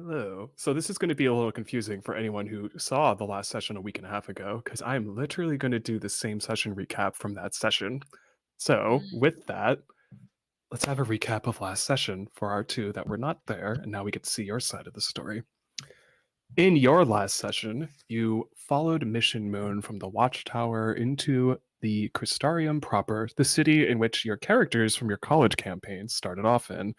Hello. So this is going to be a little confusing for anyone who saw the last session a week and a half ago, because I'm literally going to do the same session recap from that session. So Mm, with that, let's have a recap of last session for our two that were not there, and now we get to see your side of the story. In your last session, you followed Mission Moon from the Watchtower into the Crystarium proper, the city in which your characters from your college campaign started off in.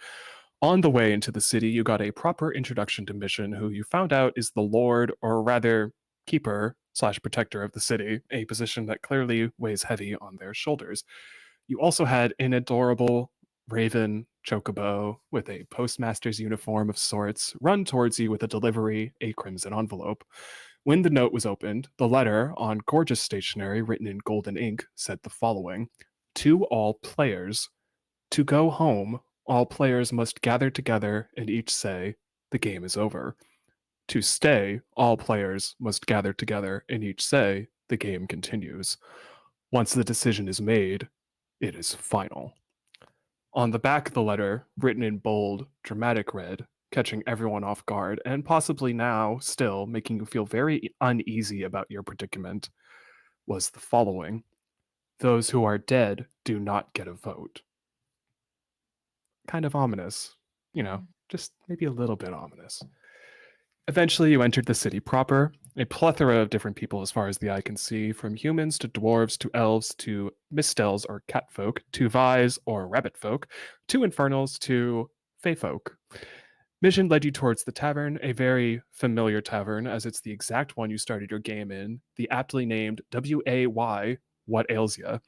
On the way into the city, you got a proper introduction to Mission, who you found out is the lord, or rather, keeper slash protector of the city, a position that clearly weighs heavy on their shoulders. You also had an adorable raven chocobo with a postmaster's uniform of sorts run towards you with a delivery, a crimson envelope. When the note was opened, the letter, on gorgeous stationery written in golden ink, said the following: To all players, to go home, all players must gather together and each say, the game is over. To stay, all players must gather together and each say, the game continues. Once the decision is made, it is final. On the back of the letter, written in bold, dramatic red, catching everyone off guard, and possibly now still making you feel very uneasy about your predicament, was the following: Those who are dead do not get a vote. Kind of ominous, mm, just maybe a little bit ominous. Eventually, you entered the city proper, a plethora of different people as far as the eye can see, from humans to dwarves to elves to mistells or catfolk to Vais or rabbit folk to infernals to fey folk. Mission led you towards the tavern, a very familiar tavern, as it's the exact one you started your game in, the aptly named WAY, What Ails Ya.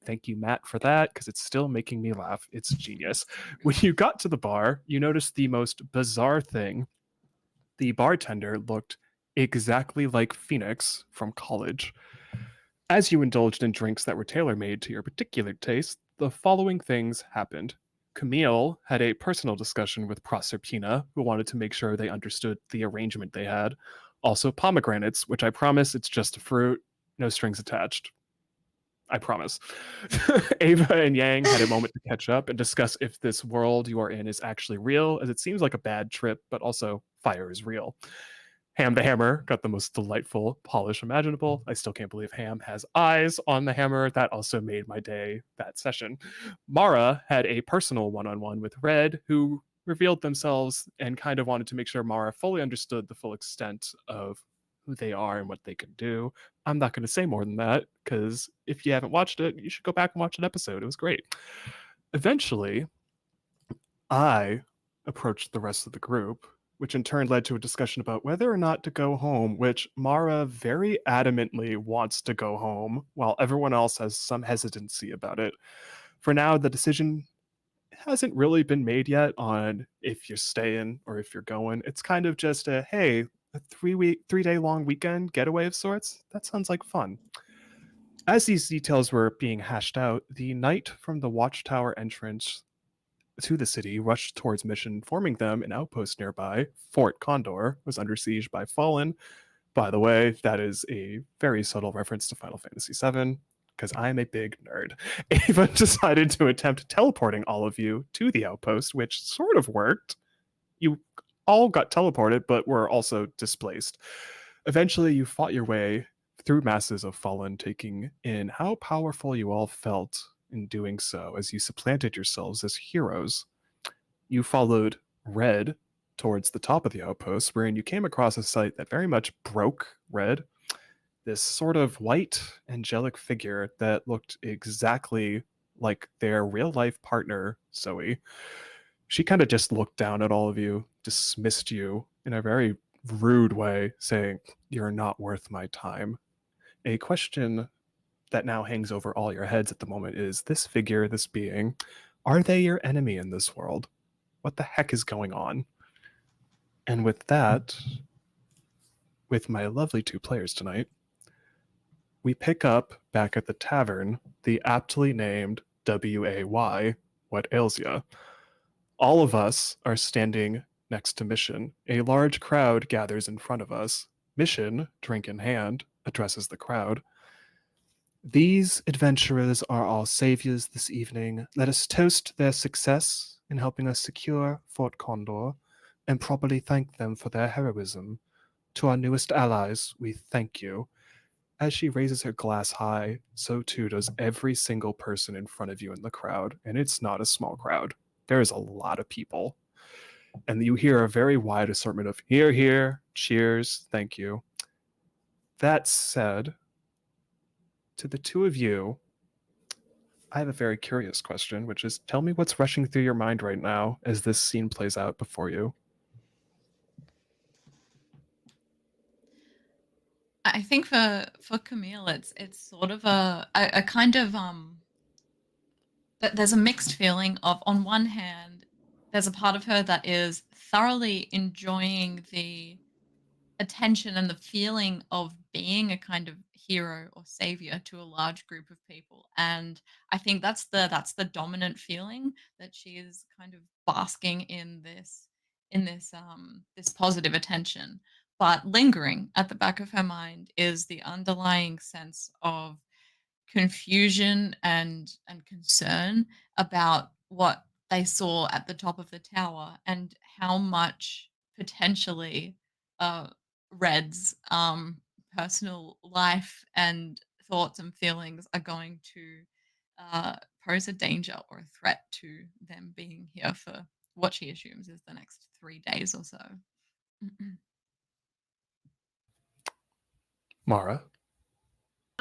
Thank you, Matt, for that, because it's still making me laugh. It's genius. When you got to the bar, you noticed the most bizarre thing. The bartender looked exactly like Phoenix from college. As you indulged in drinks that were tailor made to your particular taste, the following things happened. Camille had a personal discussion with Proserpina, who wanted to make sure they understood the arrangement they had. Also, pomegranates, which I promise it's just a fruit, no strings attached. I promise. Ava and Yang had a moment to catch up and discuss if this world you are in is actually real, as it seems like a bad trip, but also fire is real. Ham the Hammer got the most delightful polish imaginable. I still can't believe Ham has eyes on the hammer. That also made my day that session. Mara had a personal one on one with Red, who revealed themselves and kind of wanted to make sure Mara fully understood the full extent of who they are and what they can do. I'm not going to say more than that because if you haven't watched it, you should go back and watch an episode. It was great. Eventually, I approached the rest of the group, which in turn led to a discussion about whether or not to go home, which Mara very adamantly wants to go home, while everyone else has some hesitancy about it. For now, the decision hasn't really been made yet on if you're staying or if you're going. It's kind of just a hey, a 3 day long weekend getaway of sorts. That sounds like fun. As these details were being hashed out, the knight from the watchtower entrance to the city rushed towards Mission, informing them an outpost nearby, Fort Condor, was under siege by Fallen. By the way, that is a very subtle reference to Final Fantasy VII, because I'm a big nerd. Ava decided to attempt teleporting all of you to the outpost, which sort of worked. You all got teleported, but were also displaced. Eventually, you fought your way through masses of Fallen, taking in how powerful you all felt in doing so as you supplanted yourselves as heroes. You followed Red towards the top of the outpost, wherein you came across a sight that very much broke Red. This sort of white, angelic figure that looked exactly like their real life partner, Zoe. She kind of just looked down at all of you, dismissed you in a very rude way, saying, You're not worth my time. A question that now hangs over all your heads at the moment is this figure, this being, are they your enemy in this world? What the heck is going on? And with that, with my lovely two players tonight, we pick up back at the tavern the aptly named WAY, What Ails Ya. All of us are standing next to Mission. A large crowd gathers in front of us. Mission, drink in hand, addresses the crowd. These adventurers are our saviors this evening. Let us toast their success in helping us secure Fort Condor. and properly thank them for their heroism. To our newest allies, we thank you. As she raises her glass high, so too does every single person in front of you in the crowd, and it's not a small crowd. There's a lot of people. And you hear a very wide assortment of "hear, hear," "cheers," "thank you." That said, to the two of you, I have a very curious question, which is tell me what's rushing through your mind right now as this scene plays out before you. I think for Camille, it's sort of a kind of there's a mixed feeling of, on one hand, there's a part of her that is thoroughly enjoying the attention and the feeling of being a kind of hero or savior to a large group of people, and I think that's the dominant feeling, that she is kind of basking in this positive attention. But lingering at the back of her mind is the underlying sense of confusion and concern about what they saw at the top of the tower, and how much potentially uh, Red's personal life and thoughts and feelings are going to pose a danger or a threat to them being here for what she assumes is the next 3 days or so. Mara?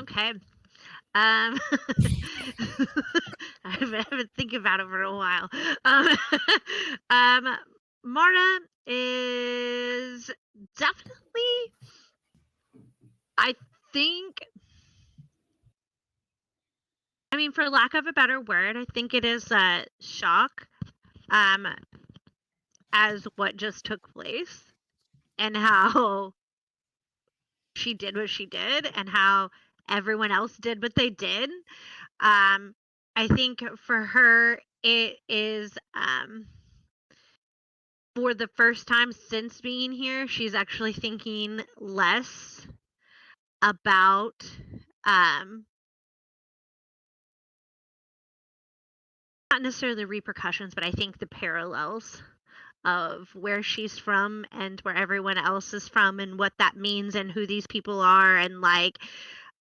Okay. I've been thinking about it for a while. Um, um, Mara is definitely, I think, I mean, for lack of a better word, I think it is shock um, as what just took place and how she did what she did and how everyone else did what they did. Um, I think for her, it is for the first time since being here, she's actually thinking less about um, not necessarily the repercussions, but I think the parallels of where she's from and where everyone else is from and what that means and who these people are and like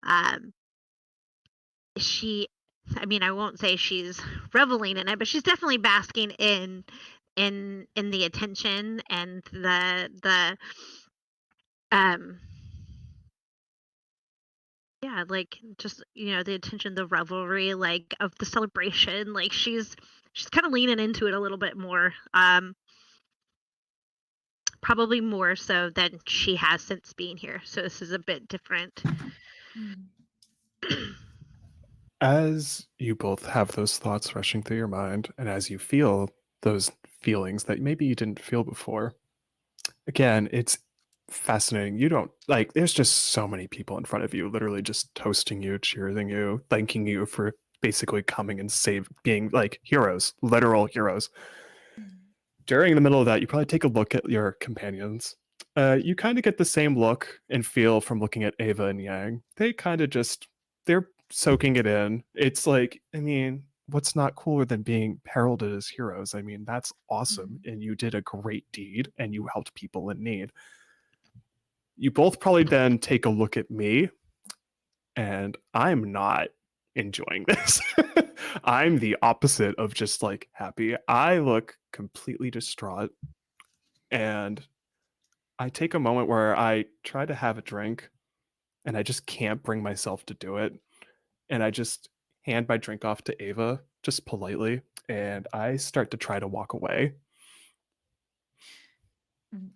um, she I mean, I won't say she's reveling in it, but she's definitely basking in the attention and the um yeah, like just the attention, the revelry, like of the celebration. Like she's kind of leaning into it a little bit more. Probably more so than she has since being here. So this is a bit different. Mm. As you both have those thoughts rushing through your mind, and as you feel those feelings that maybe you didn't feel before, again, it's fascinating. You don't like, there's just so many people in front of you, literally just toasting you, cheering you, thanking you for basically coming and being like heroes, literal heroes. Mm. During the middle of that, you probably take a look at your companions. You kind of get the same look and feel from looking at Ava and Yang. They kind of just, they're soaking it in. It's like, I mean, what's not cooler than being heralded as heroes? I mean, that's awesome. Mm. And you did a great deed and you helped people in need. You both probably then take a look at me, and I'm not enjoying this. I'm the opposite of just like happy. I look completely distraught, and I take a moment where I try to have a drink and I just can't bring myself to do it. And I just hand my drink off to Ava just politely, and I start to try to walk away.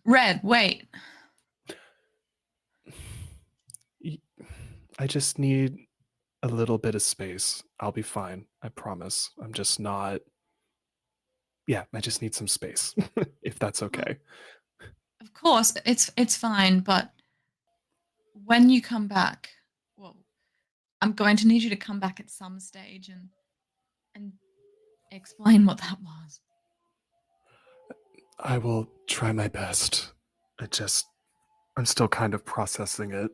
Red, wait. I just need a little bit of space. I'll be fine. I promise. I'm just not. Yeah, I just need some space, if that's Well, okay. of course, it's fine, but when you come back, well, I'm going to need you to come back at some stage and explain what that was. I will try my best. I'm still kind of processing it.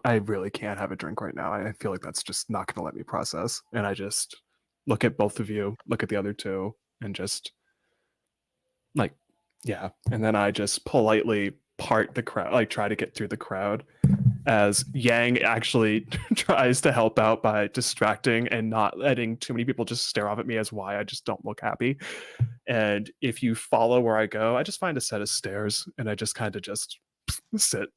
I really can't have a drink right now. I feel like that's just not going to let me process. And I just look at both of you, look at the other two, and just Like, yeah. And then I just politely part the crowd, like try to get through the crowd as Yang actually tries to help out by distracting and not letting too many people just stare off at me as why I just don't look happy. And if you follow where I go, I just find a set of stairs and I just kind of just sit,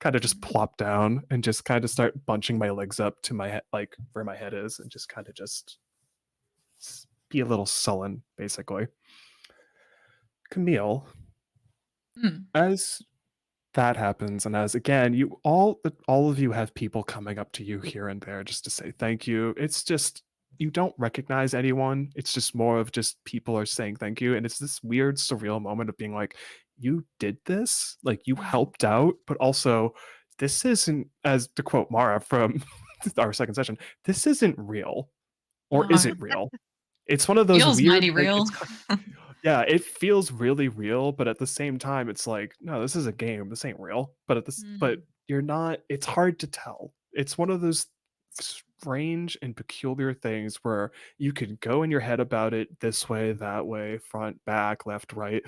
kind of just plop down and just kind of start bunching my legs up to my head, like where my head is, and just kind of just be a little sullen, basically. Camille, Mm. as that happens, and as again, all of you have people coming up to you here and there just to say thank you. It's just you don't recognize anyone. It's just more of just people are saying thank you, and it's this weird surreal moment of being like, you did this, like you helped out, but also this isn't, as to quote Mara from our second session, this isn't real, or is No. it real? It's one of those Feels weird, mighty like real. yeah, it feels really real, but at the same time, it's like, no, this is a game. This ain't real. But you're not. It's hard to tell. It's one of those strange and peculiar things where you could go in your head about it this way, that way, front, back, left, right.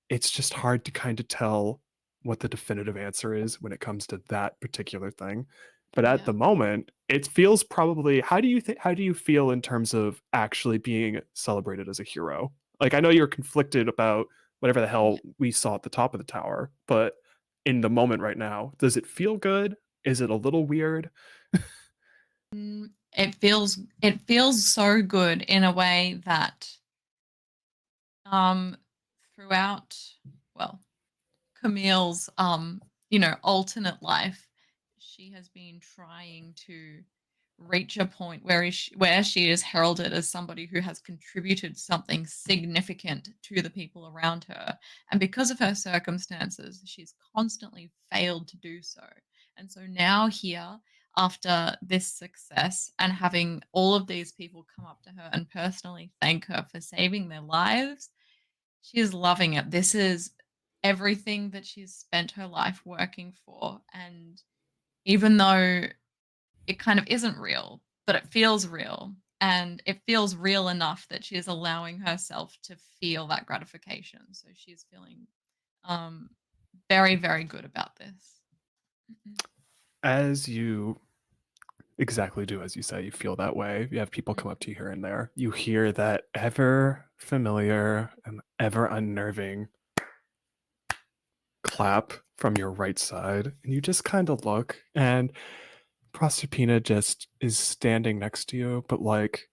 It's just hard to kind of tell what the definitive answer is when it comes to that particular thing. But at Yeah. the moment, it feels probably. How do you feel in terms of actually being celebrated as a hero? Like I know you're conflicted about whatever the hell we saw at the top of the tower, but in the moment right now, does it feel good? Is it a little weird? It feels so good in a way that um throughout, well, Camille's alternate life, she has been trying to reach a point where she is heralded as somebody who has contributed something significant to the people around her. And because of her circumstances, she's constantly failed to do so. And so now, here, after this success and having all of these people come up to her and personally thank her for saving their lives, she is loving it. This is everything that she's spent her life working for. And even though it kind of isn't real, but it feels real. And it feels real enough that she is allowing herself to feel that gratification. So she's feeling um, very, very good about this. As you exactly do as you say, you feel that way. You have people come up to you here and there. You hear that ever familiar and ever unnerving clap from your right side, and you just kind of look, and Proserpina just is standing next to you, but like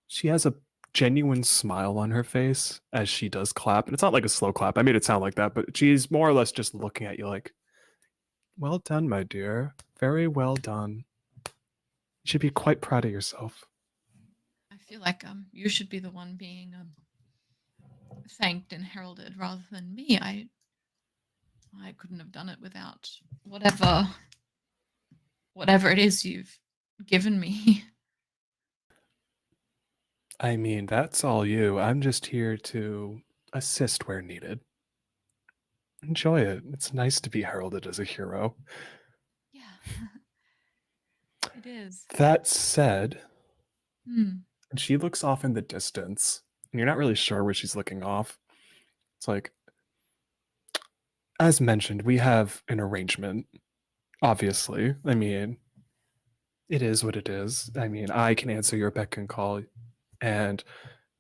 she has a genuine smile on her face as she does clap. And it's not like a slow clap. I made it sound like that, but she's more or less just looking at you like, well done, my dear. Very well done. You should be quite proud of yourself. I feel like you should be the one being thanked and heralded rather than me. I couldn't have done it without whatever it is you've given me. I mean, that's all you. I'm just here to assist where needed. Enjoy it. It's nice to be heralded as a hero. Yeah, it is. That said, Hmm. and she looks off in the distance, and you're not really sure where she's looking off. It's like, as mentioned, we have an arrangement, obviously. I mean, it is what it is. I mean, I can answer your beck and call, and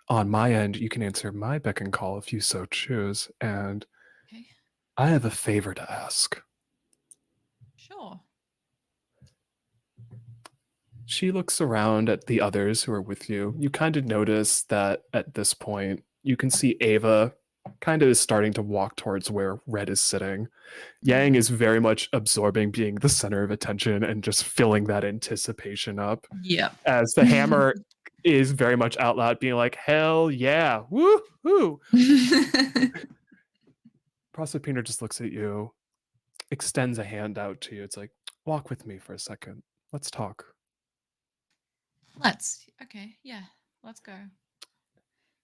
on my end, you can answer my beck and call if you so choose. And Okay. I have a favor to ask. Sure. She looks around at the others who are with you. You kind of notice that at this point, you can see Ava kind of is starting to walk towards where Red is sitting. Yang is very much absorbing being the center of attention and just filling that anticipation up. Yep. As the hammer is very much out loud, being like, hell yeah, woo hoo. Proserpina just looks at you, extends a hand out to you. It's like, walk with me for a second. Let's talk. Okay, yeah, let's go.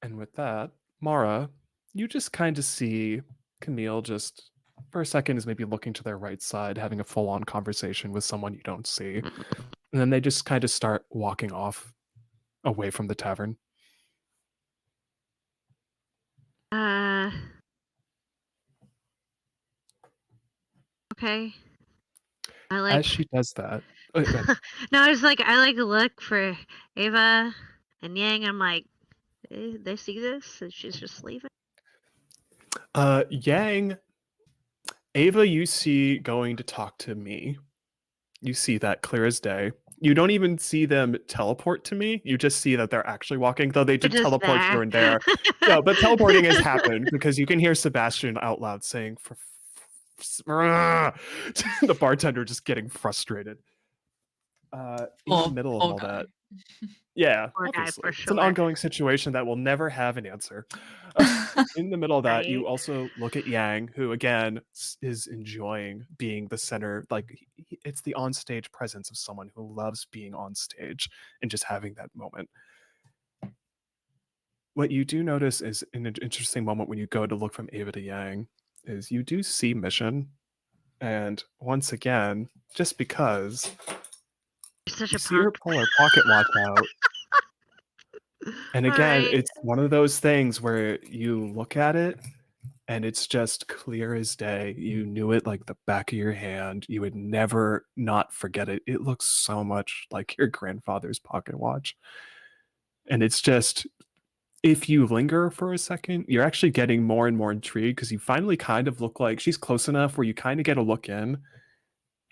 And with that, Mara, you just kind of see Camille just for a second is maybe looking to their right side, having a full on conversation with someone you don't see. And then they just kind of start walking off away from the tavern. Uh. Okay. I As like. she does that, go ahead. No, I was like, I like look for Ava and Yang. I'm like, they see this, and she's just leaving. Yang, Ava, you see going to talk to me. You see that clear as day. You don't even see them teleport to me. You just see that they're actually walking, though they They're did just teleport here there. and there. No, but teleporting has happened because you can hear Sebastian out loud saying, the bartender just getting frustrated. In the middle of Poor all guy. that, yeah, Poor guy obviously. for It's an sure. ongoing situation that will never have an answer. In the middle of that, you Right. also look at Yang, who again is enjoying being the center. Like it's the onstage presence of someone who loves being on stage and just having that moment. What you do notice is an interesting moment when you go to look from Ava to Yang is you do see Mission, and once again, just because You're such you a see her punk. pull her pocket watch out. And All again, right. it's one of those things where you look at it and it's just clear as day. You knew it like the back of your hand. You would never not forget it. It looks so much like your grandfather's pocket watch. And it's just, if you linger for a second, you're actually getting more and more intrigued because you finally kind of look like she's close enough where you kind of get a look in.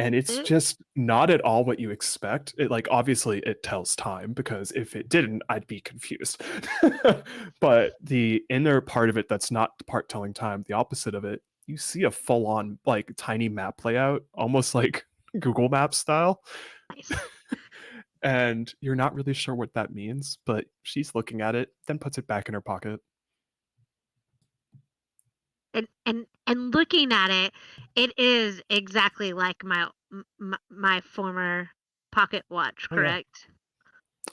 And it's just not at all what you expect. It like obviously it tells time because if it didn't, I'd be confused. But the inner part of it that's not the part telling time, the opposite of it, you see a full-on like tiny map layout, almost like Google Maps style. Nice. And you're not really sure what that means, but she's looking at it, then puts it back in her pocket. And looking at it, it is exactly like my former pocket watch, Oh yeah. correct?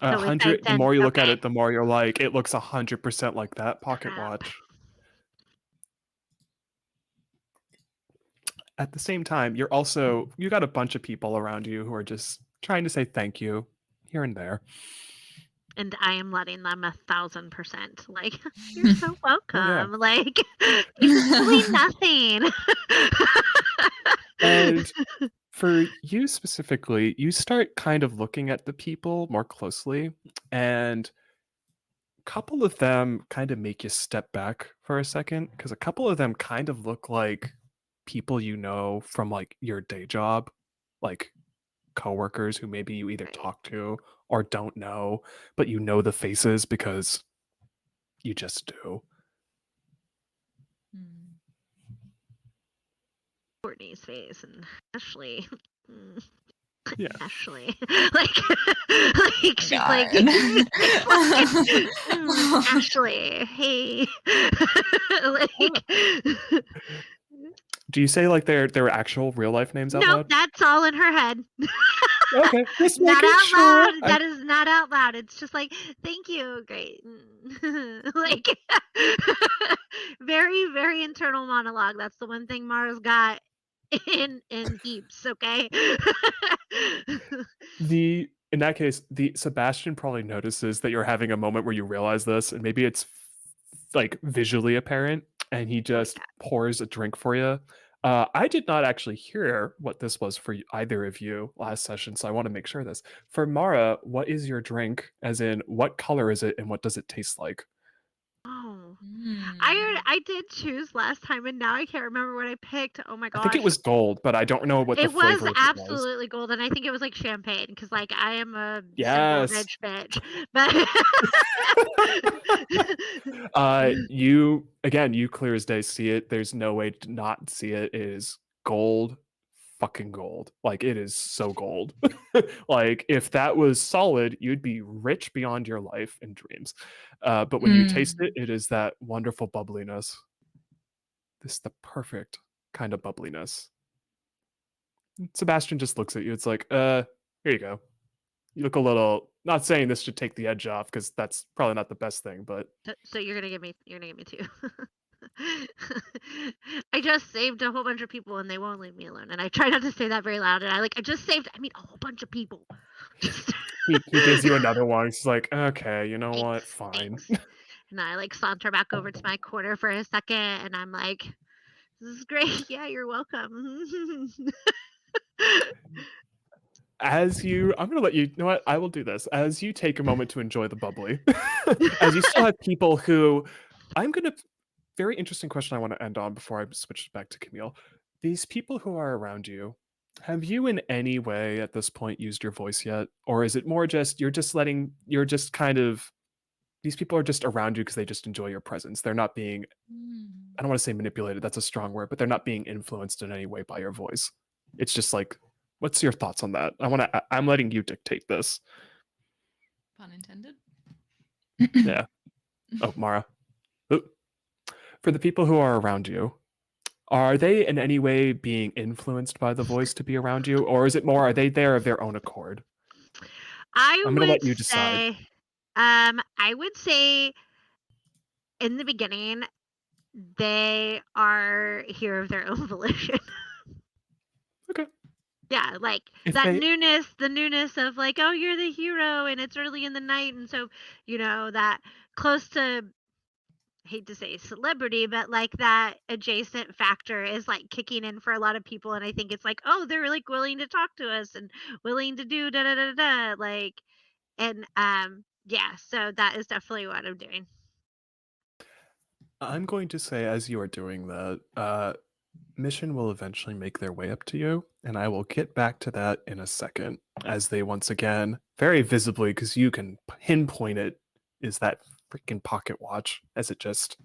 So it's 100, the more you look at okay. it, the more you're like, it looks 100% like that pocket Crap. watch. At the same time, you got a bunch of people around you who are just trying to say thank you here and there. And I am letting them 1,000%. Like, you're so Oh yeah. welcome. Like, it's really nothing. And for you specifically, you start kind of looking at the people more closely, and a couple of them kind of make you step back for a second because a couple of them kind of look like people you know from like your day job, like coworkers who maybe you either Right. talk to or don't know, but you know the faces because you just do. Courtney's face and Ashley. Yeah. Ashley. like she's like, God. Ashley, hey. like, Do you say like their actual real life names out nope, loud? that's all in her head. Okay, just Not making out sure. loud. That is not out loud. It's just like, thank you, great. like, very, very internal monologue. That's the one thing Mara's got in heaps. Okay. In that case, the Sebastian probably notices that you're having a moment where you realize this, and maybe it's like visually apparent, and he Oh just pours a drink for you. I did not actually hear what this was for either of you last session, so I want to make sure of this. For Mara, what is your drink? As in, what color is it, and what does it taste like? Oh, Mm. I did choose last time, and now I can't remember what I picked. Oh my I think it gosh. was gold, but I don't know what the It was flavor of it was. absolutely golden. I think it was like champagne because, like, I am a simple Yes. rich bitch. But You clear as day see it. There's no way to not see it. It is gold, fucking gold. Like it is so gold. Like if that was solid, you'd be rich beyond your life and dreams. But when you taste it, it is that wonderful bubbliness. This is the perfect kind of bubbliness. Sebastian just looks at you. It's like, here you go. You look a little, not saying this should take the edge off because that's probably not the best thing, but so you're gonna give me two. I just saved a whole bunch of people and they won't leave me alone. And I try not to say that very loud. And I just saved. I mean, a whole bunch of people. he gives you another one. He's like, okay, you know what? Thanks, Fine. thanks. And I like saunter back over to my corner for a second, and I'm like, "This is great. Yeah, you're welcome." I'm gonna let you know what, I will do this. As you take a moment to enjoy the bubbly, as you still have people who I'm gonna very interesting question I want to end on before I switch back to Camille. These people who are around you, have you in any way at this point used your voice yet? Or is it more just you're just kind of these people are just around you because they just enjoy your presence. They're not being, Mm. I don't want to say manipulated, that's a strong word, but they're not being influenced in any way by your voice. It's just like, what's your thoughts on that? I'm letting you dictate this. Pun intended. Yeah. Oh, Mara. Ooh. For the people who are around you, are they in any way being influenced by the voice to be around you? Or is it more, are they there of their own accord? I I'm going to would let you decide. say, I would say in the beginning, they are here of their own volition. Okay. Yeah, like If that they, newness, the newness of like, oh, you're the hero and it's early in the night. And so, that close to, hate to say celebrity, but like that adjacent factor is like kicking in for a lot of people. And I think it's like, oh, they're like willing to talk to us and willing to do da da da da. Like, and yeah, so that is definitely what I'm doing. I'm going to say, as you are doing that, mission will eventually make their way up to you, and I will get back to that in a second. As they once again, very visibly, because you can pinpoint it, is that freaking pocket watch as it just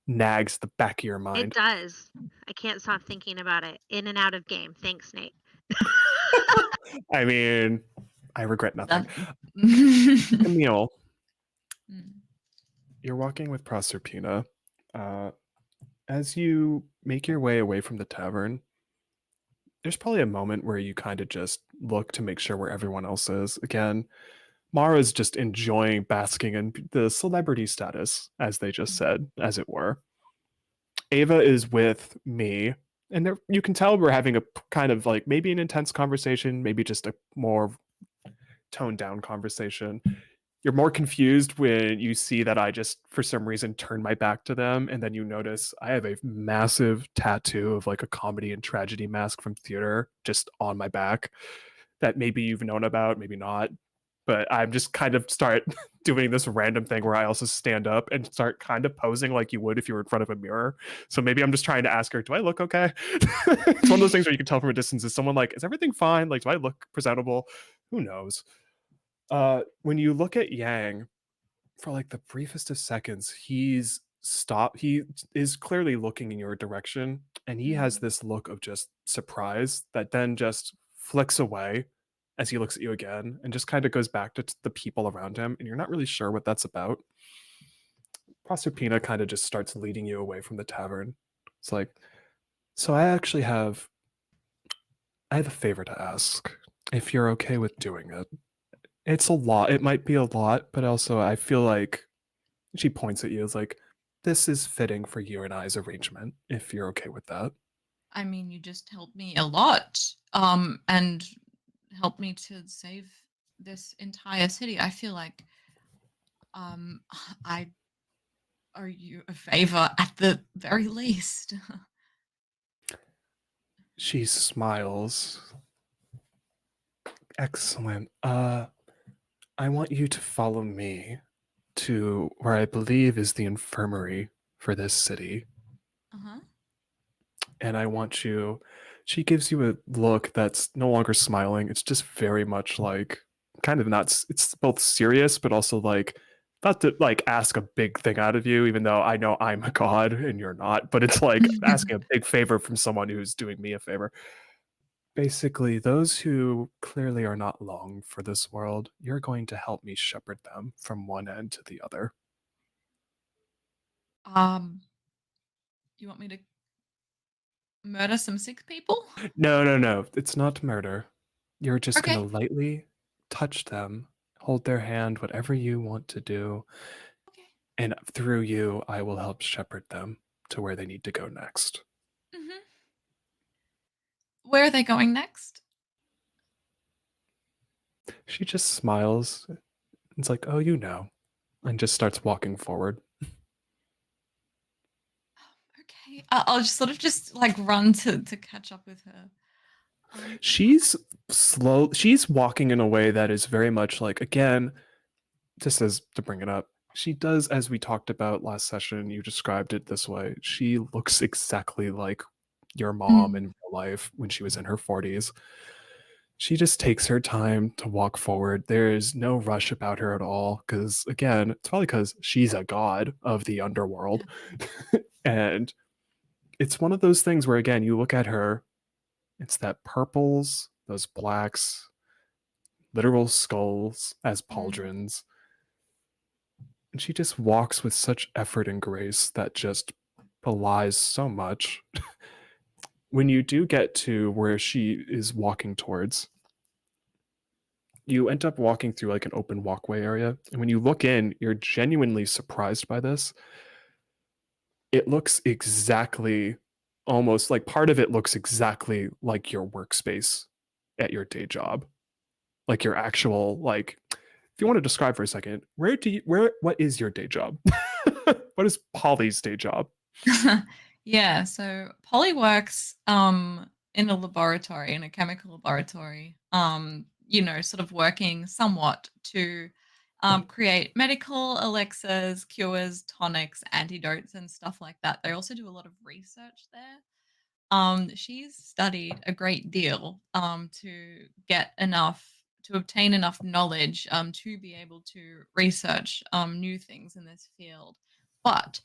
nags the back of your It mind. does. I can't stop thinking about it. In and out of game. Thanks, Nate. I mean, I regret nothing. That- Camille, Mm. you're walking with Proserpina. As you make your way away from the tavern, there's probably a moment where you kind of just look to make sure where everyone else is. Again, Mara's just enjoying basking in the celebrity status, as they just said, as it were. Ava is with me, and you can tell we're having a kind of like maybe an intense conversation, maybe just a more toned down conversation. You're more confused when you see that I just, for some reason, turn my back to them, and then you notice I have a massive tattoo of like a comedy and tragedy mask from theater just on my back that maybe you've known about, maybe not. But I'm just kind of start doing this random thing where I also stand up and start kind of posing like you would if you were in front of a mirror. So maybe I'm just trying to ask her, do I look okay? It's one of those things where you can tell from a distance, is someone like, is everything fine? Like, do I look presentable? Who knows? When you look at Yang, for like the briefest of seconds, he is clearly looking in your direction, and he has Mm. this look of just surprise that then just flicks away as he looks at you again and just kind of goes back to the people around him, and you're not really sure what that's about. Proserpina kind of just starts leading you away from the tavern. It's like, so I have a favor to ask, if you're okay with doing it. It's a lot. It might be a lot, but also I feel like she points at you as like, this is fitting for you and I's arrangement, if you're okay with that. I mean, you just helped me a lot, and helped me to save this entire city. I feel like um, I owe you a favor at the very least. She smiles. Excellent. I want you to follow me to where I believe is the infirmary for this city. Uh-huh. And I want you, she gives you a look that's no longer smiling. It's just very much like kind of not, it's both serious, but also like not to like ask a big thing out of you, even though I know I'm a god and you're not, but it's like asking a big favor from someone who's doing me a favor. Basically, those who clearly are not long for this world, you're going to help me shepherd them from one end to the other. um, you want me to murder some sick people? No, no, no. It's not murder. You're just going Okay. to lightly touch them, hold their hand, whatever you want to do. Okay. And through you, I will help shepherd them to where they need to go next. Hmm. Where are they going next? She just smiles. It's like, oh, you know, and just starts walking forward. I'll just sort of just like run to catch up with her. She's slow. She's walking in a way that is very much like, again, just as to bring it up, she does, as we talked about last session, you described it this way. She looks exactly like your mom in Mm, real life when she was in her 40s. She just takes her time to walk forward. There is no rush about her at all. Because, again, it's probably because she's a god of the underworld. yeah. And it's one of those things where, again, you look at her, it's that purples, those blacks, literal skulls as Mm, pauldrons. And she just walks with such effort and grace that just belies so much. When you do get to where she is walking towards, you end up walking through like an open walkway area. And when you look in, you're genuinely surprised by this. It looks exactly, almost like part of it looks exactly like your workspace at your day job. Like your actual, like, if you want to describe for a second, what is your day job? What is Polly's day job? Yeah, so Polly works in a laboratory, in a chemical laboratory, sort of working somewhat to create medical elixirs, cures, tonics, antidotes, and stuff like that. They also do a lot of research there. She's studied a great deal to obtain enough knowledge to be able to research new things in this field. But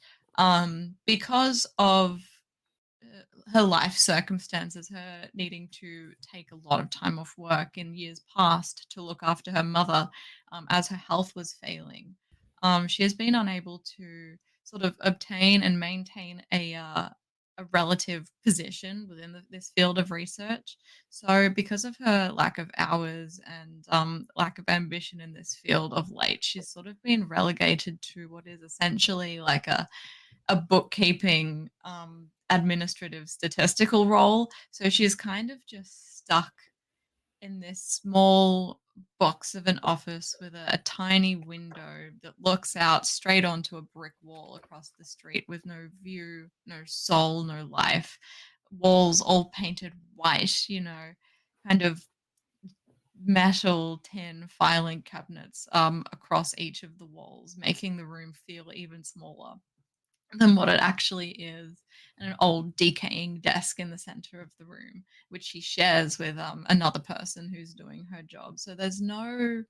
because of her life circumstances, her needing to take a lot of time off work in years past to look after her mother as her health was failing. She has been unable to sort of obtain and maintain a relative position within this field of research. So, because of her lack of hours and lack of ambition in this field of late, she's sort of been relegated to what is essentially like a bookkeeping, administrative statistical role. So she's kind of just stuck in this small box of an office with a tiny window that looks out straight onto a brick wall across the street with no view, no soul, no life. Walls all painted white, kind of metal tin filing cabinets across each of the walls, making the room feel even smaller than what it actually is, and an old decaying desk in the center of the room, which she shares with another person who's doing her job. So there's no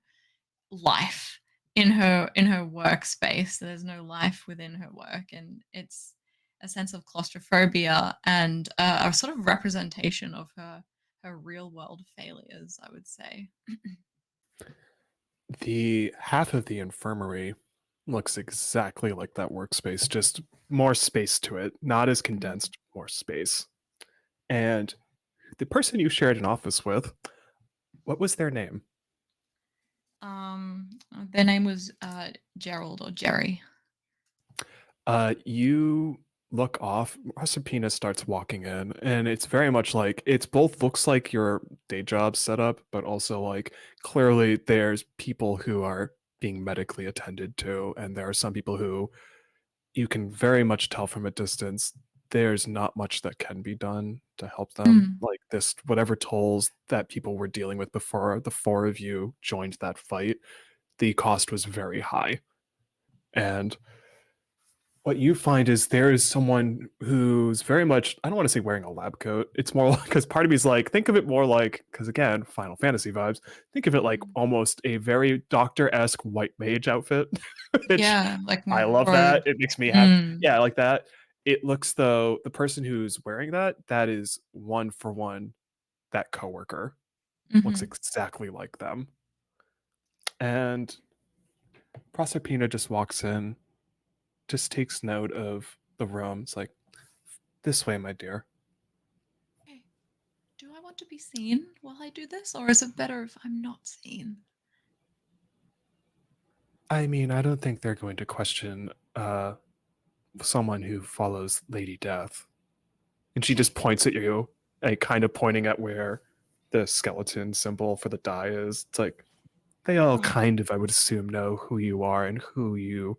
life in her workspace. There's no life within her work, and it's a sense of claustrophobia and a sort of representation of her real world failures, I would say. The half of the infirmary looks exactly like that workspace, just more space to it, not as Mhm. condensed, more space. And the person you shared an office with, what was their name? Their name was Gerald or Jerry. You look off. Proserpina starts walking in, and it's very much like it's both looks like your day job setup, but also like clearly there's people who are being medically attended to, and there are some people who you can very much tell from a distance there's not much that can be done to help them. Mm. Like this, whatever tolls that people were dealing with before the four of you joined that fight, the cost was very high. And what you find is there is someone who's very much, I don't want to say wearing a lab coat. It's more like, because part of me is like, think of it more like, because again, Final Fantasy vibes, think of it like Mm. almost a very doctor-esque white mage outfit, which Yeah, like I love robe. that. It makes me happy. Mm. Yeah, I like that. It looks though, the person who's wearing that, that is one for one that coworker. Looks Mhm. exactly like them. And Proserpina just walks in, just takes note of the room. It's like, this way, my dear. Okay. Do I want to be seen while I do this, or is it better if I'm not seen? I mean, I don't think they're going to question someone who follows Lady Death. And she Okay. just points at you, like kind of pointing at where the skeleton symbol for the die is. It's like they all Oh, kind of, I would assume, know who you are and who you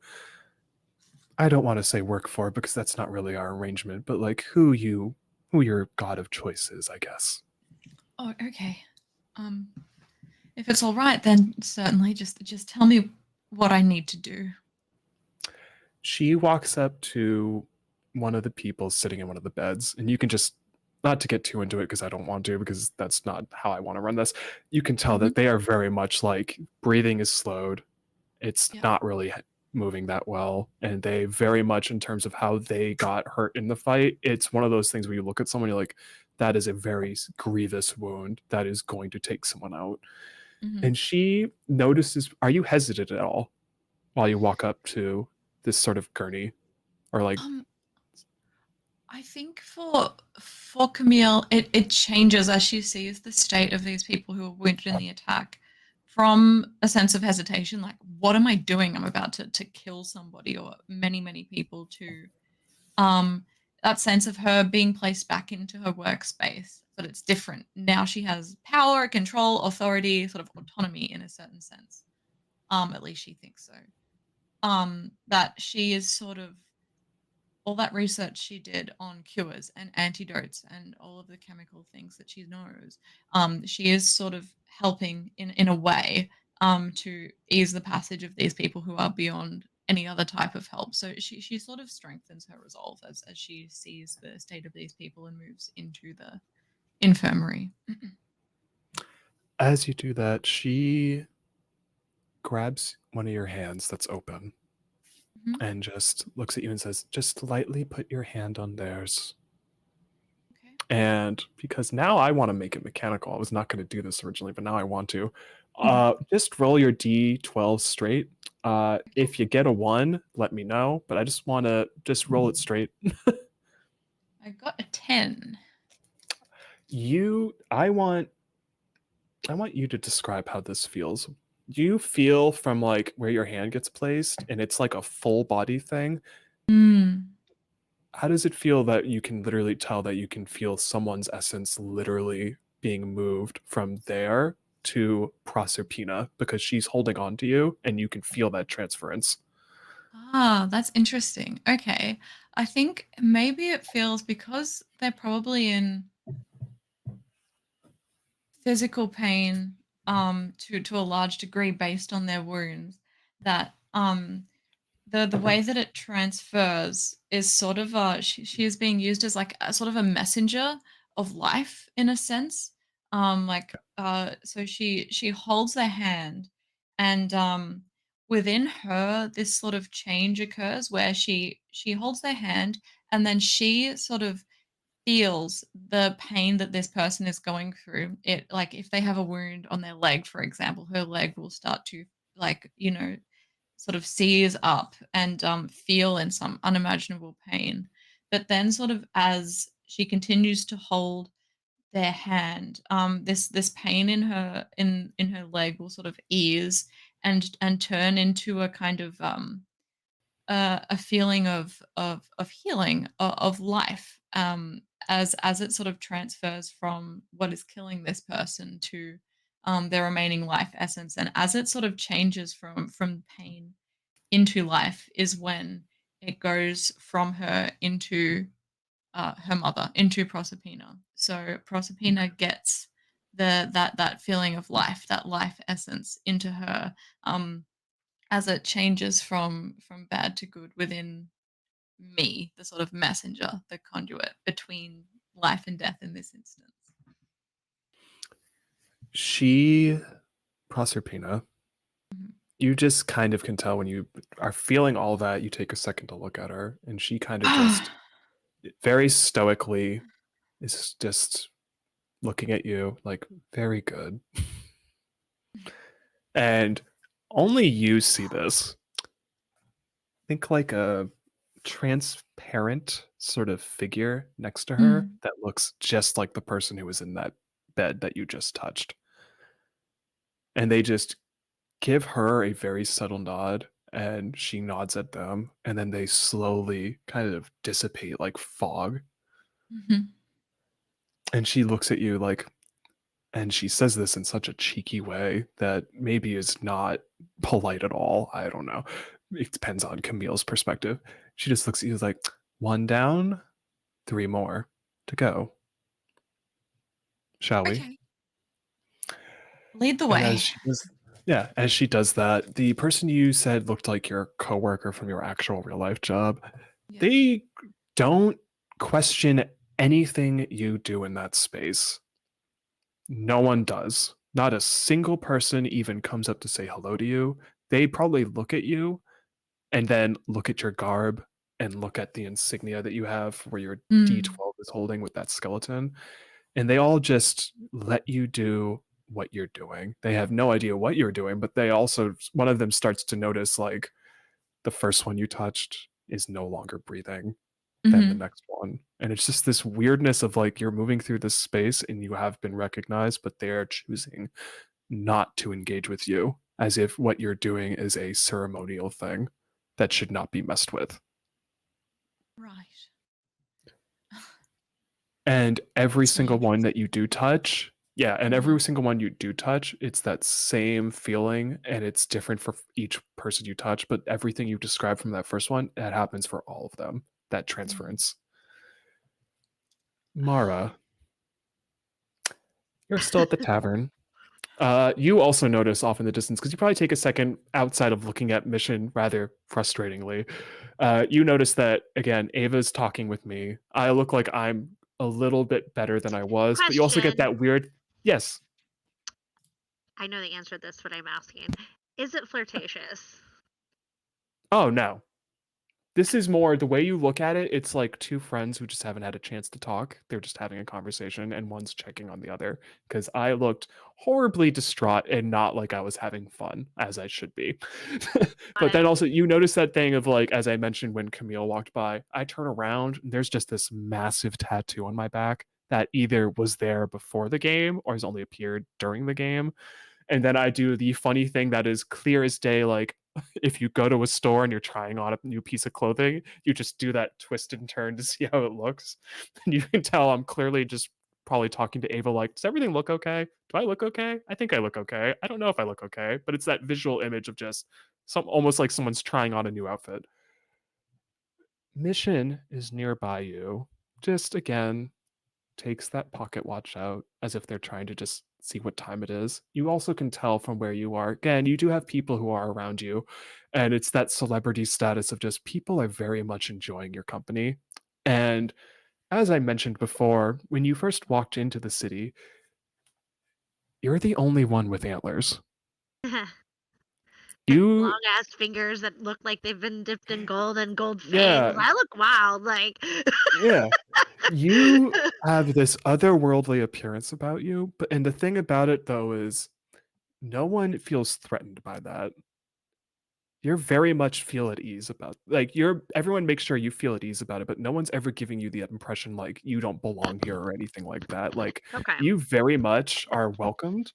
I don't want to say work for because that's not really our arrangement, but like who your god of choice is, I guess. Oh, okay. Um, if it's all right, then certainly just tell me what I need to do. She walks up to one of the people sitting in one of the beds, and you can just, not to get too into it because I don't want to, because that's not how I want to run this. You can tell Hmm. that they are very much like breathing is slowed. It's Yeah. not really moving that well. And they very much, in terms of how they got hurt in the fight, it's one of those things where you look at someone, you're like, that is a very grievous wound that is going to take someone out. Hmm. And she notices, are you hesitant at all while you walk up to this sort of gurney? Or like, Um, I think for Camille, it changes as she sees the state of these people who are wounded in the attack, from a sense of hesitation, like what am I doing? I'm about to kill somebody or many people, to um that sense of her being placed back into her workspace, but it's different. Now she has power, control, authority, sort of autonomy in a certain sense. At least she thinks so. That she is sort of, all that research she did on cures and antidotes and all of the chemical things that she knows, she is sort of helping in a way, to ease the passage of these people who are beyond any other type of help. So she sort of strengthens her resolve as she sees the state of these people and moves into the infirmary. as you do that, she grabs one of your hands that's open Mhm. and just looks at you and says, just lightly put your hand on theirs. Okay. And because now I want to make it mechanical, I was not going to do this originally, but now I want to. Mhm. Just roll your d12 straight. Okay. If you get a 1, let me know, but I just want to just roll it straight. I got a 10. you I want you to describe how this feels. Do you feel from like where your hand gets placed and it's like a full body thing? Mm. How does it feel that you can literally tell that you can feel someone's essence literally being moved from there to Proserpina because she's holding on to you and you can feel that transference? Ah, that's interesting. Okay. I think maybe it feels, because they're probably in physical pain, to a large degree based on their wounds, that the way that it transfers is sort of, she is being used as like a sort of a messenger of life in a sense. So she holds their hand, and within her this sort of change occurs where she holds their hand, and then she sort of feels the pain that this person is going through. It, like if they have a wound on their leg, for example, her leg will start to, like, sort of seize up and feel in some unimaginable pain. But then, sort of as she continues to hold their hand, this pain in her leg will sort of ease and turn into a kind of a feeling of healing, of life, as it sort of transfers from what is killing this person to their remaining life essence, and as it sort of changes from pain into life is when it goes from her into her mother, into Proserpina. So Proserpina gets that feeling of life, that life essence into her, um, as it changes from bad to good within me, the sort of messenger, the conduit between life and death in this instance. She, Proserpina, Mhm. you just kind of can tell when you are feeling all that, you take a second to look at her, and she kind of just very stoically is just looking at you like, very good. And only you see this. Think like a transparent sort of figure next to her Mm. that looks just like the person who was in that bed that you just touched. And they just give her a very subtle nod and she nods at them and then they slowly kind of dissipate like fog Mhm. and she looks at you like, and she says this in such a cheeky way that maybe is not polite at all, I don't know, it depends on Camille's perspective. She just looks at you like, 1 down, 3 more to go. Shall we? Okay. Lead the And way. as she does that, the person you said looked like your coworker from your actual real life job, Yeah. they don't question anything you do in that space. No one does. Not a single person even comes up to say hello to you. They probably look at you and then look at your garb and look at the insignia that you have where your Mm. D12 is holding with that skeleton. And they all just let you do what you're doing. They have no idea what you're doing, but they also, one of them starts to notice like the first one you touched is no longer breathing than the Mhm. next one. And it's just this weirdness of like you're moving through this space and you have been recognized, but they're choosing not to engage with you as if what you're doing is a ceremonial thing that should not be messed with. Right. And every That's really single one that interesting. you do touch, yeah, and Mhm. every single one you do touch, it's that same feeling and it's different for each person you touch, but everything you described from that first one, that happens for all of them, that Mm. transference. Mara, you're still at the tavern. You also notice off in the distance, because you probably take a second outside of looking at Mission rather frustratingly. You notice that, again, Ava's talking with me. I look like I'm a little bit better than I was, but you also get Question. that weird, yes. I know the answer to this, but I'm asking. Is it flirtatious? Oh, no. This is more the way you look at it. It's like two friends who just haven't had a chance to talk. They're just having a conversation, and one's checking on the other. Because I looked horribly distraught and not like I was having fun, as I should be. Got But it. then also, you notice that thing of like, as I mentioned when Camille walked by, I turn around and there's just this massive tattoo on my back that either was there before the game or has only appeared during the game. And then I do the funny thing that is clear as day, like if you go to a store and you're trying on a new piece of clothing, you just do that twist and turn to see how it looks. And you can tell I'm clearly just probably talking to Ava like, does everything look okay? Do I look okay? I think I look okay. I don't know if I look okay, but it's that visual image of just some almost like someone's trying on a new outfit. Mission is nearby you. Just again, takes that pocket watch out as if they're trying to just see what time it is. You also can tell from where you are. Again, you do have people who are around you, and it's that celebrity status of just people are very much enjoying your company. And as I mentioned before, when you first walked into the city, you're the only one with antlers. You, Long ass fingers that look like they've been dipped in gold and gold fangs. yeah, I look wild, like. yeah. You have this otherworldly appearance about you, but and the thing about it though is no one feels threatened by that. You're very much feel at ease about like you're everyone makes sure you feel at ease about it, but no one's ever giving you the impression like you don't belong here or anything like that. Like Okay. you very much are welcomed,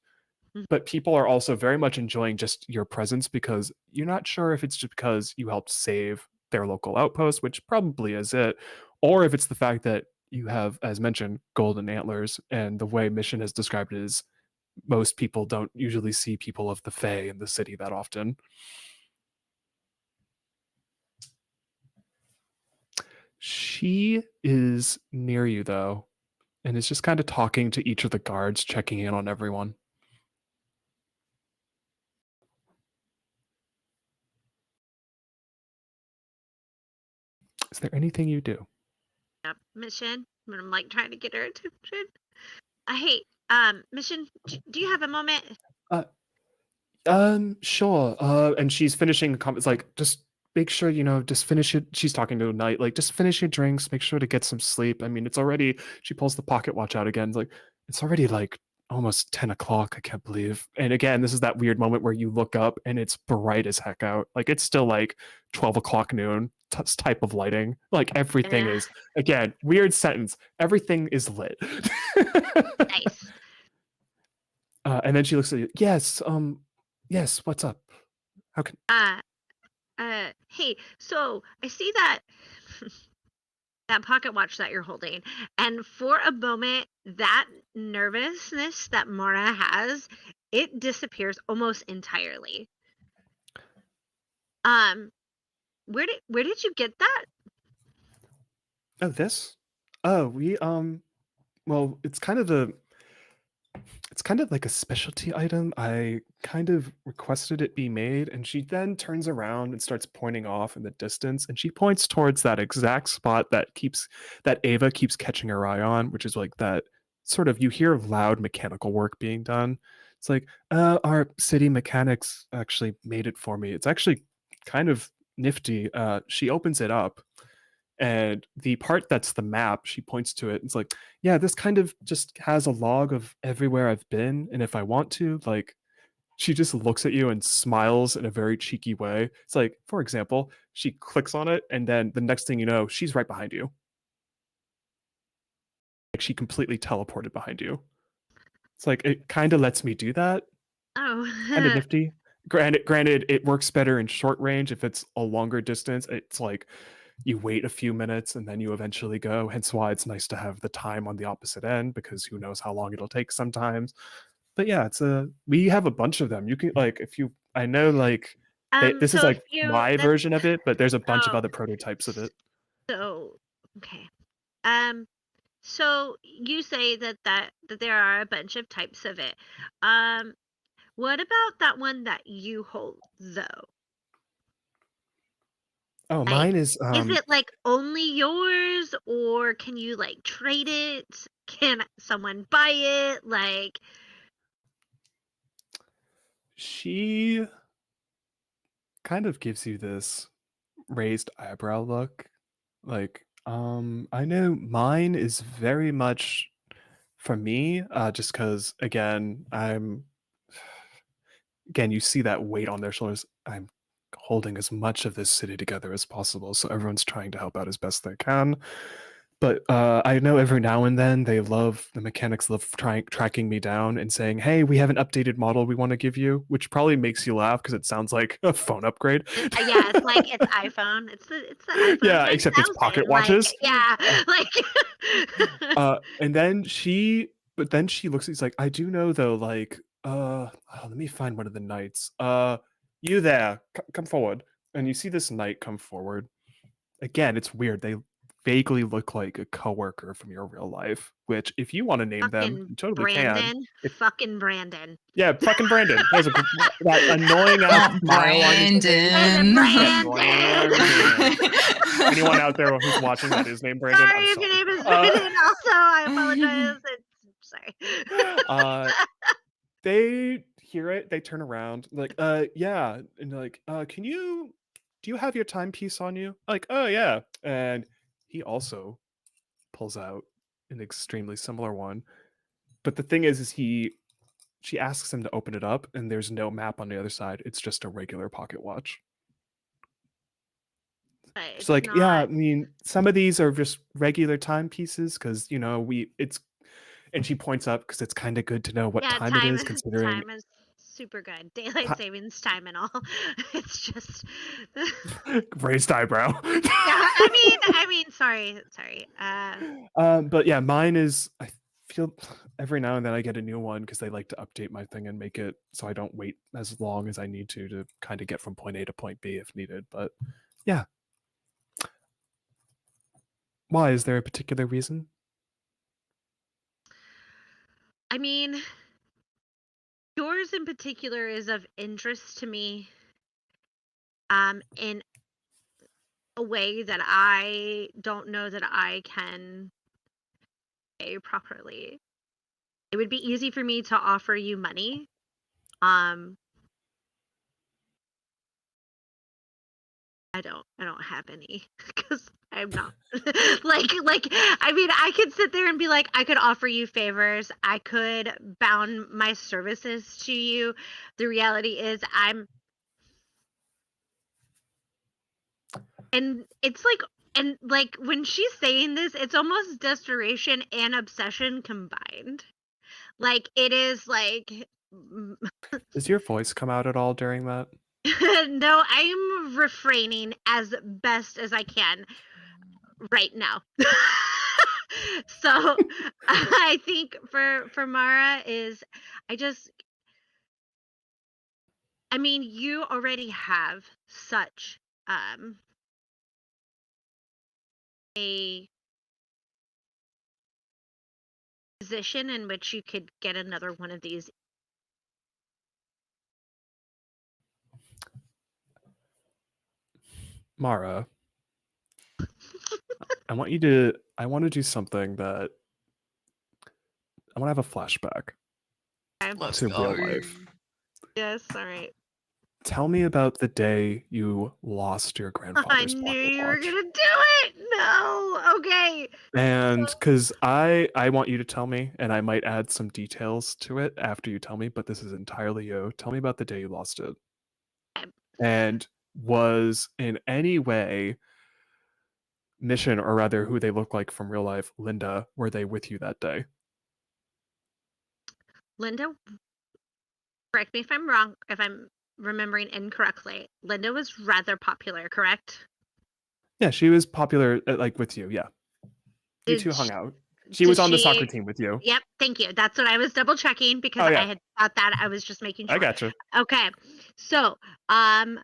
Mhm. but people are also very much enjoying just your presence because you're not sure if it's just because you helped save their local outpost, which probably is it, or if it's the fact that you have, as mentioned, golden antlers, and the way Mission has described it is most people don't usually see people of the Fae in the city that often. She is near you though, and is just kind of talking to each of the guards, checking in on everyone. Is there anything you do? Yep. Mission. When I'm like trying to get her attention. Hey, Mission, do you have a moment? Uh, sure. And she's finishing comments like, just make sure, just finish it. She's talking to Knight, like, just finish your drinks, make sure to get some sleep. I mean, it's already, she pulls the pocket watch out again. It's like, it's already like almost 10 o'clock. I can't believe. And again, this is that weird moment where you look up and it's bright as heck out. Like, it's still like 12 o'clock noon type of lighting. Like, everything Yeah. is, again, weird sentence. Everything is lit. Nice. And then she looks at you. Yes, yes, what's up? How can Uh, hey, so I see that that pocket watch that you're holding, and for a moment, that nervousness that Mara has, it disappears almost entirely. Um, where did you get that? Oh, this? Oh, we well, it's kind of like a specialty item. I kind of requested it be made, and she then turns around and starts pointing off in the distance, and she points towards that exact spot that Ava keeps catching her eye on, which is like that sort of you hear loud mechanical work being done. It's like, our city mechanics actually made it for me. It's actually kind of nifty. She opens it up, and the part that's the map, she points to it. It's like, yeah, this kind of just has a log of everywhere I've been, and if I want to, like, she just looks at you and smiles in a very cheeky way. It's like, for example, she clicks on it, and then the next thing you know, she's right behind you. Like, she completely teleported behind you. It's like, it kind of lets me do that. Kind of Oh. nifty. Granted, it works better in short range. If it's a longer distance, it's like you wait a few minutes and then you eventually go. Hence why it's nice to have the time on the opposite end, because who knows how long it'll take sometimes. But yeah, we have a bunch of them. You can, like, if you, I know, like, this is So if like you my that's version of it, but there's a bunch of oh, other prototypes of it. so okay. Um, so you say that there are a bunch of types of it. Um, what about that one that you hold though? Oh, Like, mine is is it like only yours, or can you like trade it? Can someone buy it? Like, she kind of gives you this raised eyebrow look. Like, I know mine is very much for me, just because, again, you see that weight on their shoulders. I'm holding as much of this city together as possible, so everyone's trying to help out as best they can. But I know every now and then the mechanics love tracking me down and saying, "Hey, we have an updated model we want to give you," which probably makes you laugh because it sounds like a phone upgrade. yeah, it's like it's iPhone. It's the iPhone Yeah, except it's pocket 10,000. Like, watches. yeah, like. And then but then she looks at you, like, I do know though, like, let me find one of the knights. You there, come forward. And you see this knight come forward. Again, it's weird. They vaguely look like a coworker from your real life, which if you want to name them, Fucking you totally can. Brandon. If Fucking Brandon. Yeah, fucking Brandon. That annoying ass Not smile on his face. Brandon. Brandon. Yeah, Brandon. Brandon. Anyone out there who's watching that is named Brandon, Sorry I'm if your sorry. name is Brandon. Also, I apologize. It's sorry. Uh, they hear it, they turn around, like, yeah, and they're like, do you have your timepiece on you? Like, oh yeah. And he also pulls out an extremely similar one. But the thing is she asks him to open it up, and there's no map on the other side. It's just a regular pocket watch. But She's it's like, yeah, I not. mean, some of these are just regular timepieces because it's, and she points up because it's kind of good to know what Yeah, time it time is, considering time is super good. Daylight savings time and all. It's just. raised eyebrow. Yeah, I mean, sorry. But yeah, mine is, I feel every now and then I get a new one because they like to update my thing and make it so I don't wait as long as I need to kind of get from point A to point B if needed. But yeah, why? Is there a particular reason? I mean, yours in particular is of interest to me, in a way that I don't know that I can say properly. It would be easy for me to offer you money. Um, I don't have any because I'm not like I mean I could sit there and be like I could offer you favors. I could bound my services to you. The reality is and it's like and like when she's saying this, it's almost desperation and obsession combined. Like it is like Does your voice come out at all during that? no, I'm refraining as best as I can right now. So I think for Mara is I just I mean you already have such a position in which you could get another one of these. Mara, I want to do something that I want to have a flashback Let's to real go. life. Yes, all right. Tell me about the day you lost your I grandfather's knew pocket you were watch. gonna do it. No. Okay. And So, because I want you to tell me, and I might add some details to it after you tell me, but this is entirely you. Tell me about the day you lost it. okay. And was in any way Mission, or rather who they look like from real life, Linda, were they with you that day? Linda, correct me if I'm wrong, if I'm remembering incorrectly. Linda was rather popular, correct? Yeah, she was popular, like with you. Yeah, you Did two hung sh out. She did was on the soccer she team with you. Yep, thank you. That's what I was double checking because Oh I yeah, had thought that. I was just making I sure. gotcha. Okay. So, um,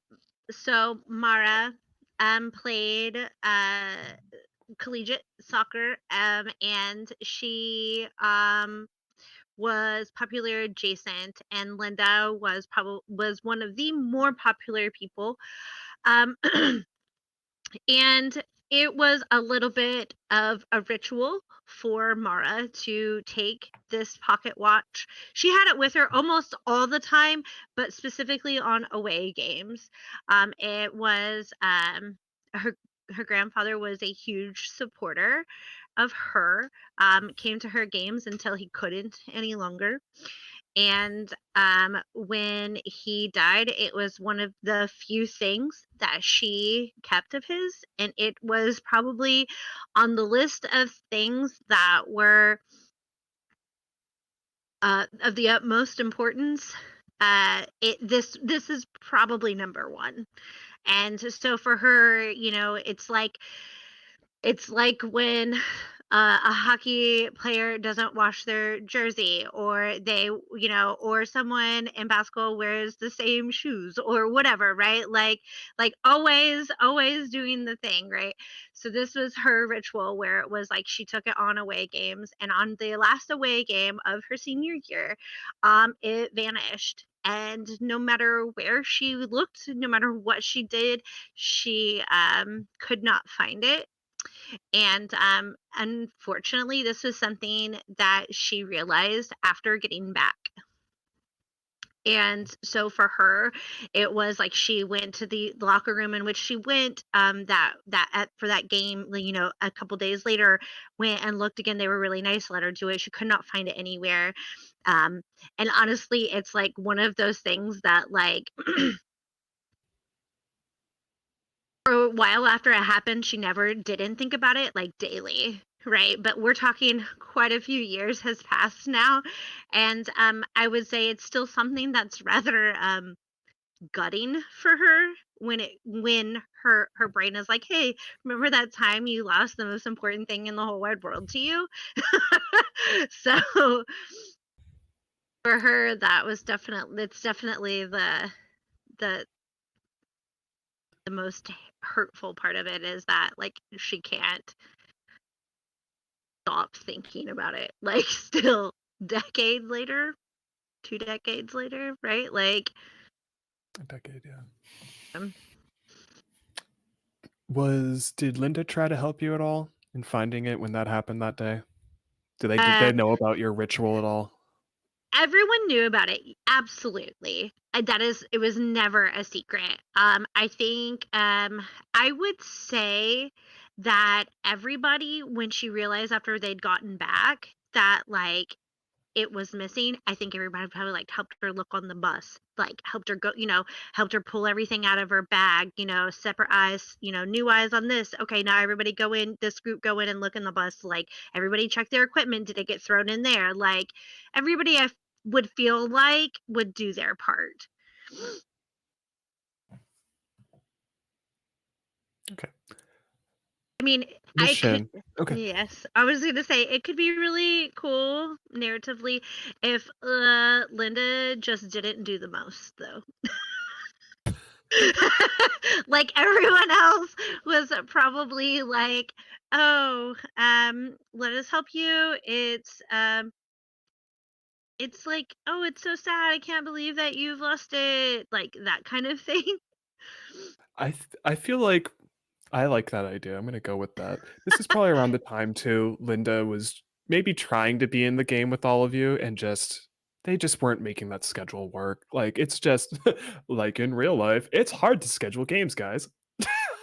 so Mara played collegiate soccer and she was popular adjacent, and Linda was one of the more popular people. Um and it was a little bit of a ritual for Mara to take this pocket watch. She had it with her almost all the time, but specifically on away games. It was her grandfather was a huge supporter of her. Came to her games until he couldn't any longer. And when he died, it was one of the few things that she kept of his. And it was probably on the list of things that were of the utmost importance. This is probably number one. And so for her, it's like when a hockey player doesn't wash their jersey, or or someone in basketball wears the same shoes or whatever, right? Like always doing the thing, right? So this was her ritual where it was like she took it on away games, and on the last away game of her senior year, it vanished. And no matter where she looked, no matter what she did, she could not find it. And unfortunately, this was something that she realized after getting back. And so for her, it was like she went to the locker room in which she went, for that game, a couple days later, went and looked again. They were really nice, let her do it. She could not find it anywhere. And honestly, it's like one of those things that, like, for a while after it happened, she never didn't think about it like daily, right? But we're talking quite a few years has passed now, and I would say it's still something that's rather gutting for her when her brain is like, "Hey, remember that time you lost the most important thing in the whole wide world to you?" So for her, it's definitely the the most hurtful part of it, is that, like, she can't stop thinking about it, like, still decade later, 2 decades later, right? Like, A decade, yeah. um, Did Linda try to help you at all in finding it when that happened that day? Did uh, they know about your ritual at all? everyone knew about it, absolutely. It was never a secret. I think, I would say that everybody, when she realized after they'd gotten back that, like, it was missing, I think everybody probably, like, helped her look on the bus, like, helped her pull everything out of her bag, separate eyes, new eyes on this. Okay, now everybody go in, this group go in and look in the bus, like, everybody check their equipment, did it get thrown in there? Like, everybody would feel like would do their part. Okay. I mean, I could Mission. Okay. yes, I was gonna say it could be really cool narratively if Linda just didn't do the most, though. Like everyone else was probably like, "Oh, let us help you. It's like, oh, it's so sad. I can't believe that you've lost it." Like that kind of thing. I feel like I like that idea. I'm gonna go with that. This is probably around the time too. Linda was maybe trying to be in the game with all of you, and they just weren't making that schedule work. Like it's just like in real life, it's hard to schedule games, guys.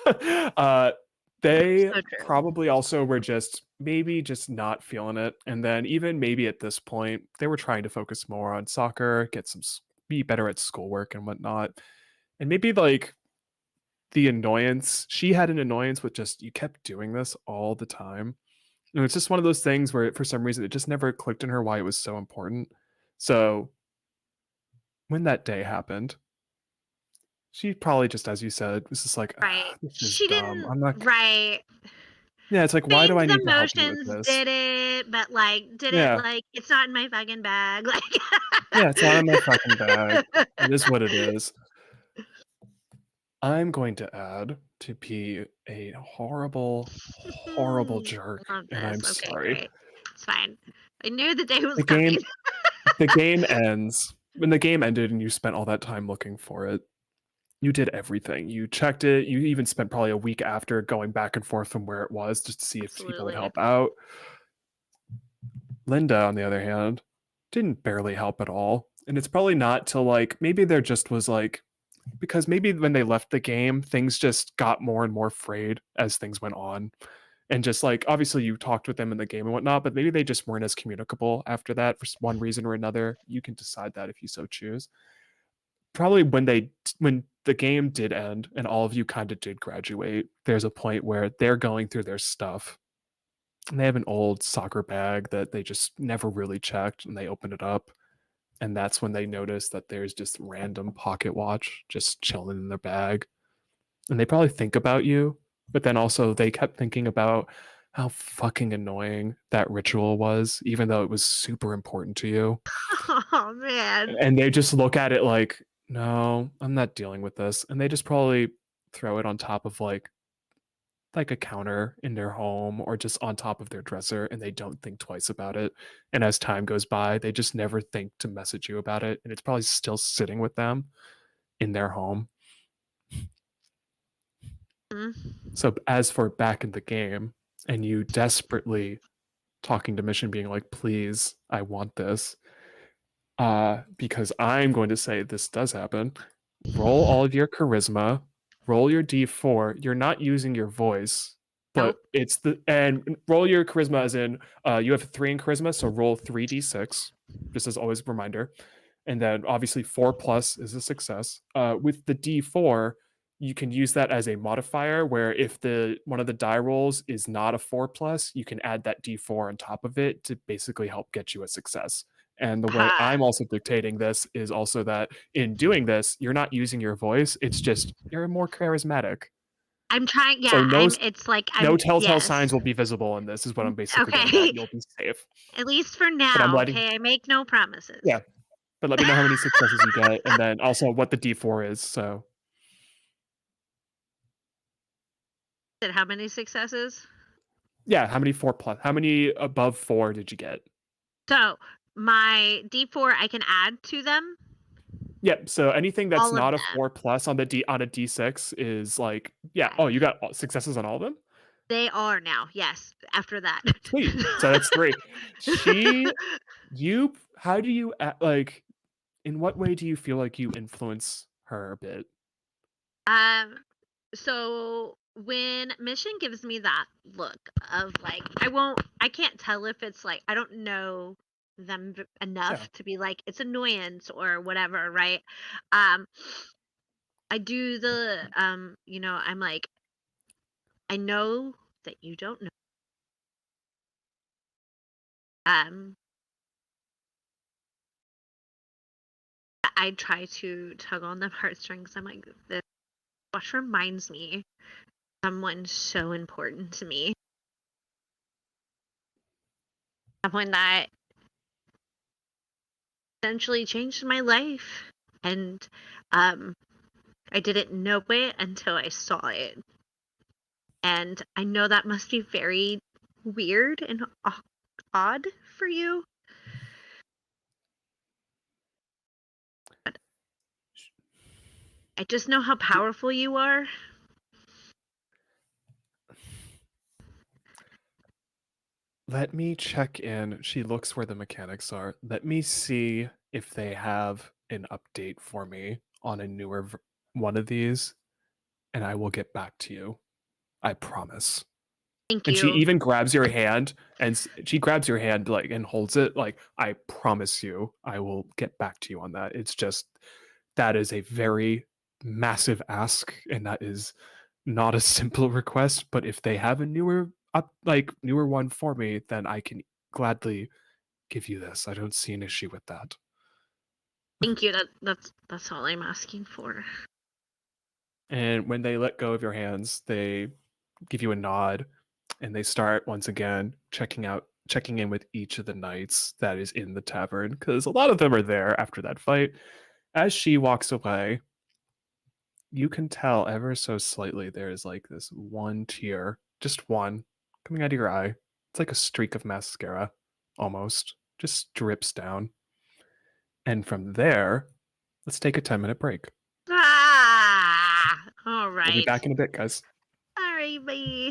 uh, they So true. probably also were just not feeling it, and then even maybe at this point, they were trying to focus more on soccer, be better at schoolwork and whatnot, and maybe like the annoyance. She had an annoyance with just you kept doing this all the time. And it's just one of those things where for some reason it just never clicked in her why it was so important. So when that day happened, she probably just, as you said, was just like, Right. this is She dumb. didn't I'm not. right. Yeah, it's like, why do I Feigned need the to help you with motions, this? did it, but like didn't Yeah, like it's not in my fucking bag. Like yeah, it's not in my fucking bag. It is what it is. I'm going to add to be a horrible, horrible jerk, Love and I'm this. Okay, sorry. great. It's fine. I knew the day The was game coming. the game ends. When the game ended and you spent all that time looking for it, you did everything. You checked it. You even spent probably a week after going back and forth from where it was just to see if people would Absolutely. help out. Linda, on the other hand, didn't barely help at all. And it's probably not till like maybe there just was like because maybe when they left the game, things just got more and more frayed as things went on. And just like obviously you talked with them in the game and whatnot, but maybe they just weren't as communicable after that for one reason or another. You can decide that if you so choose. Probably when the game did end and all of you kind of did graduate, there's a point where they're going through their stuff and they have an old soccer bag that they just never really checked and they open it up and that's when they notice that there's just random pocket watch just chilling in their bag and they probably think about you, but then also they kept thinking about how fucking annoying that ritual was, even though it was super important to you. Oh man. And they just look at it like, no, I'm not dealing with this. And they just probably throw it on top of like a counter in their home or just on top of their dresser and they don't think twice about it. And as time goes by, they just never think to message you about it. And it's probably still sitting with them in their home. Mm. So as for back in the game, and you desperately talking to Mission being like, please, I want this. Because I'm going to say this does happen. Roll all of your charisma, roll your d4. You're not using your voice, but Nope. it's and roll your charisma as in you have 3 in charisma, so roll 3d6, just as always a reminder. And then obviously 4 plus is a success. With the d4, you can use that as a modifier where if the one of the die rolls is not a 4 plus, you can add that d4 on top of it to basically help get you a success. And the way Ha. I'm also dictating this is also that in doing this, you're not using your voice. It's just you're more charismatic. I'm trying So yeah, it's like no I'm telltale signs yes. will be visible in this. Is what I'm basically getting at. Okay. You'll be safe. At least for But I'm now, letting okay? I make no promises. yeah. But let me know how many successes you get, and then also what the D4 is. So Said how many successes? yeah, how many 4 plus? How many above 4 did you get? So, my D4 I can add to them, Yep. So anything that's all of not a them. 4 plus on a D6 is like yeah. Okay. Oh, you got successes on all of them. They are now, yes, after that. Sweet. So that's 3. She you how do you like in what way do you feel like you influence her a bit? Um, so when Mission gives me that look of like, I can't tell if it's like, I don't know them Yeah. enough to be like, it's annoyance or whatever, right? Um, I do I'm like, I know that you don't know. Um, I try to tug on the heartstrings. I'm like, this watch reminds me of someone so important to me. Someone that essentially changed my life. And um I didn't know it until I saw it. And I know that must be very weird and odd for you. I just know how D- powerful you are. Let me check in. She looks where the mechanics are. Let me see if they have an update for me on a newer one of these, and I will get back to you. I promise. Thank And she you. even grabs your hand, and she grabs your hand like and holds it like, I promise you I will get back to you on that. It's just that is a very massive ask, and that is not a simple request, but if they have a newer one for me, then I can gladly give you this. I don't see an issue with that. Thank you. That's all I'm asking for. And when they let go of your hands, they give you a nod, and they start once again checking in with each of the knights that is in the tavern, because a lot of them are there after that fight. As she walks away, you can tell ever so slightly there's like this one tear, just one, coming out of your eye. It's like a streak of mascara, almost, just drips down. And from there, let's take a 10-minute break. All We'll be right. back in a bit, guys. All right, bye.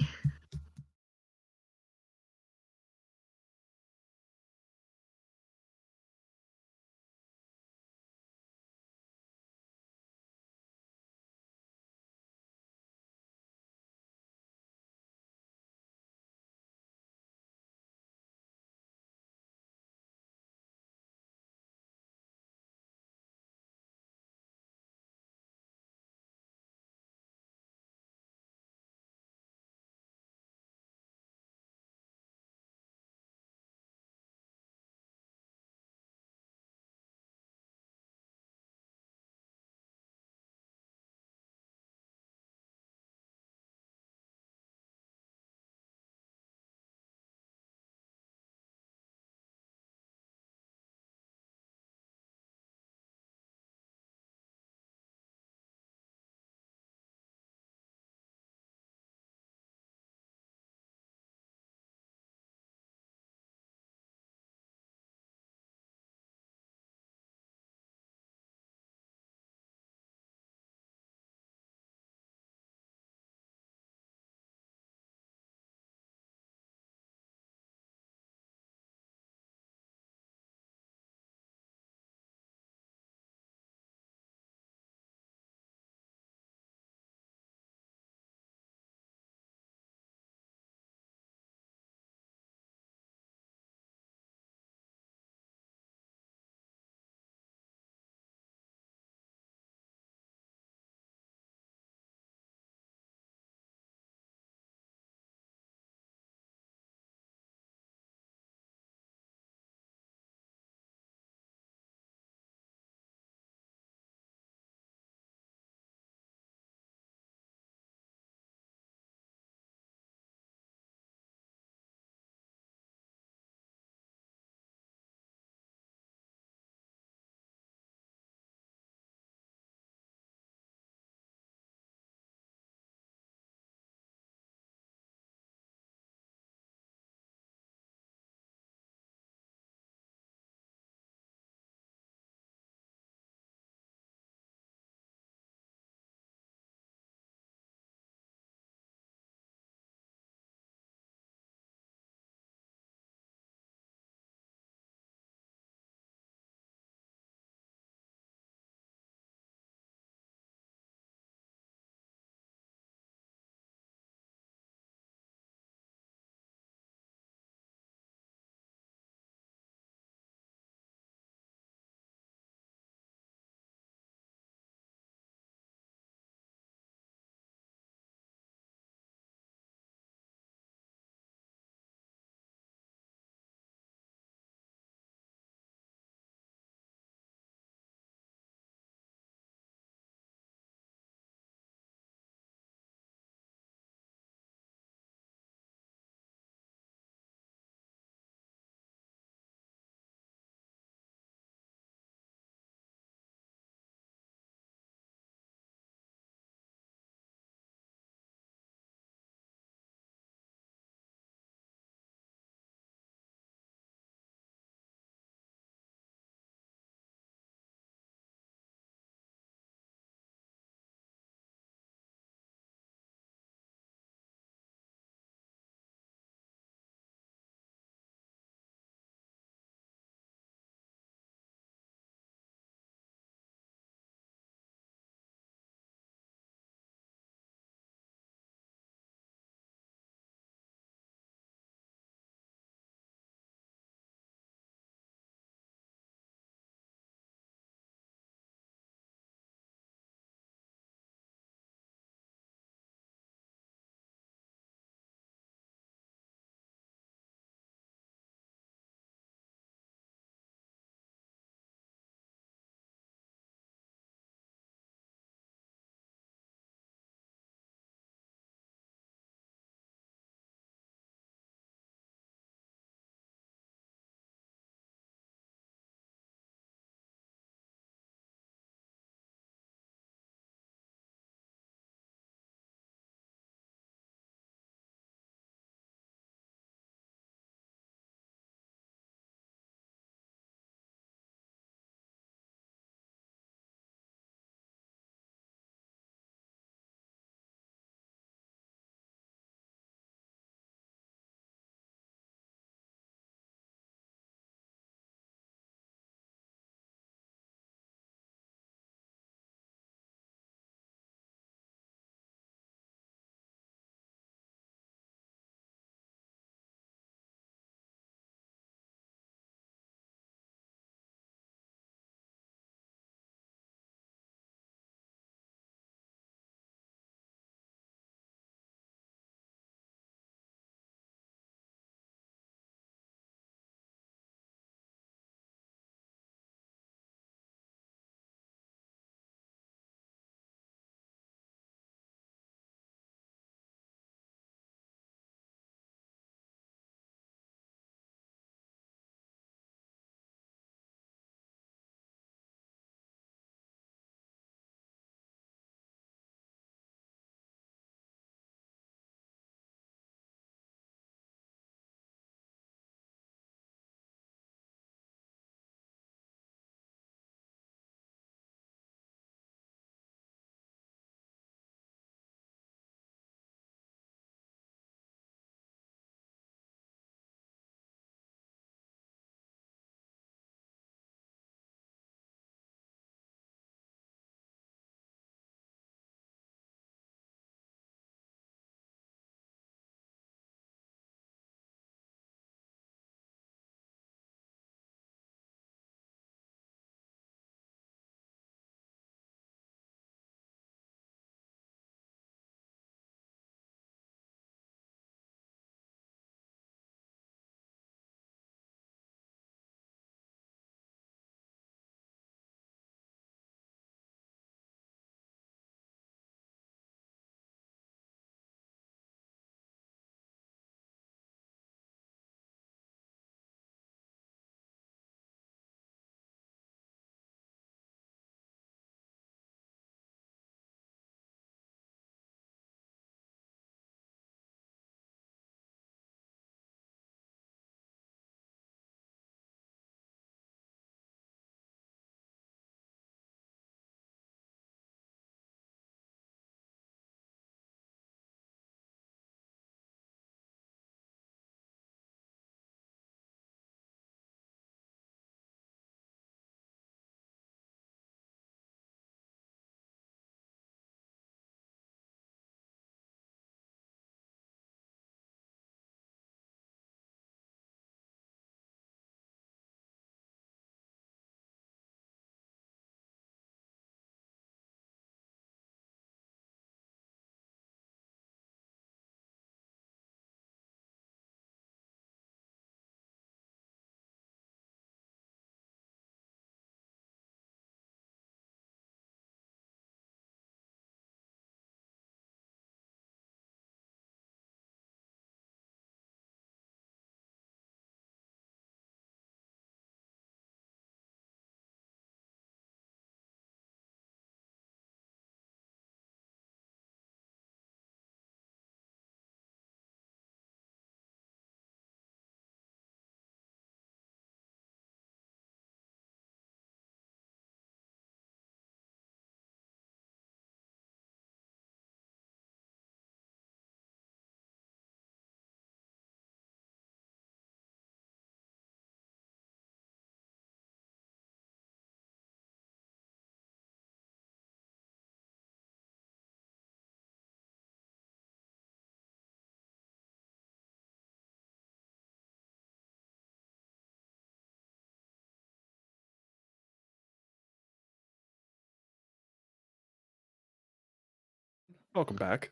Welcome back.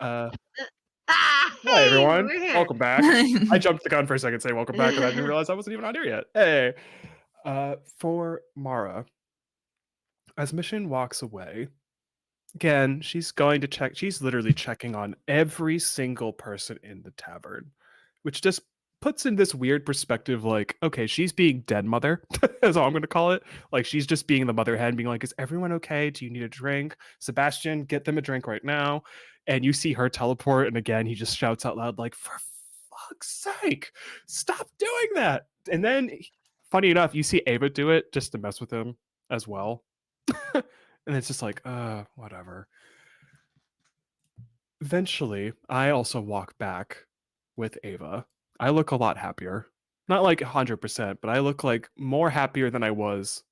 Hi Hey, everyone. we're here. Welcome back. I jumped the gun for a second saying welcome back, and I didn't realize I wasn't even on here yet. Hey. For Mara, as Mission walks away, again, she's going to check. She's literally checking on every single person in the tavern, which just puts in this weird perspective like, okay, she's being dead mother, is all I'm going to call it. Like, she's just being the mother hen, being like, is everyone okay? Do you need a drink? Sebastian, get them a drink right now. And you see her teleport. And again, he just shouts out loud, like, for fuck's sake, stop doing that. And then, funny enough, you see Ava do it just to mess with him as well. And it's just like, whatever. Eventually, I also walk back with Ava. I look a lot happier. Not like 100%, but I look like more happier than I was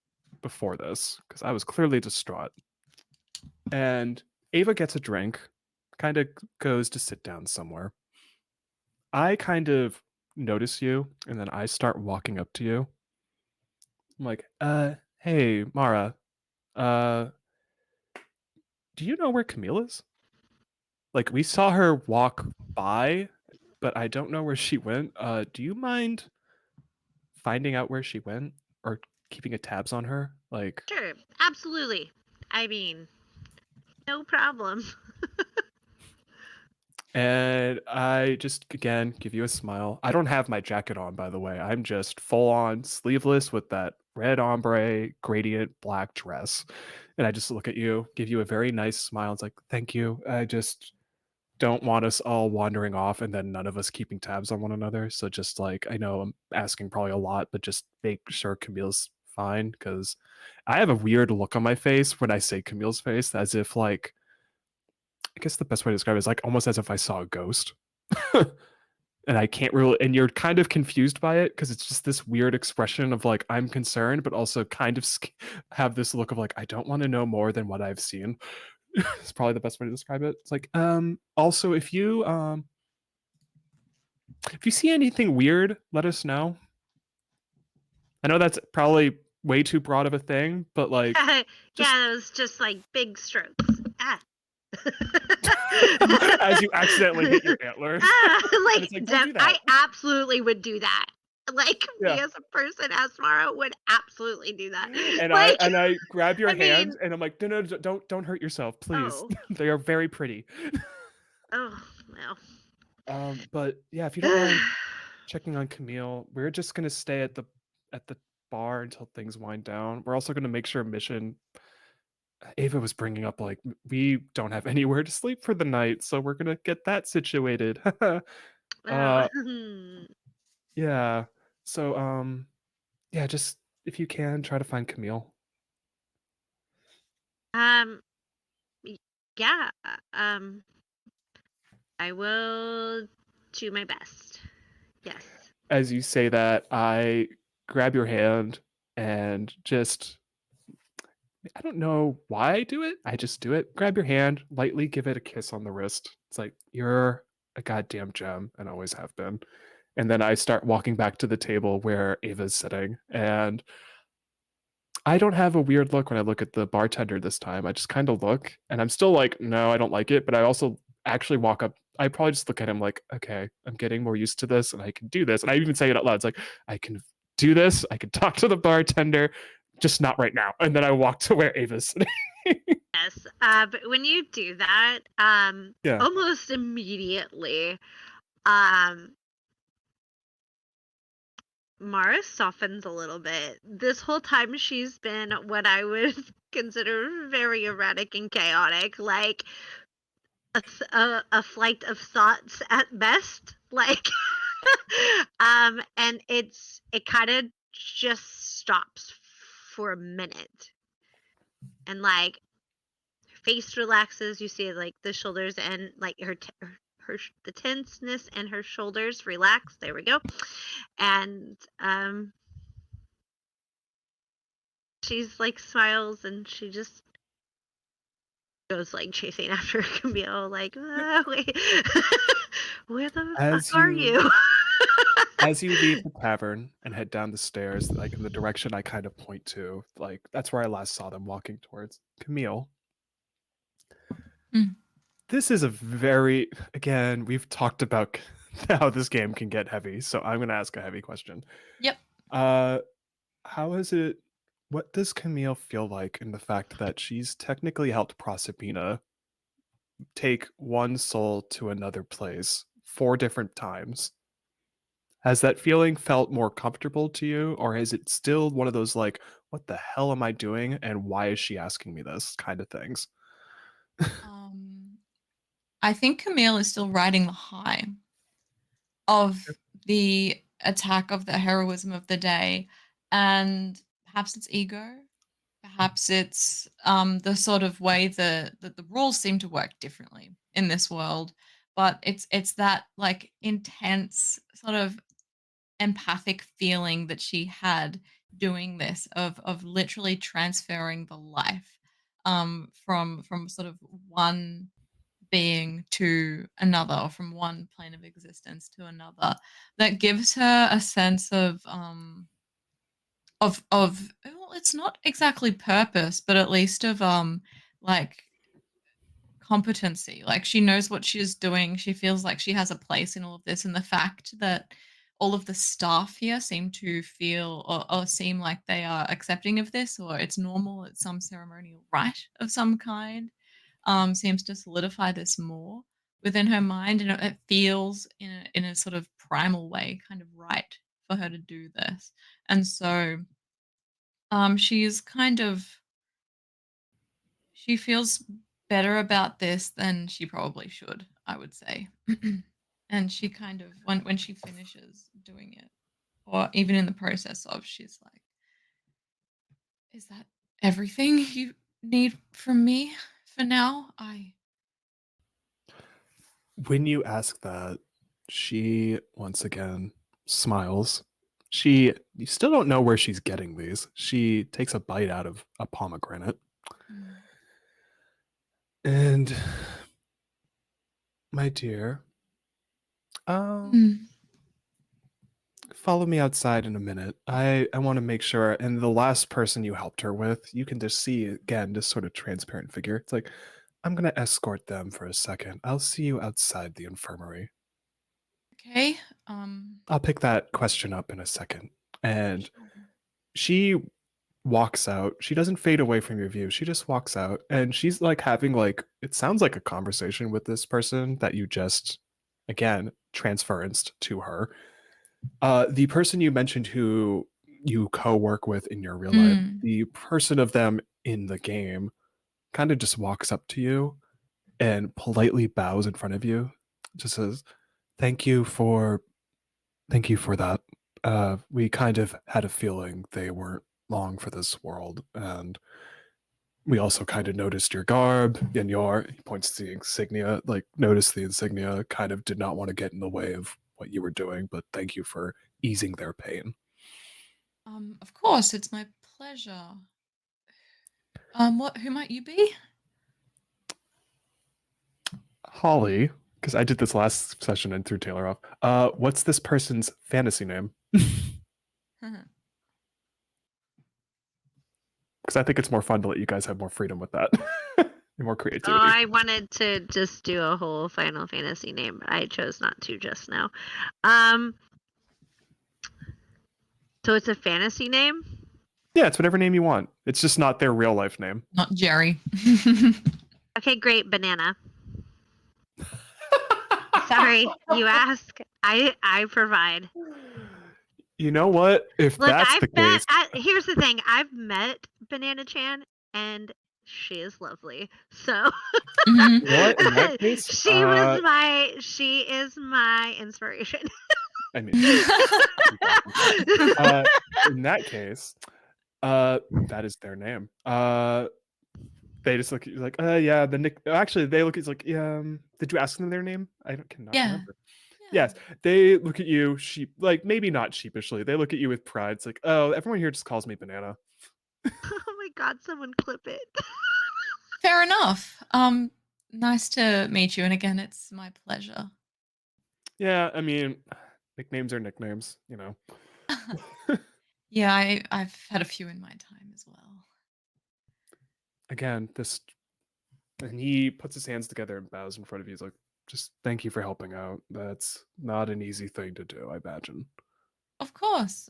before this because I was clearly distraught. And Ava gets a drink, kind of goes to sit down somewhere. I kind of notice you, and then I start walking up to you. I'm like, hey, Mara, uh, do you know where Camille is? Like, we saw her walk by, but I don't know where she went. Do you mind finding out where she went or keeping a tabs on her? Like, Sure, absolutely. I mean, no problem. and I just again give you a smile. I don't have my jacket on, by the way. I'm just full on sleeveless with that red ombre gradient black dress. And I just look at you, give you a very nice smile. It's like, thank you. I just don't want us all wandering off and then none of us keeping tabs on one another. So just like, I know I'm asking probably a lot, but just make sure Camille's fine because I have a weird look on my face when I say Camille's face, as if like, I guess the best way to describe it is like almost as if I saw a ghost. And I can't really, and you're kind of confused by it because it's just this weird expression of like, I'm concerned, but also kind of have this look of like, I don't want to know more than what I've seen. It's probably the best way to describe it. It's like, also if you see anything weird, let us know. I know that's probably way too broad of a thing, but like, Yeah, it was just like big strokes. as you accidentally hit your antlers. Like, it's like, don't do that. I absolutely would do that. Like, Yeah. me as a person, as Mara, would absolutely do that. And like, I grab your I hand mean, and I'm like, no, don't hurt yourself, please. oh, They are very pretty. oh, well. But yeah, if you don't mind checking on Camille, we're just gonna stay at the bar until things wind down. We're also gonna make sure Mission. Ava was bringing up like we don't have anywhere to sleep for the night, so we're gonna get that situated. Well, Yeah. So yeah, just if you can try to find Camille. y- yeah, I will do my best. Yes. As you say that, I grab your hand and just I don't know why I do it. I just do it. Grab your hand, lightly give it a kiss on the wrist. It's like, you're a goddamn gem and always have been. And then I start walking back to the table where Ava's sitting. And I don't have a weird look when I look at the bartender this time. I just kind of look and I'm still like, no, I don't like it. But I also actually walk up. I probably just look at him like, okay, I'm getting more used to this and I can do this. And I even say it out loud. It's like, I can do this. I can talk to the bartender, just not right now. And then I walk to where Ava's sitting. Yes. But when you do that, Yeah. almost immediately, um, Mara softens a little bit. This whole time she's been what I would consider very erratic and chaotic, like a flight of thoughts at best. Like, and it kind of just stops for a minute, and like her face relaxes. You see like the shoulders and like the tenseness in her shoulders relax. There we go. And she's like smiles and she just goes like chasing after Camille, like, wait, where the fuck are you? As you leave the tavern and head down the stairs, like in the direction I kind of point to, like that's where I last saw them walking towards Camille. Mm. this is a very, again, we've talked about how this game can get heavy, so I'm going to ask a heavy question. Yep. How is it, what does Camille feel like in the fact that she's technically helped Proserpina take one soul to another place 4 different times? Has that feeling felt more comfortable to you, or is it still one of those like, what the hell am I doing, and why is she asking me this kind of things? Um, I think Camille is still riding the high of the attack of the heroism of the day, and perhaps it's ego, perhaps it's the sort of way that the rules seem to work differently in this world, but it's that like intense sort of empathic feeling that she had doing this of literally transferring the life from sort of one being to another, or from one plane of existence to another, that gives her a sense of well, it's not exactly purpose, but at least of like competency. Like she knows what she's doing. She feels like she has a place in all of this. And the fact that all of the staff here seem to feel or seem like they are accepting of this, or it's normal, it's some ceremonial rite of some kind, seems to solidify this more within her mind. And it feels in a sort of primal way kind of right for her to do this. And so she's kind of she feels better about this than she probably should, I would say. And she kind of when she finishes doing it, or even in the process of, she's like, "Is that everything you need from me for now?" I When you ask that, she once again smiles. You still don't know where she's getting these. She takes a bite out of a pomegranate. mm, And, my dear, um, mm, follow me outside in a minute. I want to make sure. And the last person you helped her with, you can just see again, this sort of transparent figure. It's like, I'm going to escort them for a second. I'll see you outside the infirmary. okay. I'll pick that question up in a second. And Sure. she walks out. She doesn't fade away from your view. She just walks out and she's like having like, it sounds like a conversation with this person that you just, again, transferenced to her. The person you mentioned who you co-work with in your real life, Mm, the person of them in the game kind of just walks up to you and politely bows in front of you, just says, "Thank you for that. We kind of had a feeling they weren't long for this world, and we also kind of noticed your garb and he points to the insignia, like noticed the insignia, kind of did not want to get in the way of what you were doing, but thank you for easing their pain." of course, it's my pleasure. Who might you be? Holly, because I did this last session and threw Taylor off. What's this person's fantasy name? Because I think it's more fun to let you guys have more freedom with that and more Oh, creativity. I wanted to just do a whole Final Fantasy name, but I chose not to just now. Um, so it's a fantasy name? Yeah, it's whatever name you want. It's just not their real life name. Not Jerry. Okay, great, banana. Sorry, you ask, I provide. You know what? If Look, that's the case, here's the thing, I've met Banana Chan, and she is lovely. So Mhm. you know what? In that case, she is my inspiration. I mean, in that case, that is their name. They just look at you like, yeah, the nick. Actually, they look at you like, yeah. Did you ask them their name? Cannot Yeah. remember. Yeah. Yes, they look at you like maybe not sheepishly. They look at you with pride. It's like, oh, everyone here just calls me Banana. Oh my god, someone clip it. Fair enough. Nice to meet you, and again, it's my pleasure. Yeah, I mean, nicknames are nicknames, you know. Yeah, I've had a few in my time as well. Again, And he puts his hands together and bows in front of you. He's like, just thank you for helping out. That's not an easy thing to do, I imagine. Of course.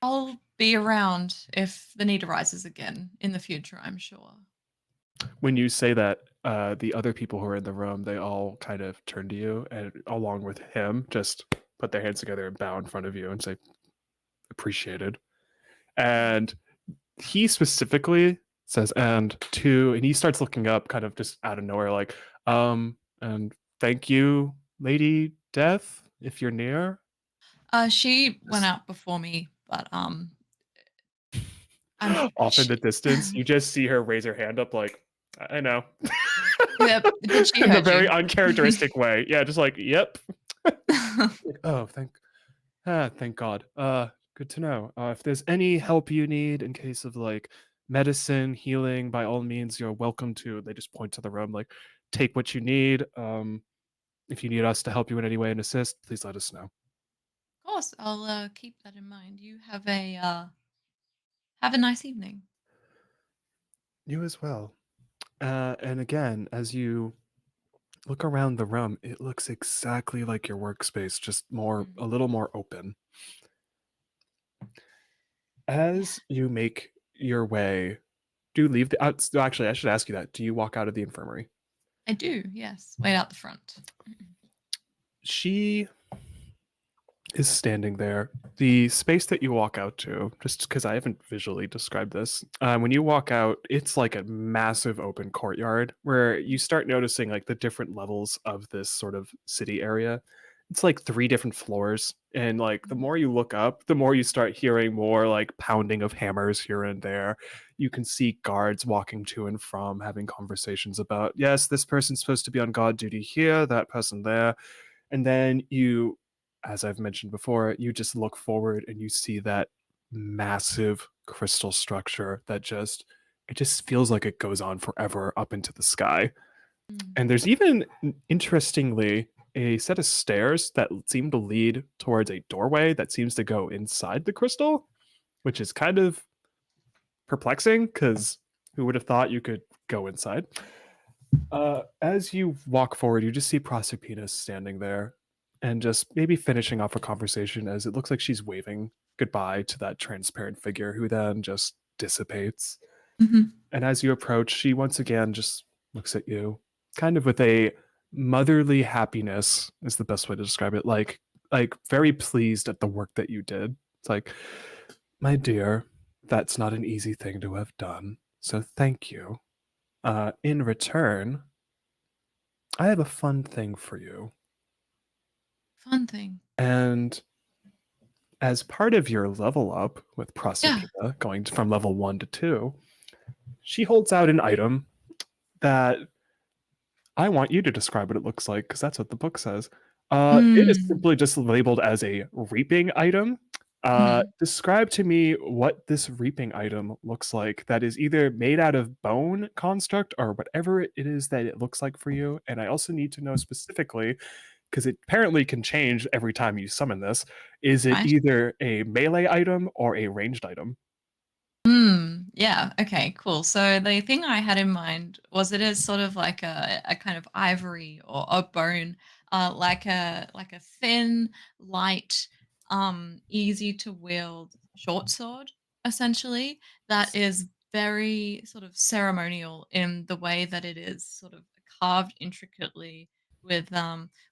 I'll be around if the need arises again in the future, I'm sure. When you say that, the other people who are in the room, they all kind of turn to you and along with him, just put their hands together and bow in front of you and say, appreciated. And he specifically says, and he starts looking up kind of just out of nowhere, like, and thank you, Lady Death, if you're near. She went out before me, but I'm Off in the she, distance, you just see her raise her hand up, like, I know. yeah, but she In a heard very you. uncharacteristic way. Yeah, just like, yep. Oh, thank God. Good to know. If there's any help you need in case of like medicine, healing, by all means, you're welcome to. They just point to the room, like, take what you need. If you need us to help you in any way and assist, please let us know. Of course, I'll keep that in mind. You have a nice evening. You as well. And again, as you look around the room, it looks exactly like your workspace, just a little more open. Yeah, As you make your way, do you leave the actually, I should ask you that. Do you walk out of the infirmary? I do. Yes, wait out the front. She is standing there. The space that you walk out to, just because I haven't visually described this, when you walk out, it's like a massive open courtyard where you start noticing like the different levels of this sort of city area. It's like 3 different floors, and like the more you look up, the more you start hearing more like pounding of hammers here and there. You can see guards walking to and from, having conversations about, yes, this person's supposed to be on guard duty here, that person there. And then you, as I've mentioned before, you just look forward and you see that massive crystal structure that it just feels like it goes on forever up into the sky. Mm. And there's even, interestingly, a set of stairs that seem to lead towards a doorway that seems to go inside the crystal, which is kind of perplexing because who would have thought you could go inside? As you walk forward, you just see Proserpina standing there and just maybe finishing off a conversation as it looks like she's waving goodbye to that transparent figure who then just dissipates. Mhm. And as you approach, she once again just looks at you, kind of with a motherly happiness, is the best way to describe it. Like very pleased at the work that you did. It's like, my dear, that's not an easy thing to have done. So thank you. In return, I have a fun thing for you. Fun thing. And as part of your level up with Yeah. Proserpina, going from level 1 to 2, she holds out an item that I want you to describe what it looks like because that's what the book says. It is Mm. simply just labeled as a reaping item. Mhm. Describe to me what this reaping item looks like that is either made out of bone construct or whatever it is that it looks like for you. And I also need to know specifically, because it apparently can change every time you summon this, is it Right. either a melee item or a ranged item? Yeah. Okay. Cool. So the thing I had in mind was it is sort of like a kind of ivory or a bone, like a thin, light, easy to wield short sword, essentially. That is very sort of ceremonial in the way that it is sort of carved intricately with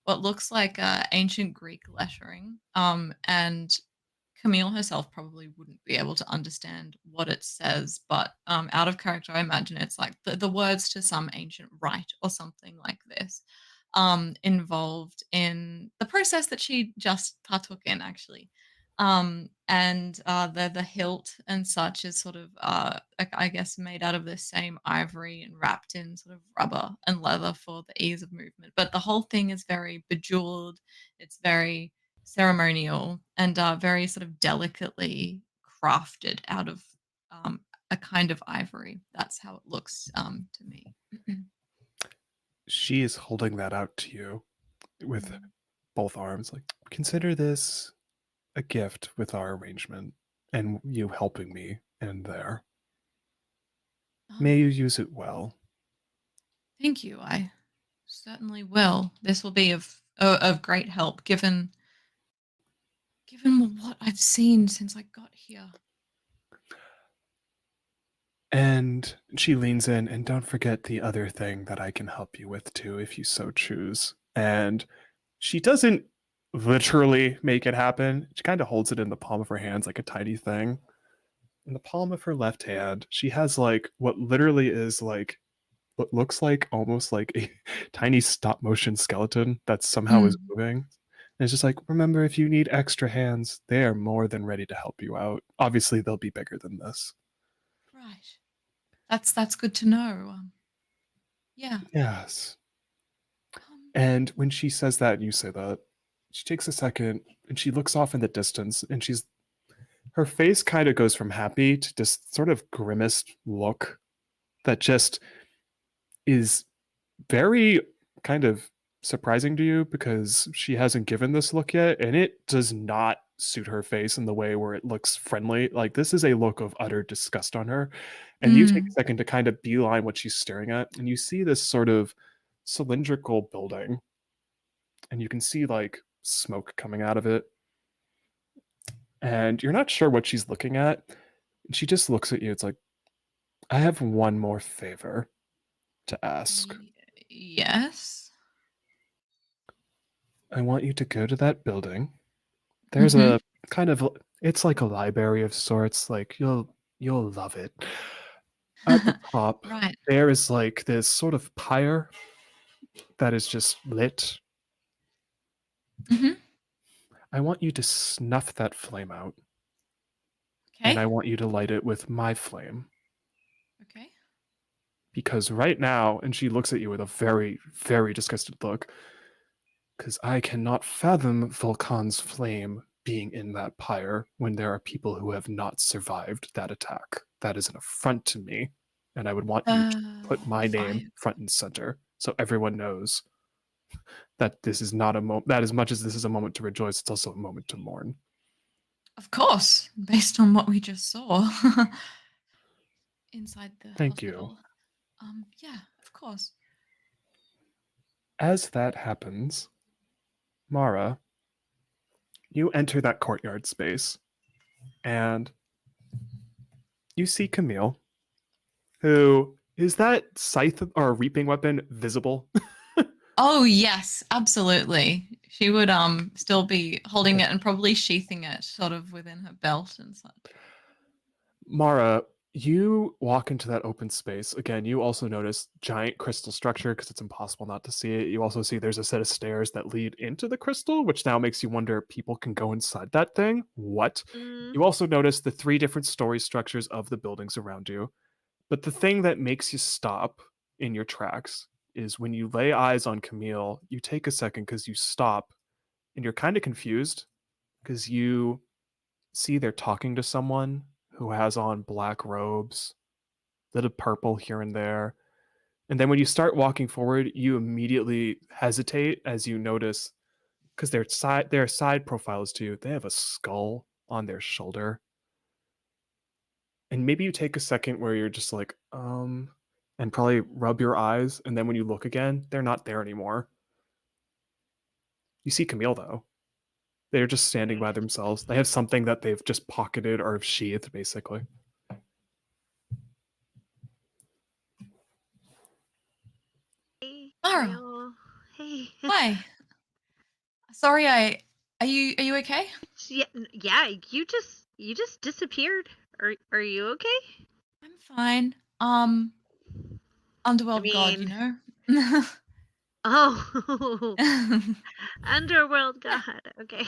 what looks like ancient Greek lettering. And Camille herself probably wouldn't be able to understand what it says, but out of character, I imagine it's like the words to some ancient rite or something like this, involved in the process that she just partook in, actually. And the hilt and such is sort of, I guess, made out of the same ivory and wrapped in sort of rubber and leather for the ease of movement. But the whole thing is very bejeweled. It's very ceremonial and very sort of delicately crafted out of a kind of ivory. That's how it looks to me. She is holding that out to you with Mm. both arms. Like, consider this a gift with our arrangement and you helping me in there. May you use it well. Thank you. I certainly will. This will be of great help given what I've seen since I got here. And she leans in, and don't forget the other thing that I can help you with too, if you so choose. And she doesn't literally make it happen. She kind of holds it in the palm of her hands like a tiny thing. In the palm of her left hand, she has like what literally is like what looks like almost like a tiny stop motion skeleton that somehow is Mm, moving. And it's just like, remember, if you need extra hands, they are more than ready to help you out. Obviously, they'll be bigger than this. right. That's good to know. Yeah. Yes. Um, And when she says that and you say that, she takes a second and she looks off in the distance and her face kind of goes from happy to this sort of grimaced look that just is very kind of surprising to you because she hasn't given this look yet and it does not suit her face in the way where it looks friendly. Like this is a look of utter disgust on her. And you take a mm, second to kind of beeline what she's staring at and you see this sort of cylindrical building and you can see like smoke coming out of it and you're not sure what she's looking at. And she just looks at you. It's like, I have one more favor to ask. yes. I want you to go to that building. There's Mm-hmm. a kind of it's like a library of sorts. Like you'll love it. At the top, Right. there is like this sort of pyre that is just lit. Mm-hmm. I want you to snuff that flame out, and Okay. I want you to light it with my flame. Okay. Because right now, and she looks at you with a very, very disgusted look, because I cannot fathom Volcan's flame being in that pyre when there are people who have not survived that attack. That is an affront to me, and I would want you to put my name Fine. front and center so everyone knows that this is not a moment, that as much as this is a moment to rejoice, it's also a moment to mourn. Of course, based on what we just saw inside the Thank you. hospital. Yeah, of course. As that happens, Mara, you enter that courtyard space and you see Camille, who is that scythe or reaping weapon visible? Oh yes, absolutely. She would still be holding it and probably sheathing it sort of within her belt and such. Mara, you walk into that open space. Again, you also notice giant crystal structure because it's impossible not to see it. You also see there's a set of stairs that lead into the crystal, which now makes you wonder people can go inside that thing. What? Mm, You also notice the three different story structures of the buildings around you. But the thing that makes you stop in your tracks is when you lay eyes on Camille, you take a second because you stop and you're kind of confused because you see they're talking to someone who has on black robes, little purple here and there. And then when you start walking forward, you immediately hesitate as you notice because their side profiles too. They have a skull on their shoulder. And maybe you take a second where you're just like, and probably rub your eyes, and then when you look again, they're not there anymore. You see Camille though. They're just standing by themselves. They have something that they've just pocketed or sheathed, basically. hey, Mara, Camille. Hey. hi. Sorry, are you okay? Yeah, yeah, you just disappeared. Are you okay? I'm fine. I Underworld god, you mean, know? oh, underworld Yeah. god. Okay.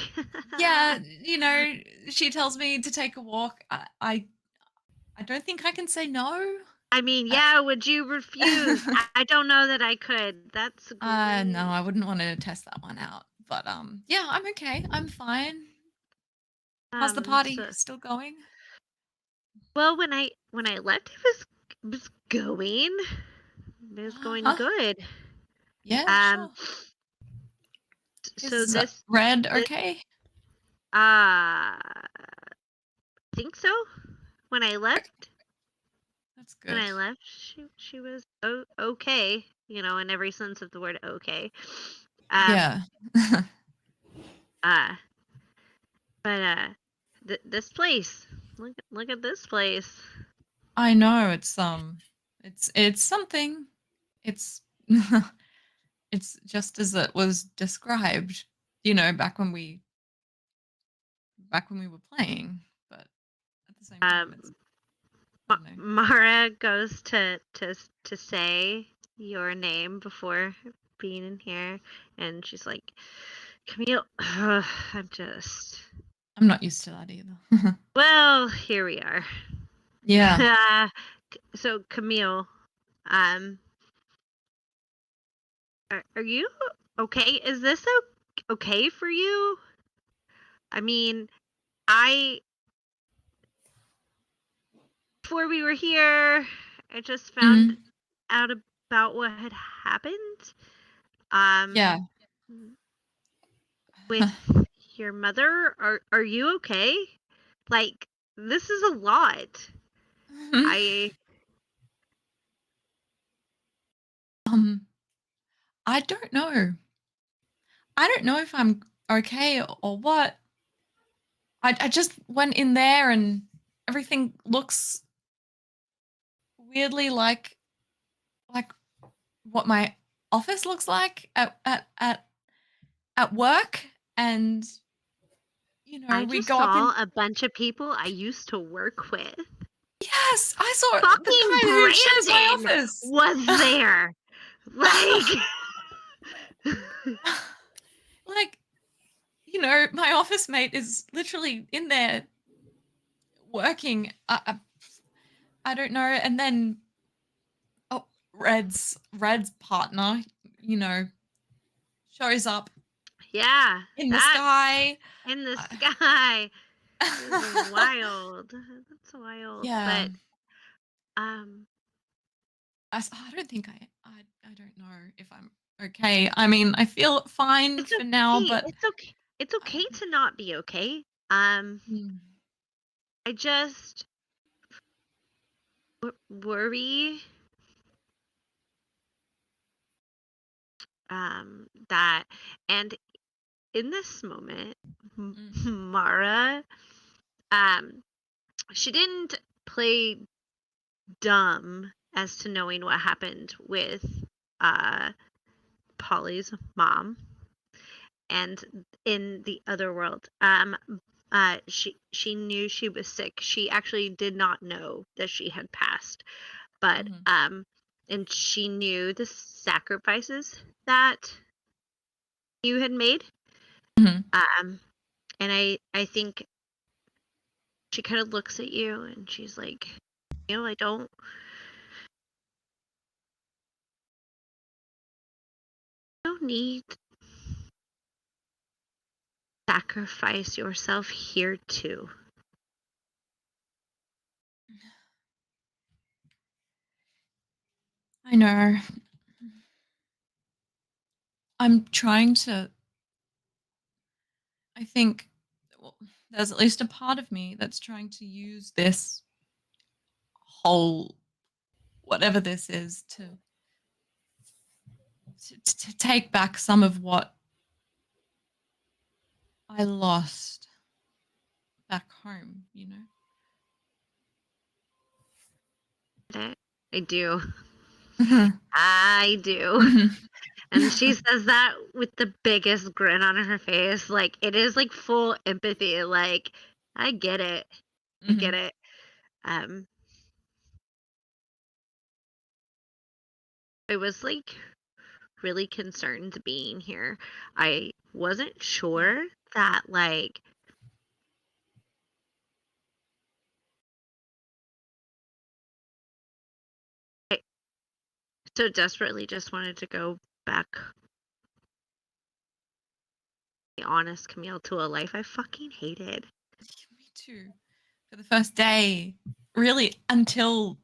Yeah, you know, she tells me to take a walk. I don't think I can say no. I mean, I, yeah, would you refuse? I don't know that I could. That's no, great. I wouldn't want to test that one out. But yeah, I'm okay. I'm fine. How's the party? So Still going? well, when I left, it was going. It was going Uh-huh. good. Yeah, Um, sure. so Is Red this okay? think so. When I left, That's when good. I left, she was okay, in every sense of the word okay. Um, Yeah. uh, but this place, look at this place. I know it's something. It's it's just as it was described, back when we were playing, but at the same time it's Um, I don't know. Mara goes to say your name before being in here, and she's like, Camille, I'm just. I'm not used to that either. Well, here we are. Yeah. So Camille, um, are you okay? Is this okay for you? I mean, I before we were here, I just found Mm, out about what had happened. Um, yeah. with your mother. Are you okay? Like, this is a lot. I um I don't know. I don't know if I'm okay or what. I just went in there and everything looks weirdly like what my office looks like at work, and I we just go up saw in. a bunch of people I used to work with. Yes, I saw the Fucking guy who shares my Brandon office. was there. Like, Like, my office mate is literally in there working. I don't know. And then, oh, Red's partner, you know, shows up yeah, in the that sky. in the I- sky is wild. That's wild. yeah. But um, I don't think I don't know if I'm okay. I mean, I feel fine it's for now, okay. but It's okay. It's I okay don't know. to not be okay. Mm, I just worry that, and in this moment, mm, Mara, um, she didn't play dumb as to knowing what happened with uh Polly's mom and in the other world. She knew she was sick. She actually did not know that she had passed, but mhm, and she knew the sacrifices that you had made. mhm. Um, and I think she kind of looks at you and she's like, I don't need to sacrifice yourself here too. I know. I'm trying to. I think well, there's at least a part of me that's trying to use this whole whatever this is to take back some of what I lost back home. I, I do. Mhm, I do. mhm, And she says that with the biggest grin on her face. Like, it is like full empathy. Like, I get it. I get mhm. it. Um, I was like really concerned being here. I wasn't Yeah. sure that, like, I so desperately just wanted to go back, be honest, Camille, to a life I fucking hated. Me too. For the first day, really until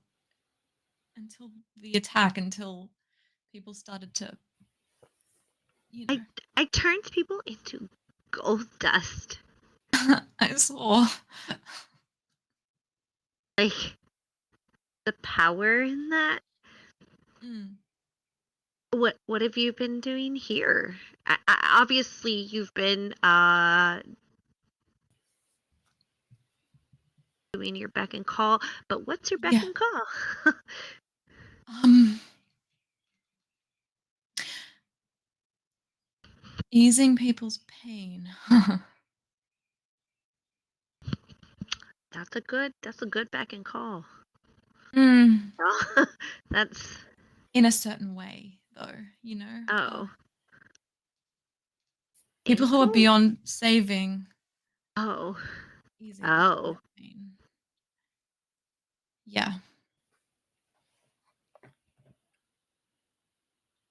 the attack, until people started to, you I know, I turned people into gold dust. I saw. Like, the power in that. Mm. What have you been doing here? Obviously, you've been doing your beck and call, but what's your beck Yeah. and call? Um, Easing people's pain. That's a good beck and call. Mm. That's In a certain way, though, oh, people who are painful? beyond saving, Oh, easing oh. their pain. Yeah.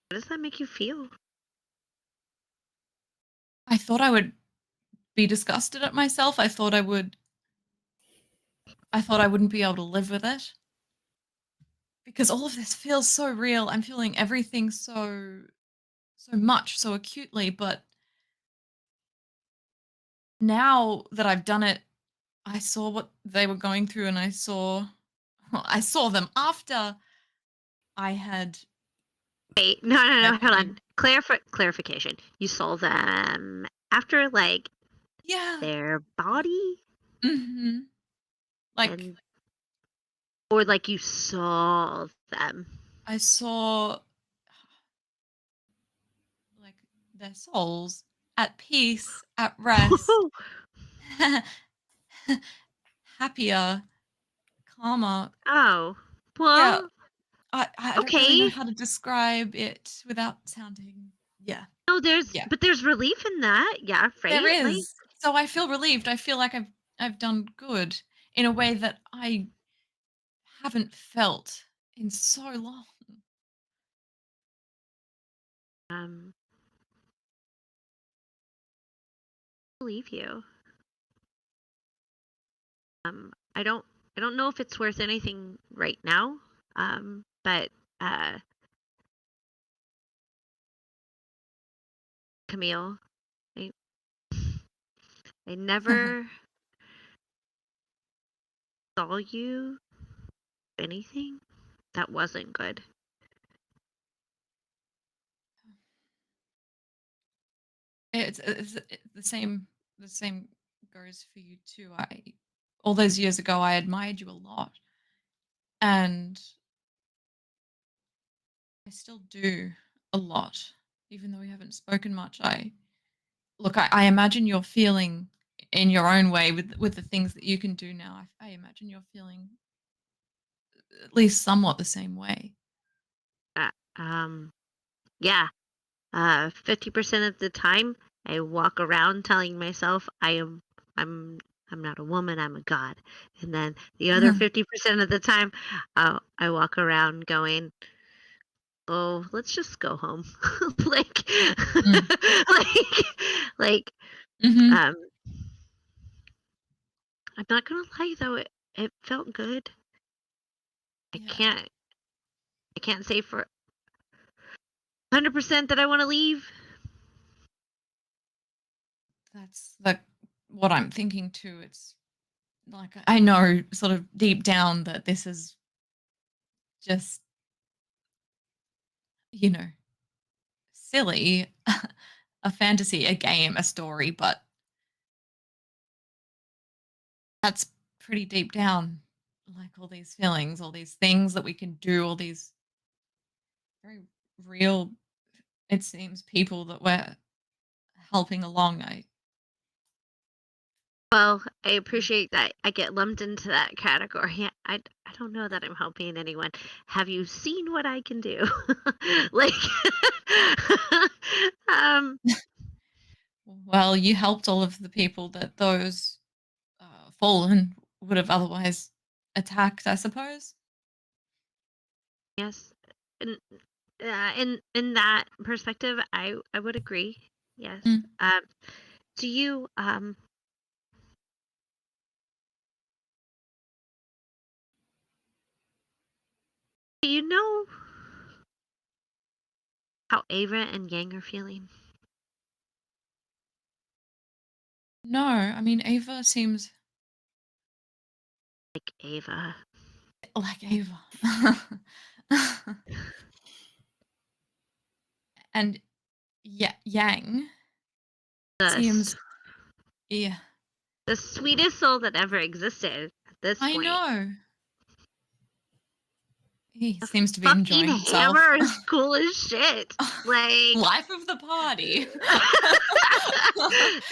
How does that make you feel? I thought I would be disgusted at myself. I thought I wouldn't be able to live with it because all of this feels so real. I'm feeling everything so much, so acutely, but now that I've done it, I saw what they were going through and I saw them after I had Wait, no, no, my no, hold on. pain. Clarification. You saw them after, like, Yeah. their body, Mhm. Like and or like you saw them. I saw like their souls at peace, at rest, happier, calmer. Oh, Yeah, well, I don't really know okay. how to describe it without sounding. Yeah, No, yeah. there's relief in that. Yeah, There right? Like, is. So I feel relieved. I feel like I've done good in a way that I haven't felt in so long. um, believe you. I don't know if it's worth anything right now. But uh, Camille, I, I never saw you anything that wasn't good. It's the same goes for you too. I all those years ago I admired you a lot and I still do a lot even though we haven't spoken much. I imagine you're feeling in your own way with the things that you can do now. I imagine you're feeling at least somewhat the same way. Uh, um, yeah. 50% of the time, I walk around telling myself I'm I'm not a woman, I'm a god. And then the other 50% of the time, I walk around going, "Oh, let's just go home." Like, Mm. like, like, Mhm. um, I'm not gonna lie though, it felt good. I Yeah. can't I can't say for 100% that I want to leave. That's like what I'm thinking too. It's like I know sort of deep down that this is just, you know, silly, a fantasy, a game, a story, but that's pretty deep down. Like all these feelings, all these things that we can do, all these very real, it seems, people that we're helping along. Well, I appreciate that I get lumped into that category. I don't know that I'm helping anyone. Have you seen what I can do? Like, um, Well, you helped all of the people that those fallen would have otherwise attacked, I suppose. yes, in in that perspective, I would agree. Yes. Mm. Do you do you know how Ava and Yang are feeling? No, I mean, Ava seems Like Ava. like Ava. And Yang The seems, yeah, the sweetest soul that ever existed at this I point. know. He The seems to be fucking enjoying himself. hammer is cool as shit. Like Life of the party.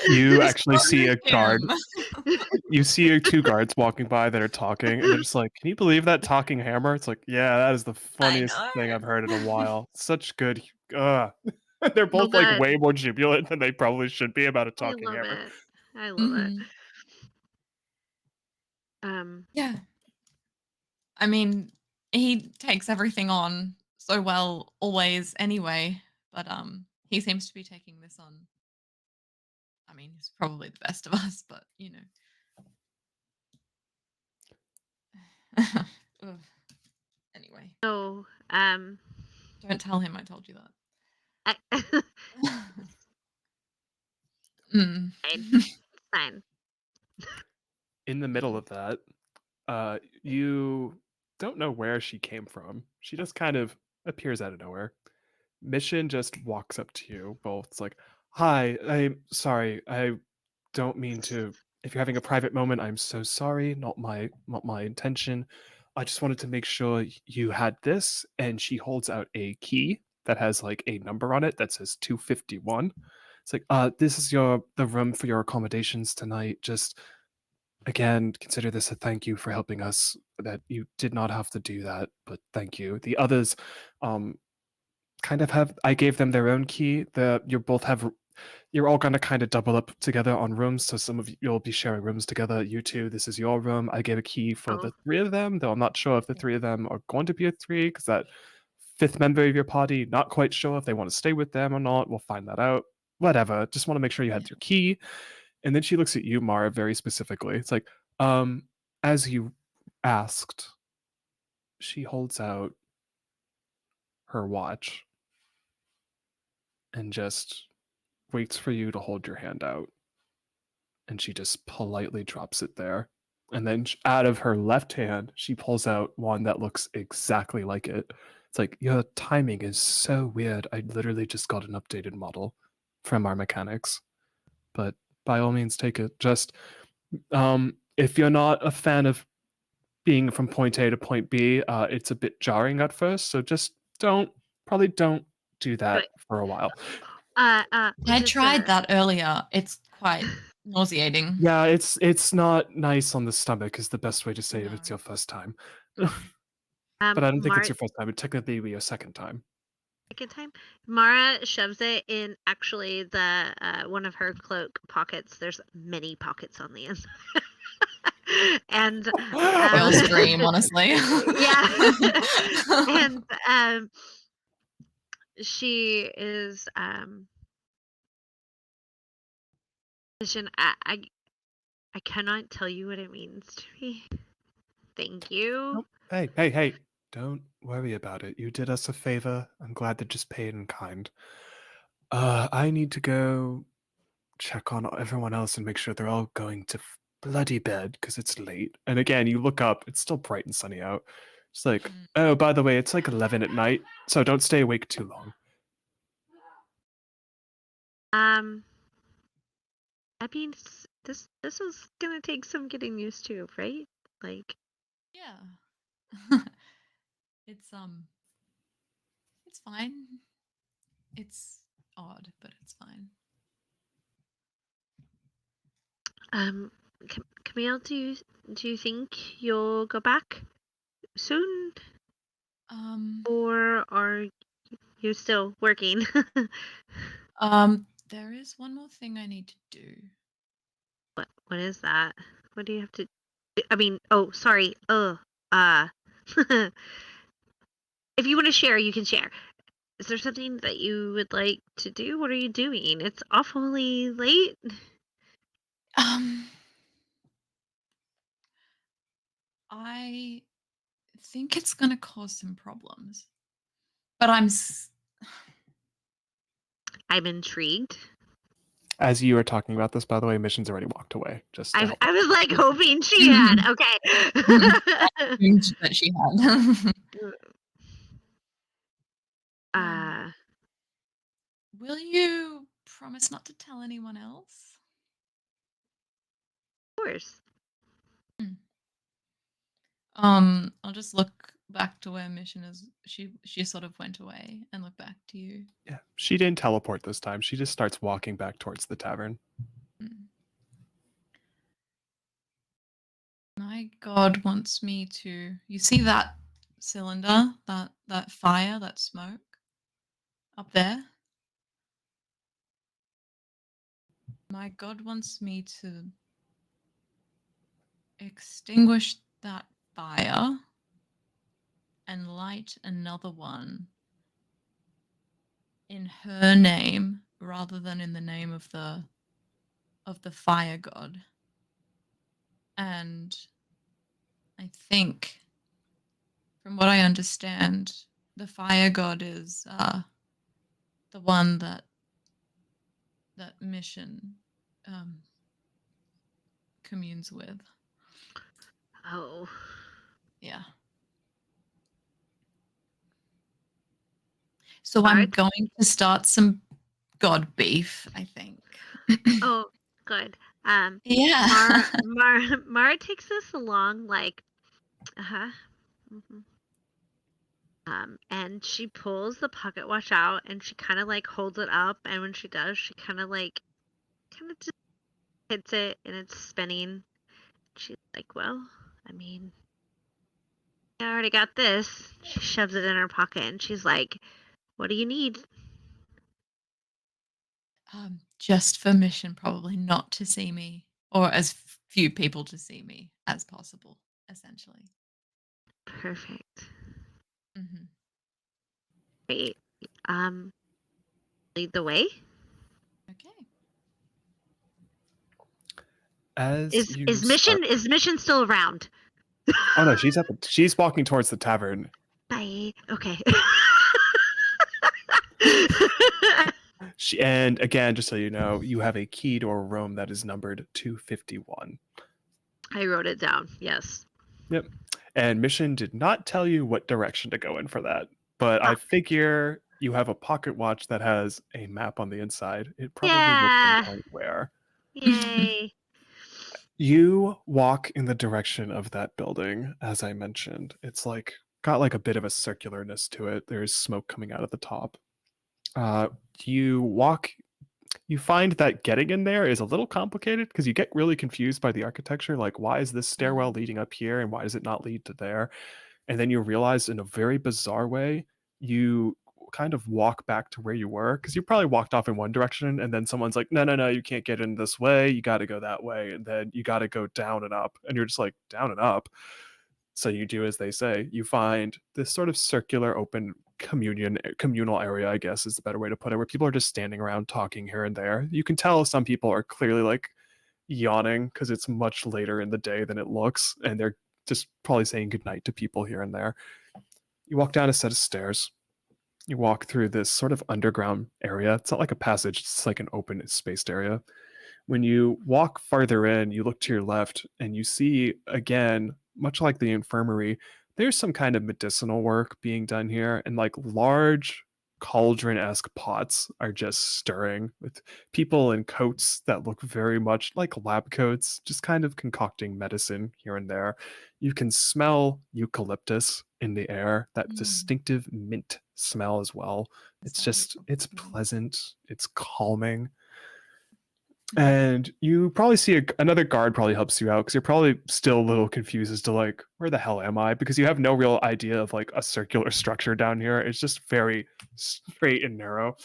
You Just actually see a guard. him. You see two guards walking by that are talking, and they're just like, "Can you believe that talking hammer?" It's like, yeah, that is the I funniest thing know. I've heard in a while. Such good. They're so both like good. way more jubilant than they probably should be about a I talking love hammer. it. I love it. Mhm. Um, Yeah. I mean, he takes everything on so well always anyway, but he seems to be taking this on. I mean, he's probably the best of us, but you know. Ugh. Anyway, so don't tell him I told you I, that. Mm. fine, fine. In the middle of that, you don't know where she came from. She just kind of appears out of nowhere. Mission just walks up to you both. It's like, "Hi, I'm sorry. I don't mean to. If you're having a private moment, I'm so sorry. Not my intention. I just wanted to make sure you had this." And she holds out a key that has like a number on it that says 251. It's like, this is the room for your accommodations tonight. Just again, consider this a thank you for helping us. That you did not have to do that, but thank you. The others, um, kind of have. I gave them their own key. You're all gonna kind of double up together on rooms. So some of you'll be sharing rooms together. You two, this is your room. I gave a key for the Oh, three of them, though I'm not sure if the three of them are going to be a three because that fifth member of your party, not quite sure if they want to stay with them or not. We'll find that out. Whatever. Just want to make sure you Yeah. had your key. And then she looks at you, Mara, very specifically. It's like, as you asked, she holds out her watch and just waits for you to hold your hand out. And she just politely drops it there. And then out of her left hand, she pulls out one that looks exactly like it. It's like, your timing is so weird. I literally just got an updated model from our mechanics. But by all means, take it. Just if you're not a fan of being from point A to point B, it's a bit jarring at first. So just probably don't do that wait. for a while. I Just tried that earlier. It's quite nauseating. Yeah, it's not nice on the stomach is the best way to say it if No. it's your first time. Mm. But I don't think it's Mara, your first time. It'd technically be your second time. second time, Mara shoves it in actually the one of her cloak pockets. There's many pockets on the inside. And Girls' dream, honestly. yeah. And she is Mission, I cannot tell you what it means to me. Thank you. Nope. Hey. Don't worry about it. You did us a favor. I'm glad they're just paid in kind. I need to go check on everyone else and make sure they're all going to bloody bed because it's late. And again, you look up, it's still bright and sunny out. It's like, Mm. oh, by the way, it's like 11 at night, so don't stay awake too long. I mean, this was gonna take some getting used to, right? Like, Yeah. It's it's fine. It's odd, but it's fine. Camille, do you think you'll go back soon, or are you still working? There is one more thing I need to do. What is that? What do you have to? I mean, oh, sorry. If you want to share, you can share. Is there something that you would like to do? What are you doing? It's awfully late. I think it's gonna cause some problems, but I'm intrigued. As you were talking about this, by the way, Mission's already walked away. Just to help. I was like hoping she had. Okay. That she had. Will you promise not to tell anyone else? Of course. I'll just look back to where Mission is. She sort of went away and look back to you. Yeah, she didn't teleport this time. She just starts walking back towards the tavern. My God wants me to. You see that cylinder, that fire, that smoke up there? My God wants me to extinguish that fire and light another one in her name rather than in the name of the fire god. And I think, from what I understand, the fire god is the one that Mission communes with. Oh. Yeah. So I'm going to start some god beef, I think. Oh, good. Yeah. Mara takes this along like, and she pulls the pocket watch out and she kind of like holds it up, and when she does, she kind of just hits it and it's spinning. She's like, well, I mean, I already got this. She shoves it in her pocket and she's like, what do you need? Just for Mission probably not to see me, or as few people to see me as possible, essentially. Perfect. Mm-hmm. Great. Lead the way. Okay. Is Mission still around? Oh no, she's walking towards the tavern. Bye. Okay. And again, just so you know, you have a key to a room that is numbered 251. I wrote it down. Yes. Yep. And Mission did not tell you what direction to go in for that, but I figure you have a pocket watch that has a map on the inside. It probably will pinpoint where. Yay. You walk in the direction of that building, as I mentioned. It's like got like a bit of a circularness to it. There's smoke coming out of the top. You find that getting in there is a little complicated because you get really confused by the architecture. Like, why is this stairwell leading up here and why does it not lead to there? And then you realize in a very bizarre way, you kind of walk back to where you were because you probably walked off in one direction and then someone's like, no, you can't get in this way. You got to go that way. And then you got to go down and up. And you're just like, down and up. So you do as they say. You find this sort of circular open communal area, I guess is the better way to put it, where people are just standing around talking here and there. You can tell some people are clearly like yawning because it's much later in the day than it looks, and they're just probably saying goodnight to people here and there. You walk down a set of stairs. You walk through this sort of underground area. It's not like a passage, it's like an open spaced area. When you walk farther in, you look to your left and you see, again, much like the infirmary, there's some kind of medicinal work being done here, and like large cauldron-esque pots are just stirring with people in coats that look very much like lab coats, just kind of concocting medicine here and there. You can smell eucalyptus in the air, that distinctive mint smell as well. It's pleasant, it's calming. And you probably see another guard probably helps you out because you're probably still a little confused as to like, where the hell am I? Because you have no real idea of like a circular structure down here. It's just very straight and narrow. And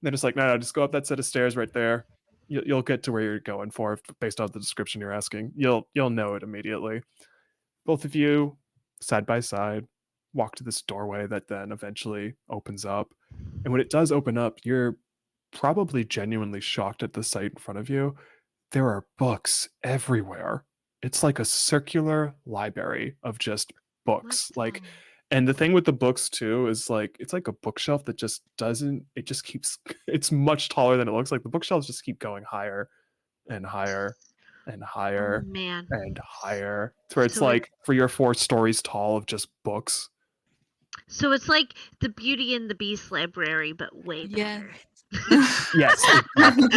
they're just like, no, just go up that set of stairs right there. You'll get to where you're going for based off the description you're asking. You'll know it immediately. Both of you, side by side, walk to this doorway that then eventually opens up. And when it does open up, you're probably genuinely shocked at the sight in front of you. There are books everywhere. It's like a circular library of just books. Like And the thing with the books too is like it's like a bookshelf that just doesn't. It just keeps. It's much taller than it looks like. The bookshelves just keep going higher and higher and Oh higher man. and higher, to where it's So it's like 3 or 4 stories tall of just books. so it's like the Beauty and the Beast library, but way Yeah. better. Yes, exactly.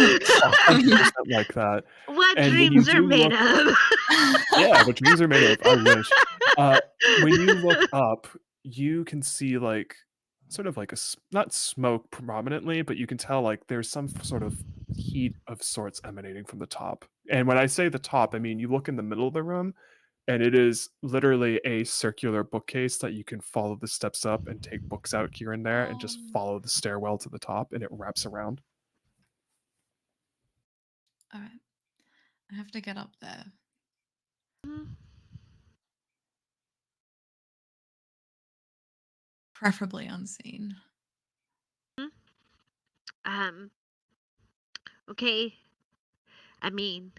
Oh, 100% yeah. like that. What And when you dreams are do made look, of. yeah, what dreams are made of. I wish. When you look up, you can see like sort of like not smoke prominently, but you can tell like there's some sort of heat of sorts emanating from the top. And when I say the top, I mean you look in the middle of the room, and it is literally a circular bookcase that you can follow the steps up and take books out here and there, and just follow the stairwell to the top, and it wraps around. All right. I have to get up there, preferably unseen. um okay. I mean,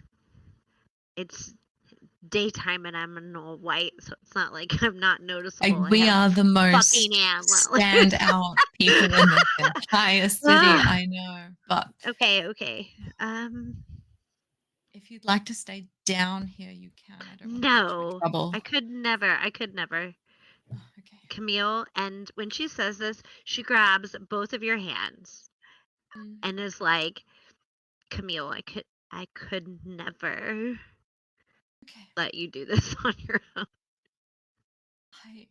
it's daytime and I'm in all white, so it's not like I'm not noticeable. I We have are the most fucking am. standout people in this entire city. I know, but Okay. if you'd like to stay down here, you can. I don't want to get you in No. trouble. I could never. Oh, okay. Camille, and when she says this, she grabs both of your hands Mm. and is like, Camille, I could never Okay. let you do this on your own. I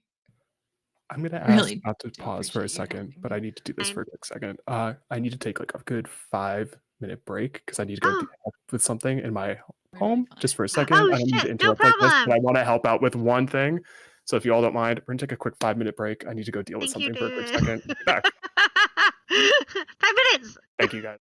I'm gonna ask really not to do pause for a appreciate you second, helping but me. I need to do this for I'm a quick second. I need to take like a good 5-minute break because I need to go oh, help with something in my Totally home fine. just for a second. oh I don't mean to shit, no interrupt like this, but I problem. want to help out with one thing. So if you all don't mind, we're gonna take a quick 5-minute break. I need to go deal with Thank you, something for a quick dude. second. Be back. 5 minutes. Thank you guys.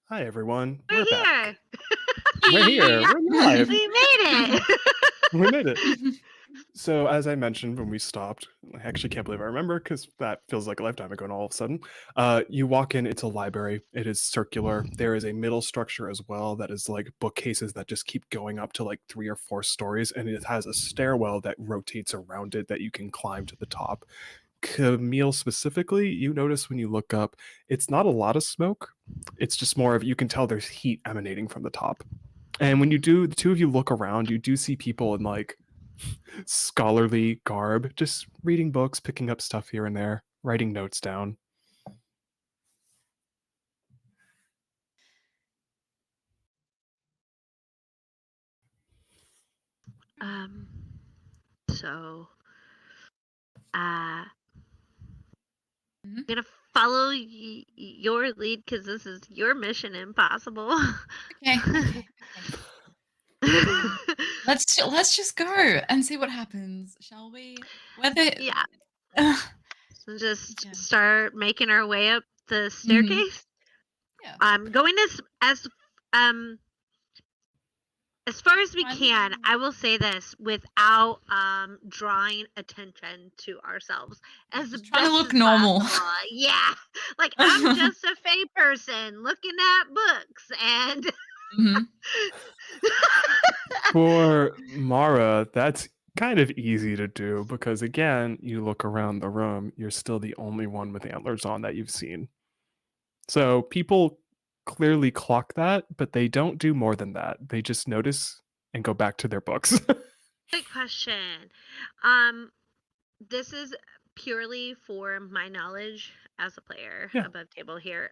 Hi, everyone. We're We're here. back. We're here. We're live. We made it. We made it. So, as I mentioned when we stopped, I actually can't believe I remember because that feels like a lifetime ago and all of a sudden. You walk in, it's a library. It is circular. There is a middle structure as well that is like bookcases that just keep going up to like 3 or 4 stories, and it has a stairwell that rotates around it that you can climb to the top. Camille specifically, you notice when you look up, it's not a lot of smoke. It's just more of you can tell there's heat emanating from the top. And when you do, the two of you look around, you do see people in like scholarly garb, just reading books, picking up stuff here and there, writing notes down. Um. So, I'm Mhm. gonna follow your lead because this is your mission impossible. Okay. Let's just go and see what happens, shall we? Whether Yeah. uh, So just yeah. start making our way up the Mhm. staircase. Yeah. Going um as far as we Fine. can. I will say this without drawing attention to ourselves Yeah, as just trying to best look as normal. possible. Yeah, like I'm just a Fey person looking at books and. Mhm. For Mara, that's kind of easy to do because again, you look around the room, you're still the only one with antlers on that you've seen. So people clearly clock that, but they don't do more than that. They just notice and go back to their books. Good question. Um, this is purely for my knowledge as a player Yeah. above table here.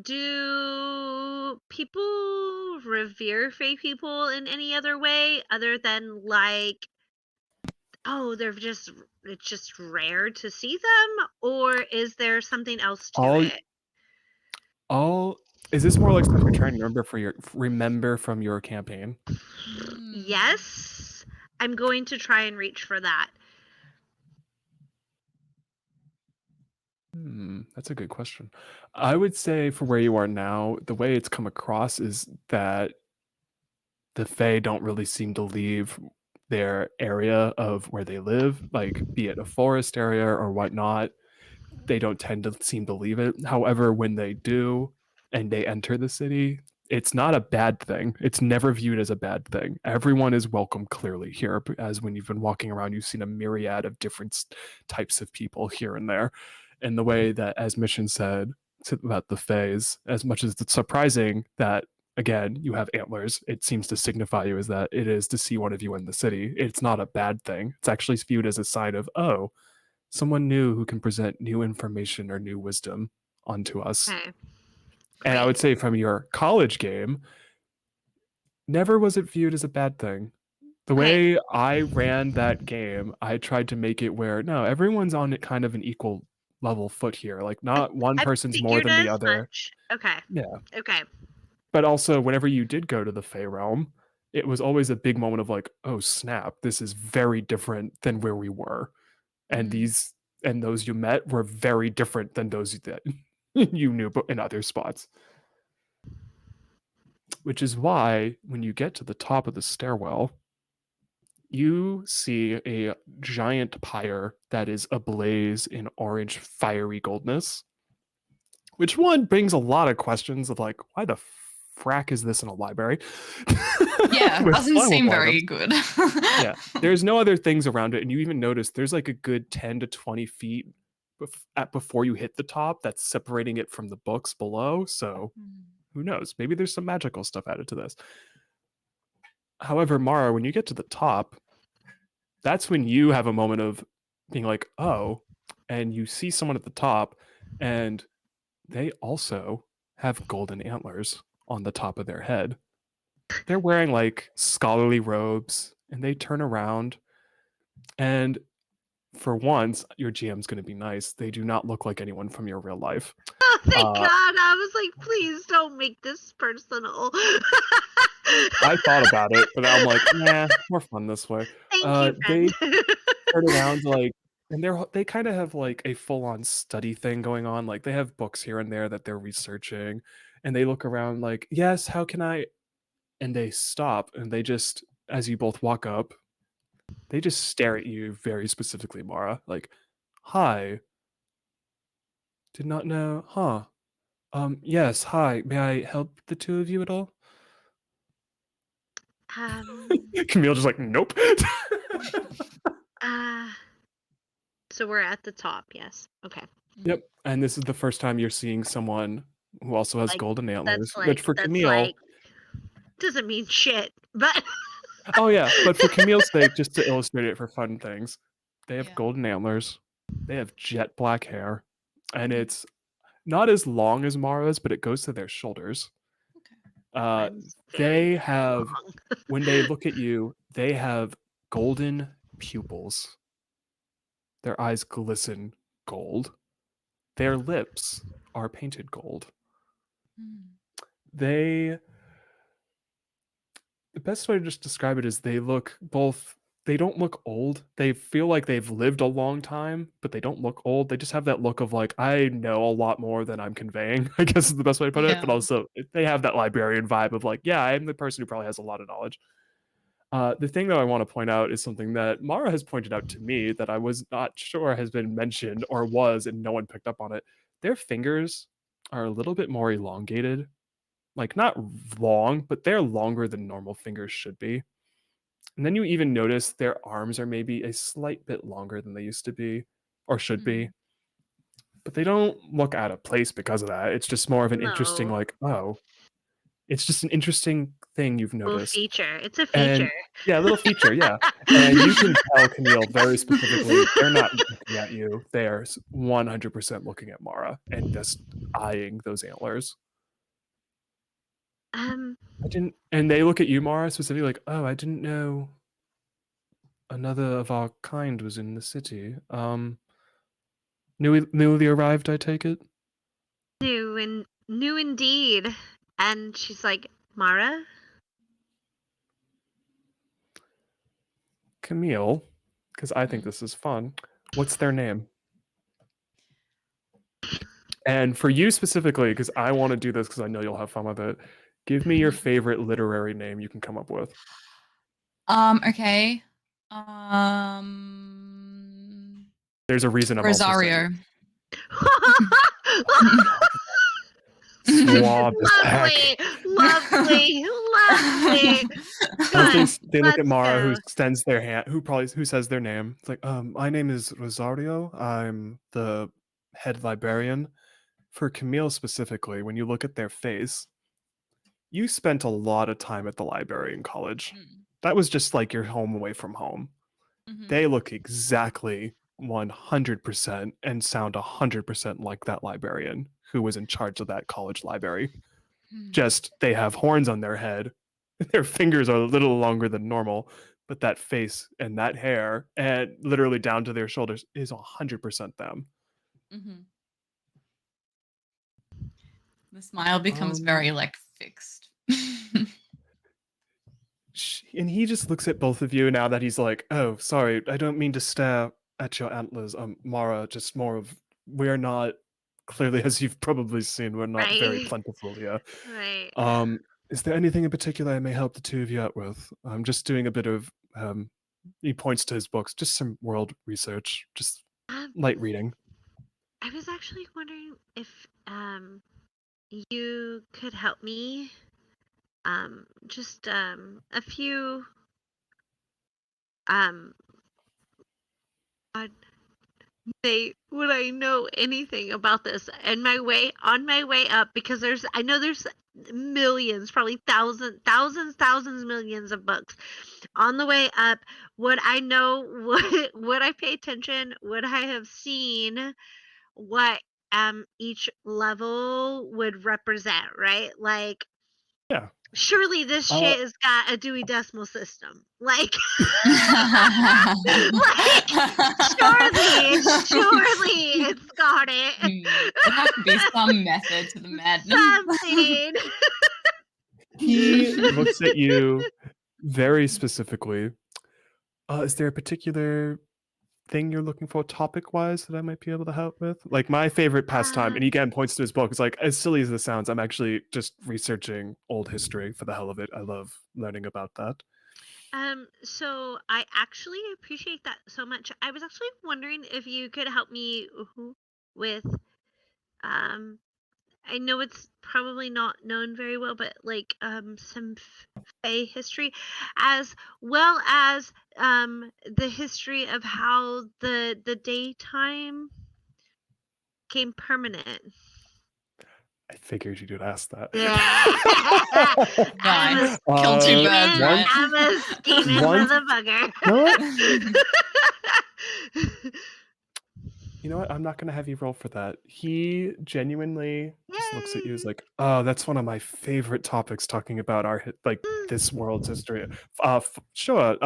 Do people revere Fey people in any other way other than like, oh, it's just rare to see them, or is there something else to all it? all is this more like stuff you're trying to remember from your campaign? Mm. Yes, I'm going to try and reach for that. That's a good question. I would say for where you are now, the way it's come across is that the Fae don't really seem to leave their area of where they live, like be it a forest area or whatnot. They don't tend to seem to leave it. However, when they do and they enter the city, it's not a bad thing. It's never viewed as a bad thing. Everyone is welcome clearly here, as when you've been walking around, you've seen a myriad of different types of people here and there. And the way that, as Mission said about the Fays, as much as it's surprising that again, you have antlers. It seems to signify you as that it is to see one of you in the city. It's not a bad thing. It's actually viewed as a sign of, oh, someone new who can present new information or new wisdom onto us. Okay, And I great. would say from your college game, never was it viewed as a bad thing. The Okay, way I ran that game, I tried to make it where no, everyone's on it kind of an equal level foot here. Like not one I person's more figured than the as other. much. Okay, Yeah. okay. But also whenever you did go to the Fey realm, it was always a big moment of like, oh snap, this is very different than where we were. And Mm. those you met were very different than those that you knew in other spots. Which is why when you get to the top of the stairwell, you see a giant pyre that is ablaze in orange fiery goldness. Which one brings a lot of questions of like, why the frack is this in a library? Yeah, With doesn't seem flammable very items. good. Yeah, there's no other things around it, and you even notice there's like a good 10 to 20 feet before you hit the top that's separating it from the books below. So Mm. who knows? Maybe there's some magical stuff added to this. However, Mara, when you get to the top, that's when you have a moment of being like, oh, and you see someone at the top, and they also have golden antlers on the top of their head. They're wearing like scholarly robes, and they turn around, and for once, your GM's going to be nice. They do not look like anyone from your real life. Oh, thank Uh, God. I was like, please don't make this personal. I thought about it, but I'm like, nah, more fun this way. Thank you, They friend. turn around like, and they kind of have like a full on study thing going on. Like they have books here and there that they're researching, and they look around like, yes, how can I? And they stop, and they just, as you both walk up, they just stare at you very specifically, Mara. Like, hi. Did not know, huh? Yes, hi. May I help the two of you at all? Camille just like, nope. So we're at the top, yes. Okay. Yep. And this is the first time you're seeing someone who also has Like, golden antlers, that's which for Camille, like doesn't mean shit, but oh yeah, but for Camille's sake, just to illustrate it for fun things, they have Yeah. golden antlers, they have jet black hair, and Mhm. it's not as long as Mara's, but it goes to their shoulders. Okay. mine's very, They very have, long. when they look at you, they have golden pupils. Their eyes glisten gold. Their lips are painted gold. Mm. They, the best way to just describe it is they look both, they don't look old. They feel like they've lived a long time, but they don't look old. They just have that look of like, I know a lot more than I'm conveying, I guess is the best way to put it. But Yeah. also, they have that librarian vibe of like, yeah, I'm the person who probably has a lot of knowledge. The thing that I want to point out is something that Mara has pointed out to me that I was not sure has been mentioned or was, and no one picked up on it. Their fingers are a little bit more elongated. Like, not long, but they're longer than normal fingers should be. And then you even notice their arms are maybe a slight bit longer than they used to be or should be. Mm. But they don't look out of place because of that. It's just more of an interesting, No. like, oh, it's just an interesting thing you've Little noticed. feature. It's a And feature. yeah, a little feature, yeah. And you can tell, Camille, very specifically, they're not looking at you. They are 100% looking at Mara and just eyeing those antlers. I didn't, and they look at you, Mara, specifically like, oh, I didn't know another of our kind was in the city. Newly arrived, I take it? New indeed. And she's like, Mara? Camille, because I think Mm. this is fun. What's their name? And for you specifically, because I want to do this because I know you'll have fun with it, give me your favorite literary name you can come up with. Okay. There's a reason I'm also Rosario. suave as heck. Lovely. As Good. they look at Let's Mara, who go. extends their hand, who says their name. It's like, my name is Rosario. I'm the head librarian. For Camille specifically, when you look at their face, you spent a lot of time at the library in college. Mm. That was just like your home away from home. Mhm. They look exactly 100% and sound 100% like that librarian who was in charge of that college library. Mm. Just they have horns on their head. Their fingers are a little longer than normal, but that face and that hair and literally down to their shoulders is 100% them. Mhm. The smile becomes very like fixed. And he just looks at both of you now that he's like, oh, sorry, I don't mean to stare at your antlers, Mara, just more of, we're not, clearly, as you've probably seen, we're not very Right. plentiful here. Right. Is there anything in particular I may help the two of you out with? I'm just doing a bit of, he points to his books, just some world research, just light reading. I was actually wondering if you could help me. Just a few God, would I know anything about this? And on my way up, because I know there's millions, probably thousands, millions of books. On the way up, would I know would I pay attention? Would I have seen what each level would represent, right? Like, Yeah. surely this shit has got a Dewey Decimal System. Like, surely it's got it. There has to be some method to the madness. Something. He looks at you very specifically. Is there a particular thing you're looking for topic-wise that I might be able to help with? Like my favorite pastime, and he again points to his book, is like, as silly as this sounds, I'm actually just researching old history for the hell of it. I love learning about that. So I actually appreciate that so much. I was actually wondering if you could help me with um I know it's probably not known very well, but like some Fae history, as well as the history of how the daytime came permanent. I figured you'd ask that. I'm a Nice. Kill two birds, scheming, right? I'm a scheming One- motherfucker. You know what? You know what? I'm not gonna have you roll for that. He genuinely just looks at you as Yay. like, oh, that's one of my favorite topics, talking about our like this world's history. Sure.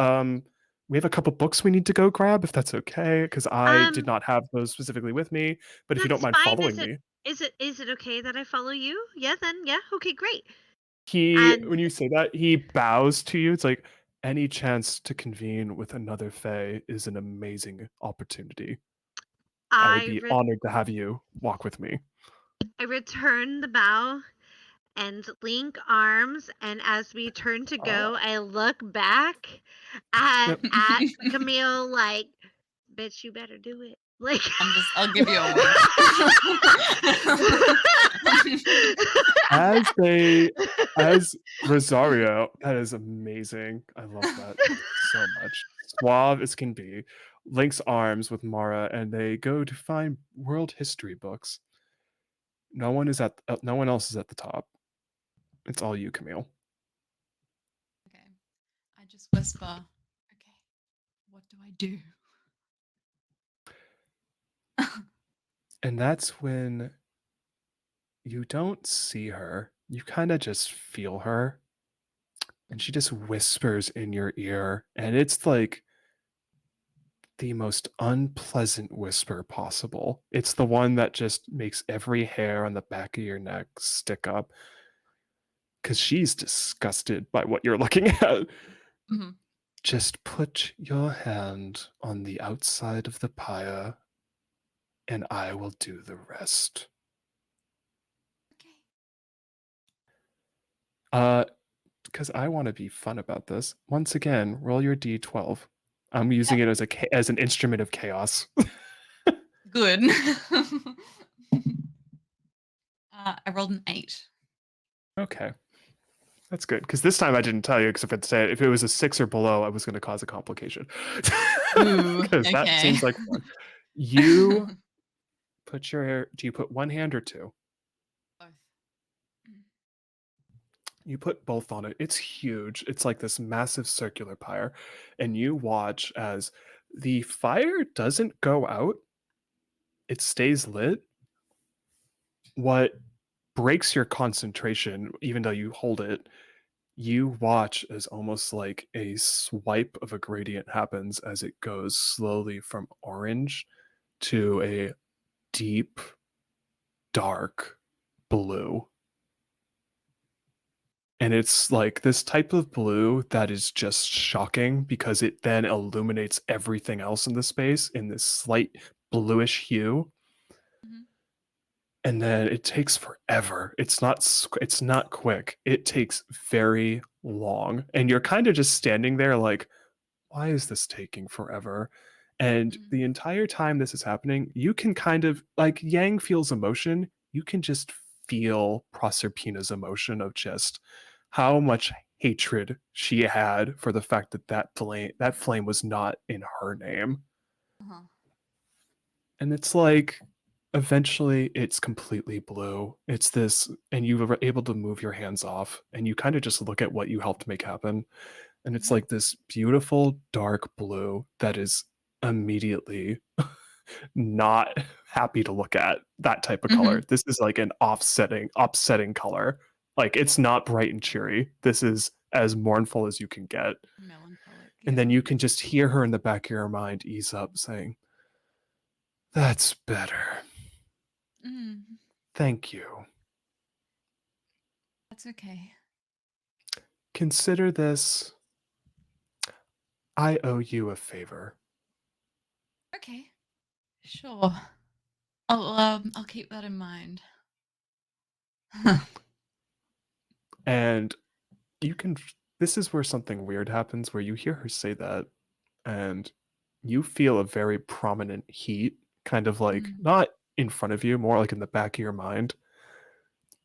We have a couple books we need to go grab if that's okay, because I did Um, not have those specifically with me. But if you don't that's mind fine. following me, Is it okay that I follow you? Yeah, then yeah, okay, great. when And you say that, he bows to you. It's like, any chance to convene with another Fae is an amazing opportunity. I would I be re- honored to have you walk with me. I return the bow and link arms, and as we turn to go, I look back Yep. at Camille like, bitch, you better do it. Like I'll give you a wink. As Rosario, that is amazing. I love that so much. Suave as can be, links arms with Mara, and they go to find world history books. No one else is at the top. It's all you, Camille. Okay. I just whisper, okay, what do I do? And that's when you don't see her. You kind of just feel her, and she just whispers in your ear, and it's like the most unpleasant whisper possible. It's the one that just makes every hair on the back of your neck stick up, because she's disgusted by what you're looking at. Mhm. Just put your hand on the outside of the pyre, and I will do the rest. Okay. Because I want to be fun about this. Once again, roll your d12. I'm using it as an instrument of chaos. Good. I rolled an 8. Okay. That's good, because this time I didn't tell you, because if I'd said if it was a 6 or below, I was going to cause a complication. Ooh, Because that okay. seems like fun. You do you put one hand or two? Both. You put both on it. It's huge. It's like this massive circular pyre, and you watch as the fire doesn't go out. It stays lit. What breaks your concentration, even though you hold it, you watch as almost like a swipe of a gradient happens as it goes slowly from orange to a deep, dark blue. And it's like this type of blue that is just shocking, because it then illuminates everything else in the space in this slight bluish hue. Mhm. And then it takes forever. It's not quick. It takes very long. And you're kind of just standing there like, why is this taking forever? And Mhm. the entire time this is happening, you can kind of, like Yang feels emotion, you can just feel Proserpina's emotion of just how much hatred she had for the fact that that flame was not in her name. Uh-huh. And it's like, eventually it's completely blue. It's this, and you were able to move your hands off, and you kind of just look at what you helped make happen, and it's Mhm. like this beautiful dark blue that is immediately not happy to look at. That type of color, Mhm. this is like an upsetting color. Like, it's not bright and cheery. This is as mournful as you can get. Melancholic, And yeah. then you can just hear her in the back of your mind ease up, saying, that's better. Mm, Thank you. that's okay. Consider this, I owe you a favor. Okay. Sure. I'll keep that in mind. And you can. This is where something weird happens, where you hear her say that, and you feel a very prominent heat, kind of like Mm. not in front of you, more like in the back of your mind,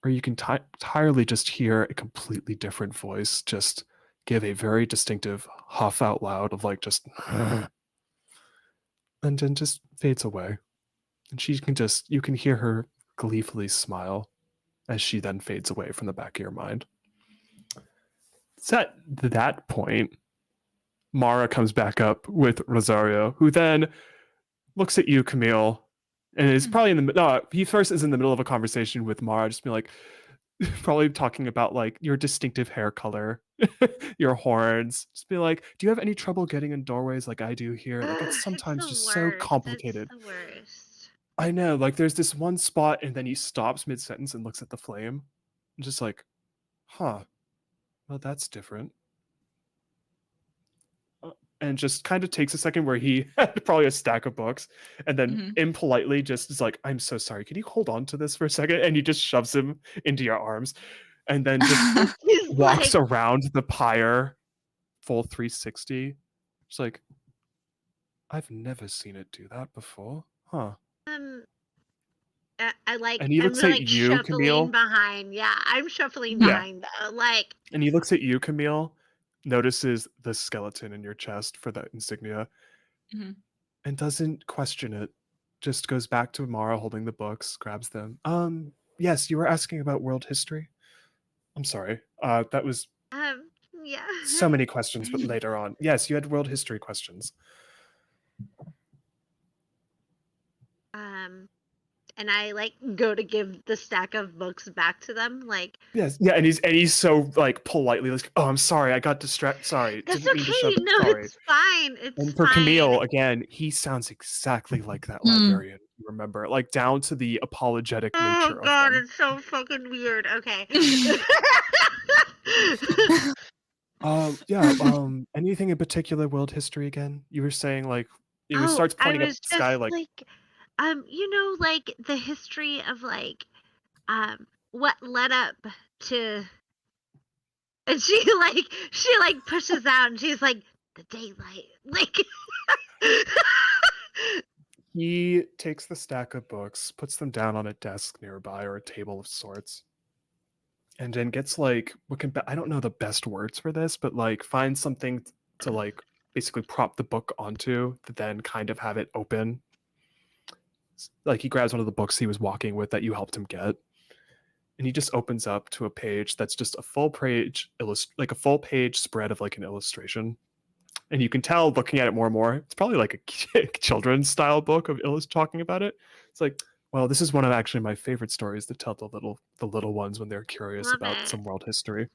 or you can entirely just hear a completely different voice just give a very distinctive huff out loud of like just and then just fades away. And she can just, you can hear her gleefully smile as she then fades away from the back of your mind. It's at that point, Mara comes back up with Rosario, who then looks at you, Camille, and is probably in the, no, he first is in the middle of a conversation with Mara, just being like, probably talking about like your distinctive hair color, your horns. Just be like, do you have any trouble getting in doorways like I do here? Like it's Ugh, it's sometimes the just so worst. It's complicated. the worst. I know, like there's this one spot and then he stops mid sentence and looks at the flame. And just like, huh, well that's different. And just kind of takes a second where he had probably a stack of books and then Mhm. impolitely just is like, I'm so sorry. Can you hold on to this for a second? And he just shoves him into your arms and then just He's walks like, around the pyre full 360. It's like, I've never seen it do that before. Huh. um, I like, And he I'm looks at like you, shuffling Camille. behind. Yeah, I'm shuffling Yeah. behind though. Like, And he looks at you, Camille, notices the skeleton in your chest for that insignia, Mhm. and doesn't question it. Just goes back to Mara holding the books, grabs them. Yes, you were asking about world history. I'm sorry. That was um, yeah. so many questions, but later on. Yes, you had world history questions. um, and I like go to give the stack of books back to them. Like, Yes, yeah, and he's so like politely like, oh, I'm sorry, I got distracted. Sorry, that's didn't mean to shove okay. it. No, Sorry. it's fine. It's And for fine. Camille, again, he sounds exactly like that Mm. librarian. You remember, like down to the apologetic Oh nature of god, him. it's so fucking weird. Okay. Yeah. Anything in particular world history again? You were saying like he Oh, starts I pointing up was at the sky, just like like, like the history of like, what led up to, and she pushes out and she's like, the daylight, like, he takes the stack of books, puts them down on a desk nearby or a table of sorts, and then gets like what can I don't know the best words for this, but like finds something to like basically prop the book onto to then kind of have it open. Like he grabs one of the books he was walking with that you helped him get, and he just opens up to a page that's just a full page like a full page spread of like an illustration. And you can tell looking at it more and more, it's probably like a children's style book of talking about it. It's like, well, this is one of actually my favorite stories to tell the little ones when they're curious love about it. some world history.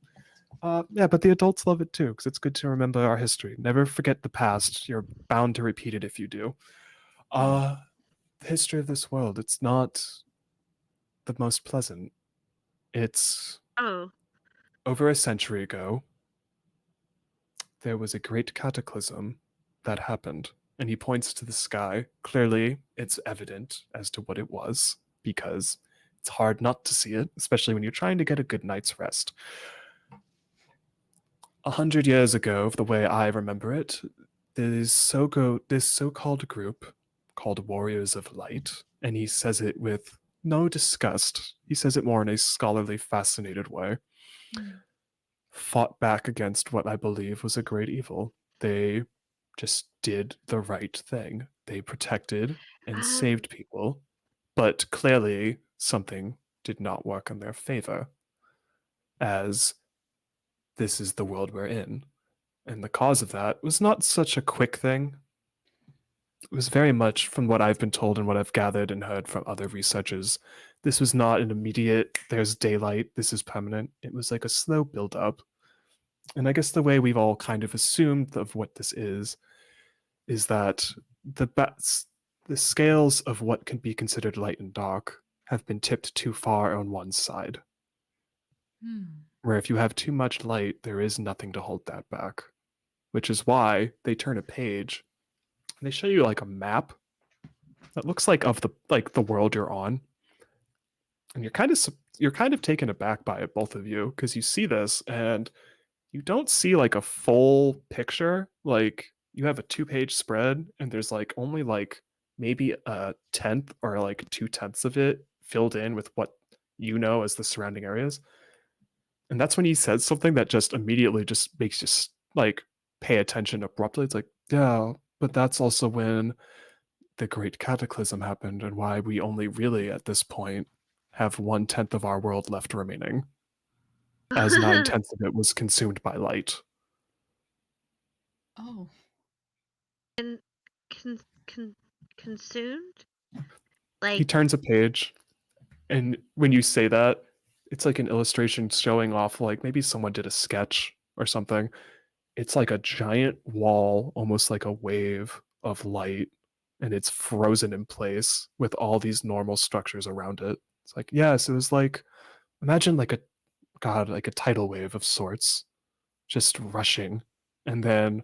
Yeah, but the adults love it too because it's good to remember our history. Never forget the past. You're bound to repeat it if you do. Mm. The history of this world, it's not the most pleasant. It's Oh, over a century ago. There was a great cataclysm that happened. And he points to the sky. Clearly, it's evident as to what it was, because it's hard not to see it, especially when you're trying to get a good night's rest. 100 years ago, the way I remember it, this so-called group called Warriors of Light, and he says it with no disgust. He says it more in a scholarly, fascinated way. Mm. Fought back against what I believe was a great evil. They just did the right thing. They protected and um, saved people, but clearly something did not work in their favor, as this is the world we're in. And the cause of that was not such a quick thing. It was very much, from what I've been told and what I've gathered and heard from other researchers, this was not an immediate, there's daylight, this is permanent. It was like a slow build up. And I guess the way we've all kind of assumed of what this is that the the scales of what can be considered light and dark have been tipped too far on one side. Mm. Where if you have too much light, there is nothing to hold that back. Which is why they turn a page and they show you like a map that looks like of the world you're on, and you're kind of taken aback by it, both of you, because you see this and you don't see like a full picture. Like you have a 2-page spread, and there's like only like maybe a tenth or like 2/10 of it filled in with what you know as the surrounding areas. And that's when he says something that just immediately just makes you like pay attention abruptly. It's like, yeah, but that's also when the great cataclysm happened and why we only really at this point have 1/10 of our world left remaining, as 9/10 of it was consumed by light. Oh. And consumed? He Like, turns a page, and when you say that, it's like an illustration showing off like maybe someone did a sketch or something. It's like a giant wall, almost like a wave of light, and it's frozen in place with all these normal structures around it. It's like, yes, it was like, imagine like like a tidal wave of sorts, just rushing, and then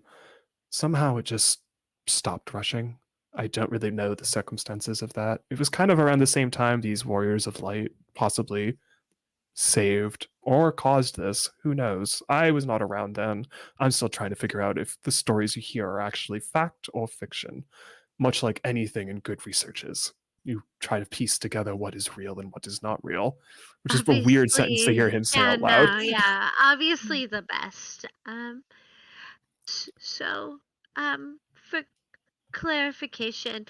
somehow it just stopped rushing. I don't really know the circumstances of that. It was kind of around the same time these warriors of light possibly saved or caused this. Who knows? I was not around then. I'm still trying to figure out if the stories you hear are actually fact or fiction, much like anything in good research is. You try to piece together what is real and what is not real, which is a weird sentence to hear obviously, him say yeah, out loud. no, yeah, obviously the best. So, for clarification,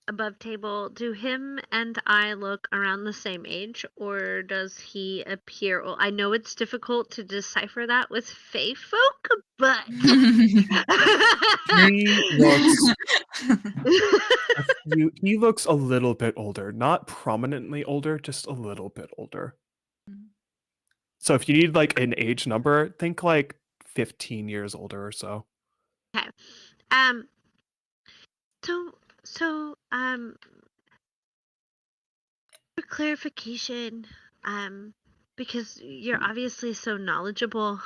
above table, do him and I look around the same age, or does he appear? Well, I know it's difficult to decipher that with Fae folk, but He looks he looks a little bit older, not prominently older, just a little bit older. So if you need like an age number, think like 15 years older or so. okay. Um. So, for clarification, because you're obviously so knowledgeable,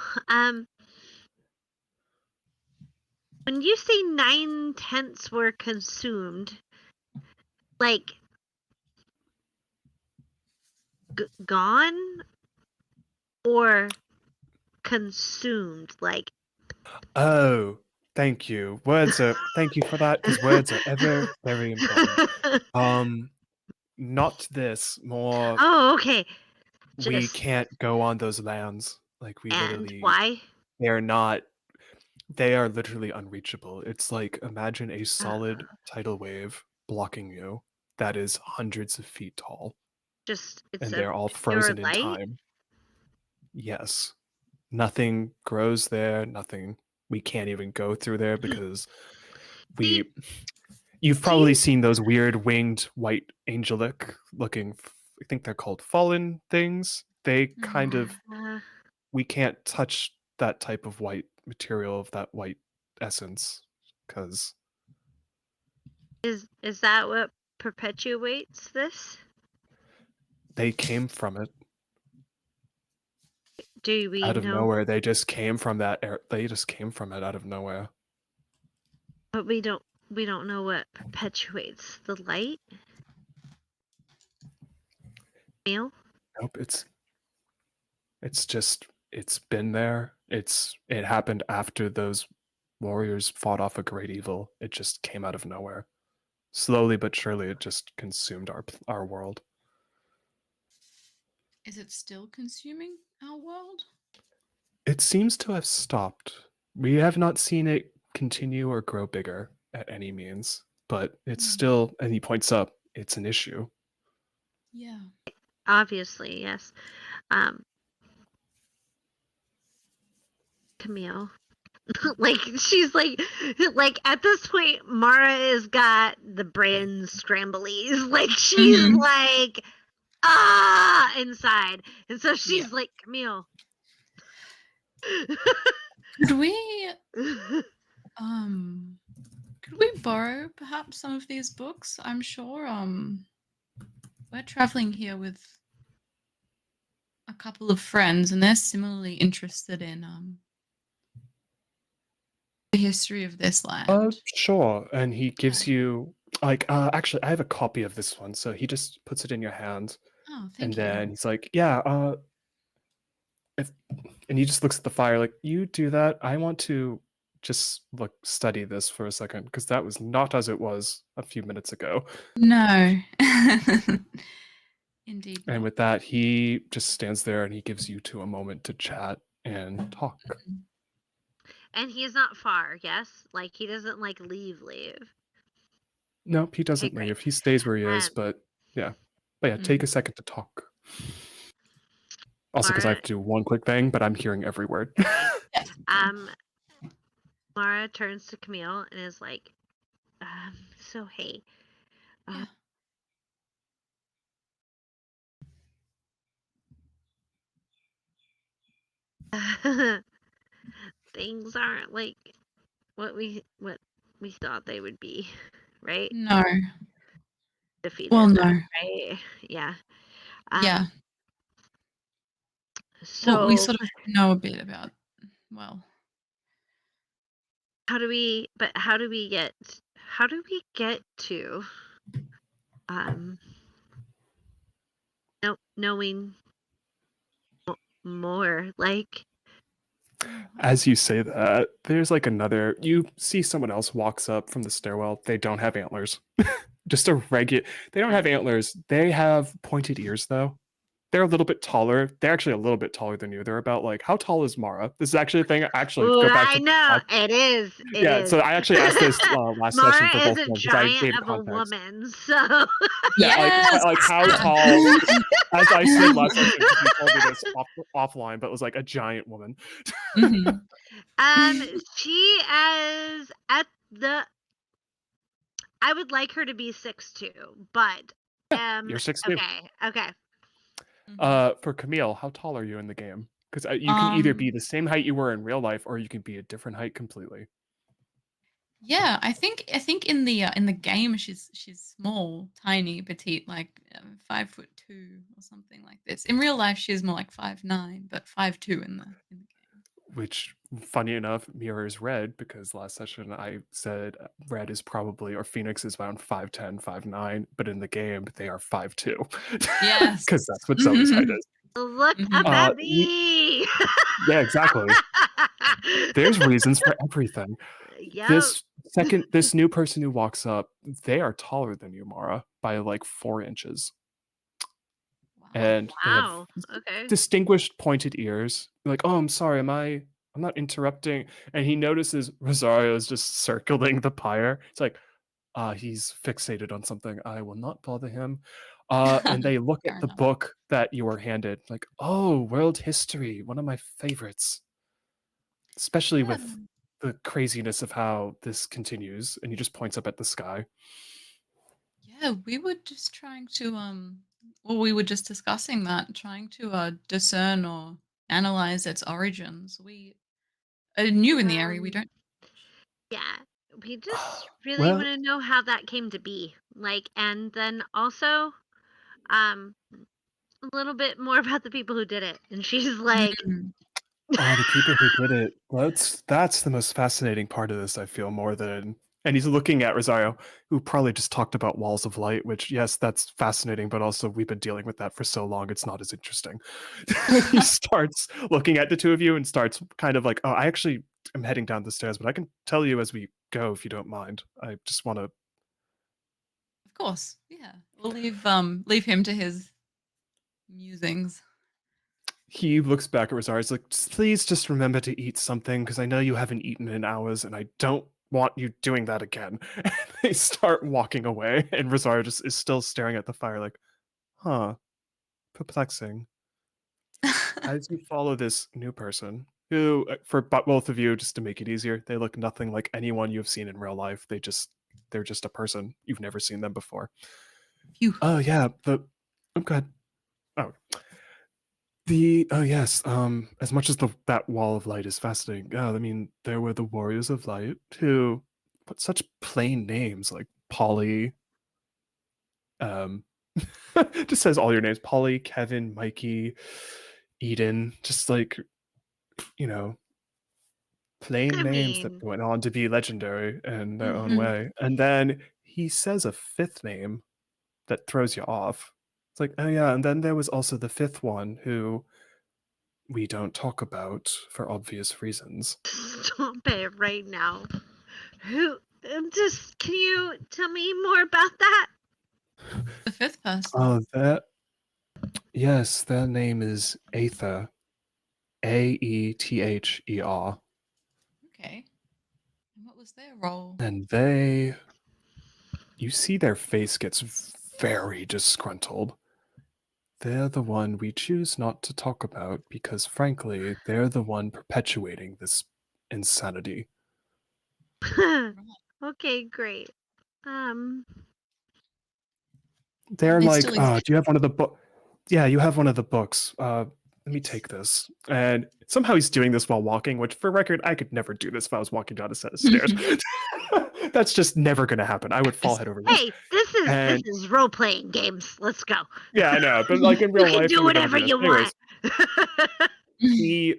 when you say 9/10 were consumed, like gone or consumed, like Oh, thank you. Thank you for that, because words are ever very important. Um, Not this, more oh, okay. we Just can't go on those lands. Like we and literally why? they're not they are literally unreachable. It's like imagine a Uh, solid tidal wave blocking you that is hundreds of feet tall, just it's and a they're all pure frozen in light. time. Yes. Nothing grows there, nothing we can't even go through there because See, we you've do probably you? seen those weird winged white angelic looking I think they're called fallen things. They kind of Uh, we can't touch that type of white material of that white essence because is that what perpetuates this? they came from it Do we out of know? nowhere. They just came from that air. They just came from it out of nowhere. But we don't know what perpetuates the light. Neil? Nope, it's just it's been there. It happened after those warriors fought off a great evil. It just came out of nowhere. Slowly but surely, it just consumed our world. Is it still consuming our world? It seems to have stopped. We have not seen it continue or grow bigger at any means, but it's still, and he points up, it's an issue. Yeah. Obviously, yes. Um, Camille. Like she's like at this point Mara has got the brain scramblies. Like she's Mhm. like inside. And so Yeah. she's like, Camille. Could we um could we borrow perhaps some of these books? I'm sure we're traveling here with a couple of friends and they're similarly interested in the history of this land. Sure. And he gives Yeah. you like, actually, I have a copy of this one. So he just puts it in your hand, Oh, and thank you. then he's like, yeah, if, and he just looks at the fire like, you do that. I want to just study this for a second because that was not as it was a few minutes ago. No. Indeed And not. with that, he just stands there and he gives you two a moment to chat and talk. Mhm. And he's not far, yes? Like, he doesn't, like, leave. Nope, he Okay, doesn't great. leave. He stays where he is, but yeah. But yeah, take a Mhm. second to talk. Also, because I Mara, have to do one quick thing, but I'm hearing every word. okay. Yeah, okay. Mara turns to Camille and is like, so hey, uh, things aren't like what we thought they would be, right? No. Well, Defeated them, no. right? Yeah. Yeah. Well, we So sort of know a bit about, well, how do we get to um knowing more, like, As you say that, there's like another. You see someone else walks up from the stairwell. They don't have antlers. Just a regular. They don't have antlers. They have pointed ears, though. They're a little bit taller. They're actually a little bit taller than you. They're about like, how tall is Mara? This is actually a thing. Actually, ooh, go back I to know it is yeah. So I actually asked this last session Mara for is both of a them because I giant gave of a context. woman, so Yeah, yes. like how tall? As I said last session, because you told me this offline, but it was like a giant woman. Mhm. she is at the I would like her to be 6'2", but You're 6'2". okay. Mhm. For Camille, how tall are you in the game? Because you can either Um, be the same height you were in real life, or you can be a different height completely. yeah, I think in the game she's small, tiny, petite, like 5'2" or something like this. In real life, she's more like 5'9", but 5'2" in the game. Which, funny enough, mirrors Red because last session I said Red is probably, or Phoenix is around 5'10", 5'9", but in the game they are 5'2", Yes. because that's what Zoe's height Mhm. is. Look up Mhm. at me. Yeah, exactly. There's reasons for everything. Yep. This new person who walks up, they are taller than you, Mara, by like 4 inches. Wow. And they have Wow. Okay. distinguished pointed ears. Like, oh, I'm sorry, I'm not interrupting. And he notices Rosario is just circling the pyre. It's like, he's fixated on something. I will not bother him. And they look Fair at the enough. book that you were handed, like, oh, world history, one of my favorites, especially Yeah. with the craziness of how this continues. And he just points up at the sky. Yeah, we were just trying to well, we were just discussing that, trying to discern or analyze its origins. We are new in the area. We Um, don't. yeah. We just really want Well, to know how that came to be. Like, and then also, um, a little bit more about the people who did it. And she's like, Mm. the people who did it. That's the most fascinating part of this, I feel, more than. And he's looking at Rosario, who probably just talked about walls of light, which, yes, that's fascinating, but also we've been dealing with that for so long, it's not as interesting. He starts looking at the two of you and starts kind of like, oh, I actually am heading down the stairs, but I can tell you as we go if you don't mind. I just want to. Of course, yeah. We'll leave him to his musings. He looks back at Rosario. He's like, please just remember to eat something because I know you haven't eaten in hours and I don't want you doing that again. And they start walking away, and Rosario just is still staring at the fire, like, huh, perplexing. As you follow this new person, who, for both of you, just to make it easier, they look nothing like anyone you've seen in real life. They're just a person. You've never seen them before. Phew. Oh, yeah, I'm good. Oh, oh yes, as much as that wall of light is fascinating, I mean, there were the warriors of light who put such plain names like Polly, um, just says all your names: Polly, Kevin, Mikey, Eden, just like, you know, plain I names that mean, went on to be legendary in their own Mhm. way. And then he says a fifth name that throws you off. It's like, oh yeah, and then there was also the fifth one who we don't talk about for obvious reasons. Stop it right now. Who? Can you tell me more about that? The fifth person. Oh, yes, their name is Aether. Aether. Okay. And what was their role? And you see their face gets very disgruntled. They're the one we choose not to talk about because, frankly, they're the one perpetuating this insanity. Okay, great. They're They like, still do exist. you have one of the books? Yeah, you have one of the books. Let me take this. And somehow he's doing this while walking, which, for record, I could never do this if I was walking down a set of stairs. That's just never going to happen. I would fall head over heels. Hey, this is role playing games. Let's go. Yeah, I know, but like in real You can life, do you would never whatever do this. you Anyways, want. he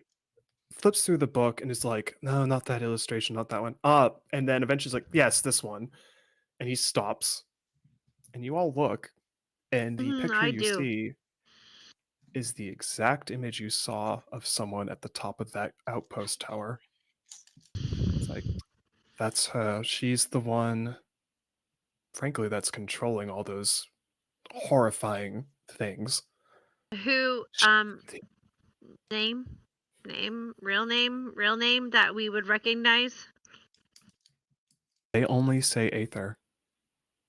flips through the book and is like, no, not that illustration, not that one. And then eventually he's like, yes, this one. And he stops. And you all look, and the picture I you do. see is the exact image you saw of someone at the top of that outpost tower. It's like, that's her. She's the one, frankly, that's controlling all those horrifying things. Who? Name, real name that we would recognize. They only say Aether.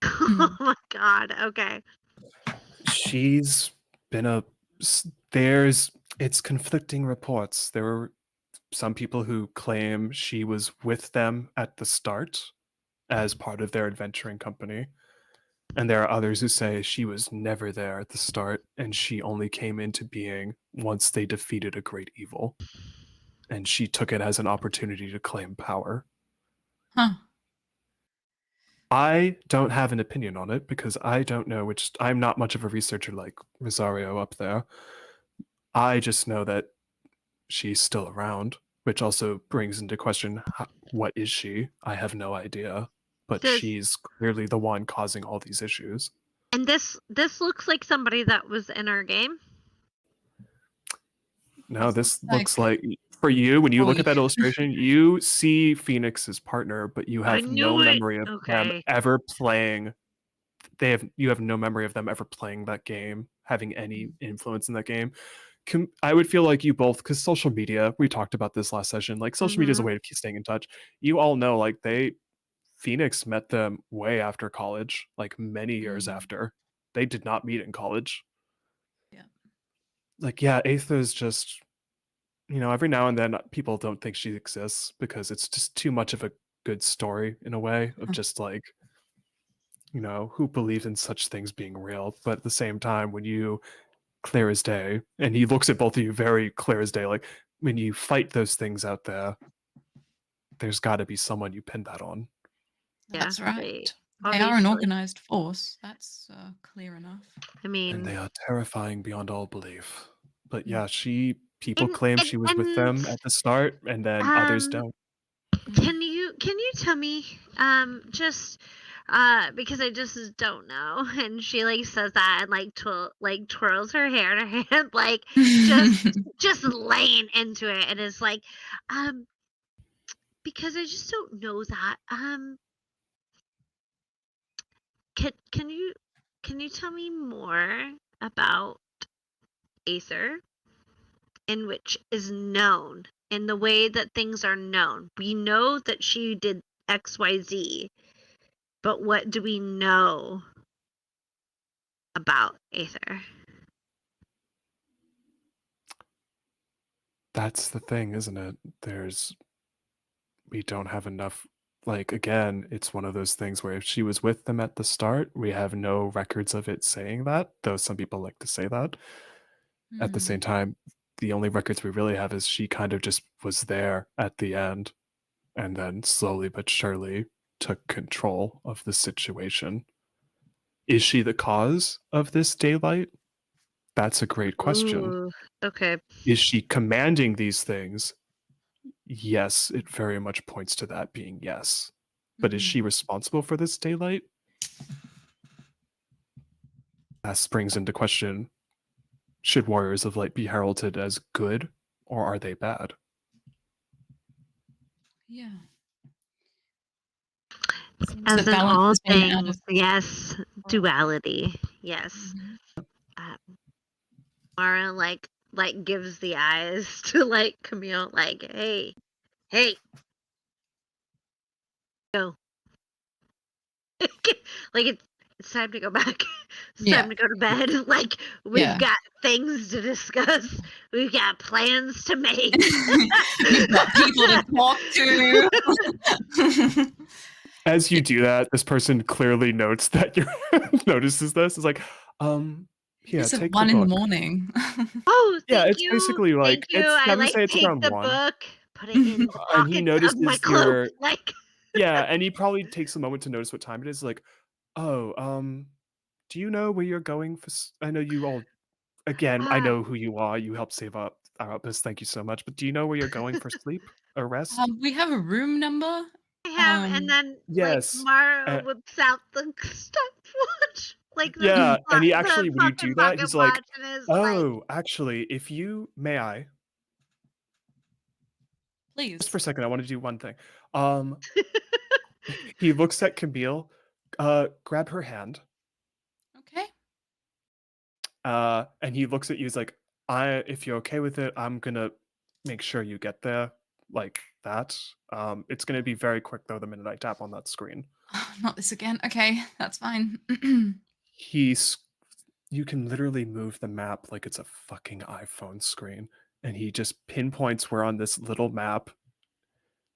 Oh my god. Okay. She's been it's conflicting reports. There were some people who claim she was with them at the start as part of their adventuring company. And there are others who say she was never there at the start and she only came into being once they defeated a great evil. And she took it as an opportunity to claim power. Huh. I don't have an opinion on it because I don't know I'm not much of a researcher like Rosario up there. I just know that she's still around, which also brings into question what is she? I have no idea, but she's clearly the one causing all these issues. And this looks like somebody that was in our game. No, this looks like for you, when you look at that illustration, you see Phoenix's partner, but you have no memory of them ever playing. You have no memory of them ever playing that game, having any influence in that game. I would feel like you both, because social media, we talked about this last session, like social media is a way of staying in touch. You all know, like Phoenix met them way after college, like many years after. They did not meet in college. Yeah. Like, yeah, Aether is just, every now and then people don't think she exists because it's just too much of a good story in a way of just like, who believes in such things being real. But at the same time, when you clear as day, and he looks at both of you very clear as day, like when you fight those things out there's got to be someone you pin that on. That's right. They are an organized force. That's clear enough. I mean, and they are terrifying beyond all belief. But yeah, people claim she was with them at the start, and then others don't. Can you tell me, just because I just don't know, and she like says that and like twirls her hair in her hand, like just laying into it, and is like, because I just don't know that. Can you tell me more about Aether, in which is known in the way that things are known? We know that she did XYZ, but what do we know about Aether? That's the thing, isn't it? We don't have enough. Like, again, it's one of those things where if she was with them at the start, we have no records of it saying that, though some people like to say that. At the same time, the only records we really have is she kind of just was there at the end and then slowly but surely took control of the situation. Is she the cause of this daylight? That's a great question. Ooh, okay. Is she commanding these things? Yes, it very much points to that being yes. But is she responsible for this daylight? That brings into question, should warriors of light be heralded as good, or are they bad? Yeah. Seems As that in balance all has been out of things, yes, control. duality. Yes. Mhm. Um, Mara gives the eyes to like Camille, like, hey, go. Like it's time to go back. It's Yeah. time to go to bed. Like we've Yeah. got things to discuss. We've got plans to make. We've got people to talk to. As you Yeah, do that, this person clearly notes that you notices this. It's like, it yeah, is at take the 1 in the book. morning. Oh, Yeah, it's basically thank like you. it's. I I'm gonna like say it's take around the one, book, put it in the and he pockets of my notices cloak. your. Like Yeah, and he probably takes a moment to notice what time it is. Like, oh, do you know where you're going for? I know you all. Again, I uh, know who you are. You helped save up our this. Thank you so much. But do you know where you're going for sleep or rest? We have a room number. I have, and Um, then like Yes. Mara Uh, whips out the stopwatch, like yeah, and he the actually, when you do fucking that, pocket he's like, watch, and is like, "Oh, actually, if you may I, just for please. a second, I want to do one thing." Um, he looks at Camille, grab her hand, Okay. and he looks at you. He's like, if you're okay with it, I'm gonna make sure you get there like that. It's gonna be very quick though. The minute I tap on that screen, Not this again. Okay, that's fine. he's you can literally move the map like it's a fucking iPhone screen, and he just pinpoints where on this little map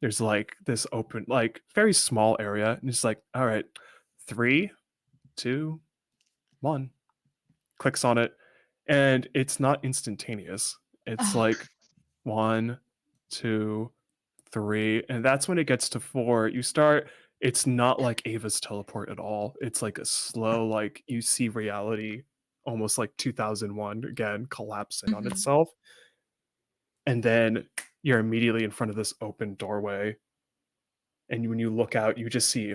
there's like this open, like very small area, and it's like, all right, 3, 2, 1. Clicks on it, and it's not instantaneous. It's Oh, like 1, 2, 3, and that's when it gets to 4. You start. It's not like Ava's teleport at all. It's like a slow, like you see reality, almost like 2001 again, collapsing on mhm. itself, and then you're immediately in front of this open doorway, and when you look out, you just see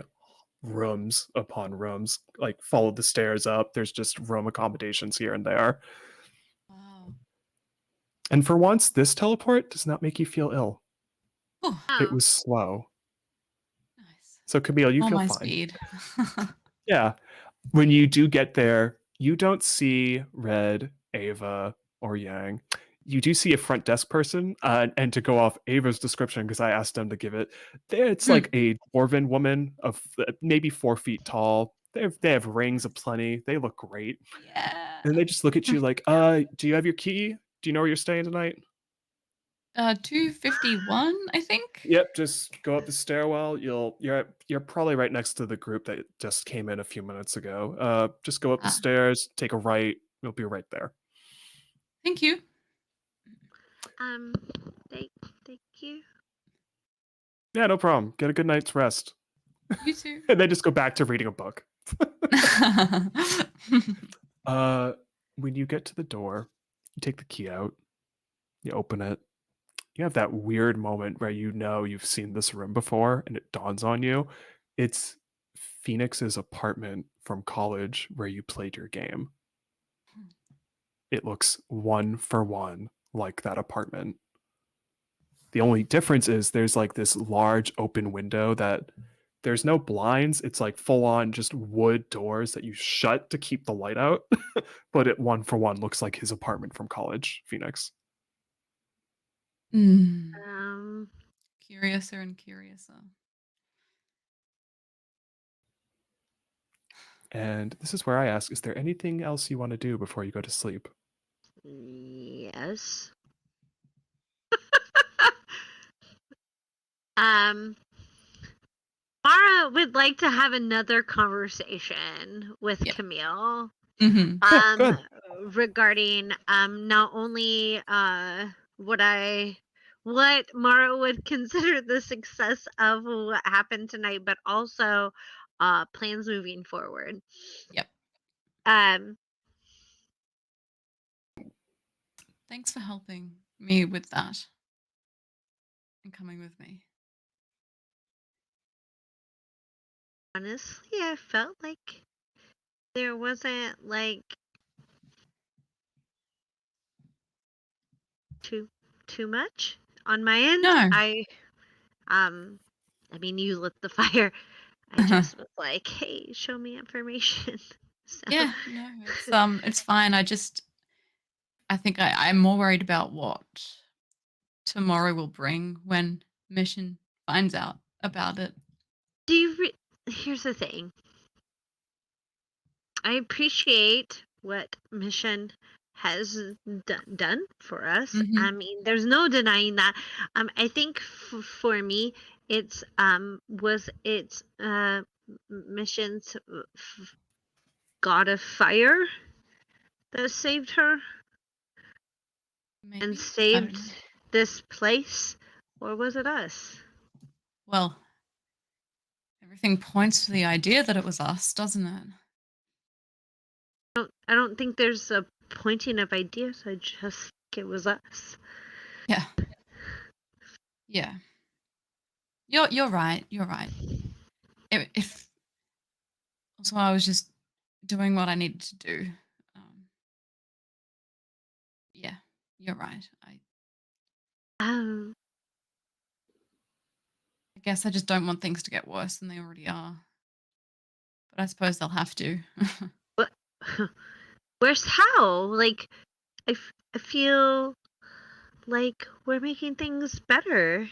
rooms upon rooms, like follow the stairs up. There's just room accommodations here and there. Wow. And for once, this teleport does not make you feel ill. Oh, It oh, was slow. nice. So Camille, you All feel my fine. speed. Yeah. When you do get there, you don't see Red, Ava, or Yang. You do see a front desk person, and to go off Ava's description, because I asked them to give it, it's Hmm. like a dwarven woman of maybe 4 feet tall. They have rings aplenty. They look great. Yeah. And they just look at you like, do you have your key? Do you know where you're staying tonight? 251, I think. Yep, just go up the stairwell. You're probably right next to the group that just came in a few minutes ago. Just go up the Ah, stairs, take a right. You'll be right there. thank you. um, thank, thank you. Yeah, no problem. Get a good night's rest. You too. And then just go back to reading a book. Uh, when you get to the door, you take the key out, you open it. You have that weird moment where you know you've seen this room before, and it dawns on you. It's Phoenix's apartment from college where you played your game. It looks one for one like that apartment. The only difference is there's like this large open window that there's no blinds. It's like full on just wood doors that you shut to keep the light out. But it one for one looks like his apartment from college, Phoenix. Mm. Um, Curiouser and curiouser. And this is where I ask, is there anything else you want to do before you go to sleep? yes. Um, Mara would like to have another conversation with Yeah. Camille. Hmm. Yeah, Um, good. regarding not only what Mara would consider the success of what happened tonight, but also plans moving forward. Yep. Um, Thanks for helping me with that and coming with me. honestly, I felt like there wasn't like too much on my end. No. I mean, you lit the fire. I just was like, hey, show me information. So Yeah, no, it's fine. I think I'm more worried about what tomorrow will bring when Mission finds out about it. do you here's the thing. I appreciate what Mission has done for us. I Mhm. mean, there's no denying that. I think for me, it's was it's Mission's god of fire that saved her and Maybe? I don't saved know. this place, or was it us? Well, everything points to the idea that it was us, doesn't it? I don't think there's a pointing of ideas. I just think it was us. Yeah. Yeah. You're right. You're right. If also I was just doing what I needed to do. Um, yeah, you're right. Um, I guess I just don't want things to get worse than they already are. But I suppose they'll have to. what? Where's how? Like, I feel like we're making things better.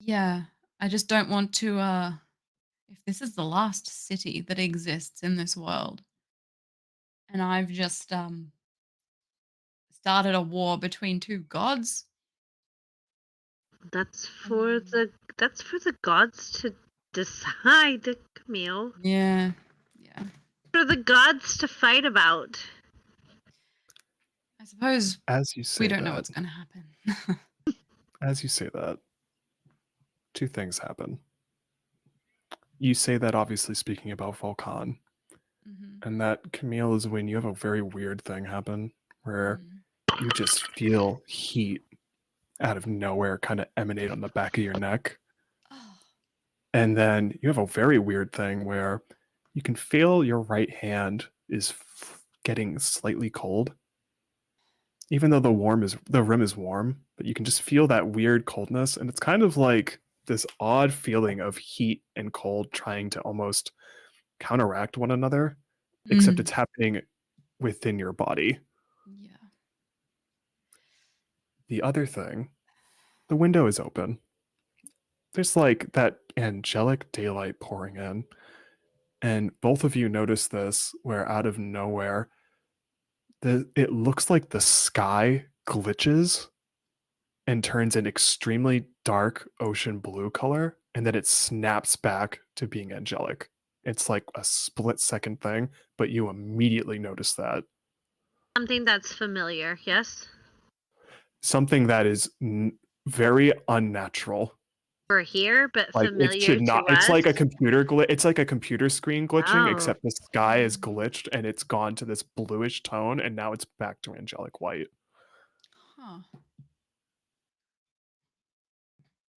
Yeah, I just don't want to if this is the last city that exists in this world and I've just started a war between two gods. That's I for mean, the gods to decide, Camille. yeah. Yeah. For the gods to fight about. I suppose As you we say don't know that, what's going to happen. two things happen. You say that obviously speaking about Volcan, Mhm. and that Camille is when you have a very weird thing happen where Mhm. you just feel heat out of nowhere kind of emanate on the back of your neck. Oh. And then you have a very weird thing where you can feel your right hand is getting slightly cold. Even though the rim is warm, but you can just feel that weird coldness, and it's kind of like this odd feeling of heat and cold trying to almost counteract one another, except Mm. it's happening within your body. Yeah. The other thing, the window is open. There's like that angelic daylight pouring in, and both of you notice this where out of nowhere, it looks like the sky glitches and turns an extremely dark ocean blue color, and then it snaps back to being angelic. It's like a split second thing, but you immediately notice that. Something that's familiar, yes? Something that is very unnatural. For here, but Like it familiar should not. to It's us. like a computer glitch. It's like a computer screen glitching, Oh. except the sky is glitched and it's gone to this bluish tone, and now it's back to angelic white. Huh.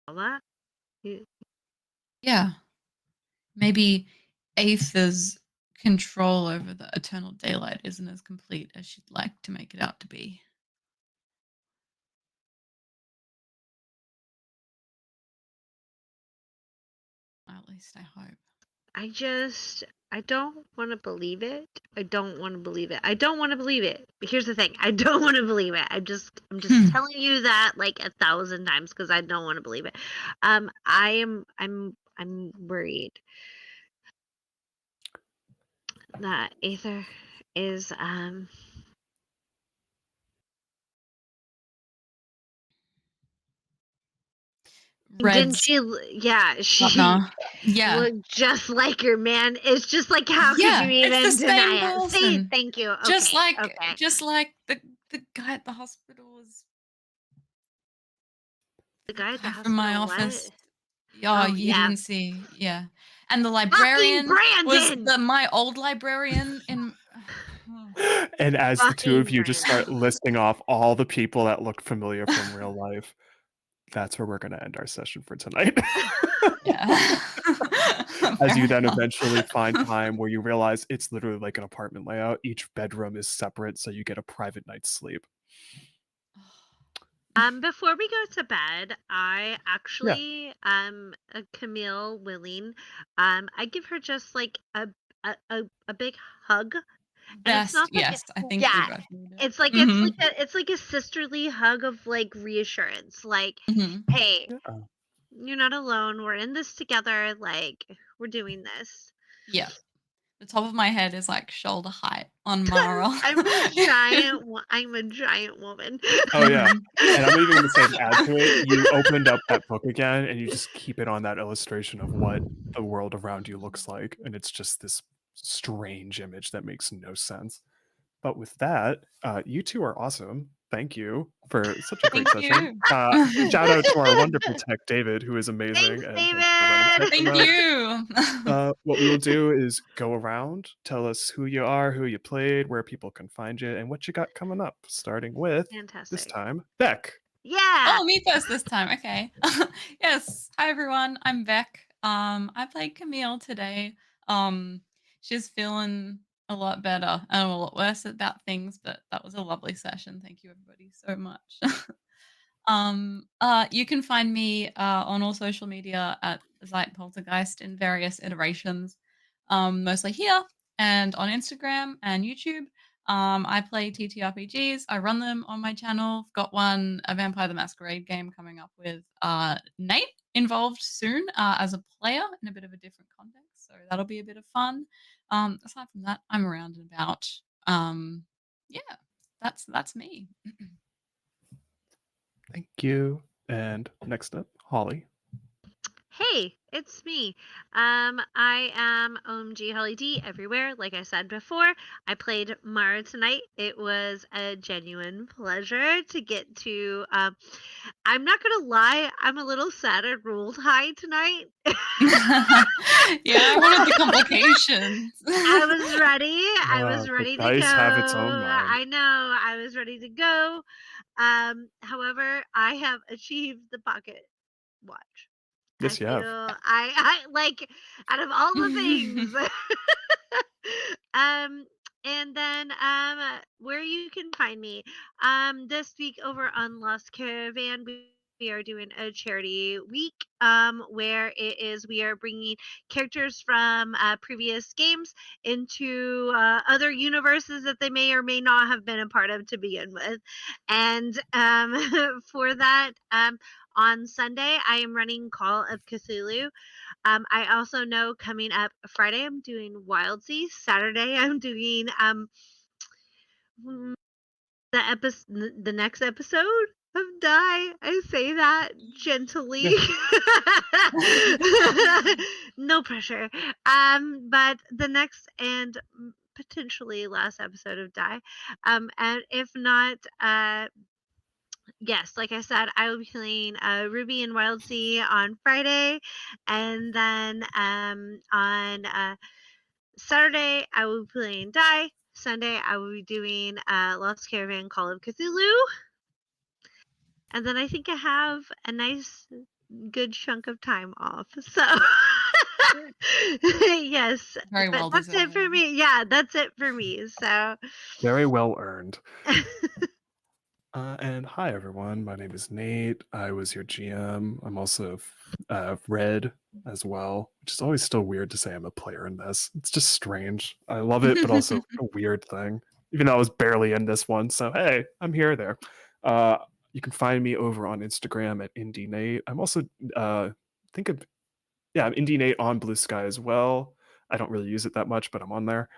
All that? You- Yeah. Maybe Aether's control over the eternal daylight isn't as complete as she'd like to make it out to be. At least I hope. I don't want to believe it. I don't want to believe it. I don't want to believe it. But here's the thing. I don't want to believe it. I'm just telling you that like 1,000 times because I don't want to believe it. I'm worried that Aether is didn't Red's she yeah, she partner. Yeah. looked just like her, man. It's just like how could you Yeah, it's the even same deny it? See, person. thank you. Just Okay. like Okay. just like the guy at the hospital was The the guy at the guy from my hospital, what? office. Yeah, Oh you yeah. didn't see. Yeah. And the Fucking librarian was Brandon! my old librarian in And as the two of Fucking you just Brandon. start listing off all the people that look familiar from real life, that's where we're going to end our session for tonight. yeah. as you then Fair enough. eventually find time where you realize it's literally like an apartment layout. Each bedroom is separate, so you get a private night's sleep. Before we go to bed, I Yeah. actually, Camille willing, I give her just like a big hug, and it's Best, not like yes. I think we yeah, both need it. it's like a sisterly hug of like reassurance, like, Mhm. hey, Yeah. you're not alone. We're in this together. Like, we're doing this. Yeah. The top of my head is like shoulder height on Mara. I'm a giant woman. Oh yeah. Mhm. And I'm even going to say to add to it, you opened up that book again and you just keep it on that illustration of what the world around you looks like. And it's just this strange image that makes no sense. But with that, you two are awesome. Thank you for such a great Thank session. you. Shout out to our wonderful tech, David, who is amazing. Thanks, And thanks for running tech David. with Thank us. you. What we will do is go around, tell us who you are, who you played, where people can find you, and what you got coming up, starting with this Fantastic. time, Beck. Yeah. Oh, me first this time. Okay. Yes. Hi everyone. I'm Beck. I played Camille today. Um, she's feeling a lot better and a lot worse about things, but that was a lovely session. Thank you everybody so much. You can find me on all social media at Zeit Poltergeist in various iterations, mostly here and on Instagram and YouTube. I play TTRPGs. I run them on my channel. I've got a Vampire the Masquerade game coming up with Nate involved soon as a player in a bit of a different context. So that'll be a bit of fun. Aside from that, I'm around and about. Yeah, that's me. Thank you. And next up, Holly. Hey, it's me. I am OMG Holly D everywhere. Like I said before, I played Mara tonight. It was a genuine pleasure to get to. I'm not gonna lie, I'm a little sad I rolled high tonight. Yeah, I wanted the complications. I was ready. I was The ready to go. dice have its own mind. I know. I was ready to go. However, I have achieved the pocket watch. I Yes, you feel have. I like out of all the things. um and then where you can find me this week over on Lost Caravan, we are doing a charity week where we are bringing characters from previous games into other universes that they may or may not have been a part of to begin with. And for that, on Sunday I am running Call of Cthulhu. I also know coming up Friday I'm doing Wild Seas. Saturday I'm doing mm, the next episode of Die. I say that gently. No pressure. But the next and potentially last episode of Die. And if not, yes, like I said, I will be playing Ruby and Wild Sea on Friday, and then on Saturday I will be playing Die. Sunday I will be doing Lost Caravan Call of Cthulhu, and then I think I have a nice good chunk of time off. So yes, Very but well that's it for deserved. me. Yeah, that's it for me. So Very well earned. And hi, everyone. My name is Nate. I was your GM. I'm also Red as well, which is always still weird to say I'm a player in this. It's just strange. I love it, but also a weird thing, even though I was barely in this one. So, hey, I'm here there. You can find me over on Instagram at Indie Nate. I'm also, think of, yeah, I'm Indie Nate on Blue Sky as well. I don't really use it that much, but I'm on there.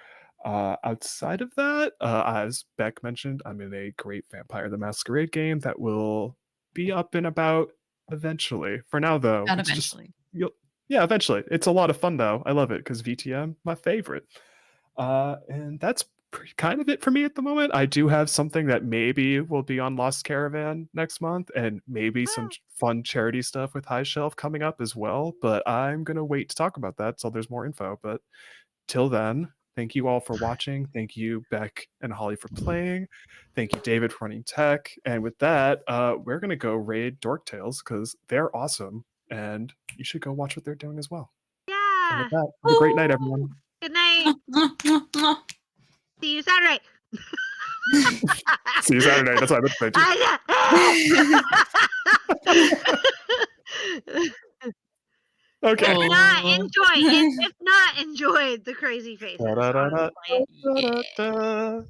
Outside of that, as Beck mentioned, I'm in a great Vampire the Masquerade game that will be up and about eventually. For now, though, Not it's just eventually. yeah, eventually. It's a lot of fun though. I love it because VTM, my favorite. And that's kind of it for me at the moment. I do have something that maybe will be on Lost Caravan next month, and maybe some fun charity stuff with High Shelf coming up as well. But I'm gonna wait to talk about that till there's more info. But till then, thank you all for watching. Thank you, Beck and Holly, for playing. Thank you, David, for running tech. And with that, we're going to go raid Dork Tales because they're awesome and you should go watch what they're doing as well. yeah. With that, have a great night, everyone. Good night. See you Saturday. See you Saturday. That's what I've been saying. Okay. If not, enjoy the crazy faces. Da-da-da-da. Honestly. Yeah.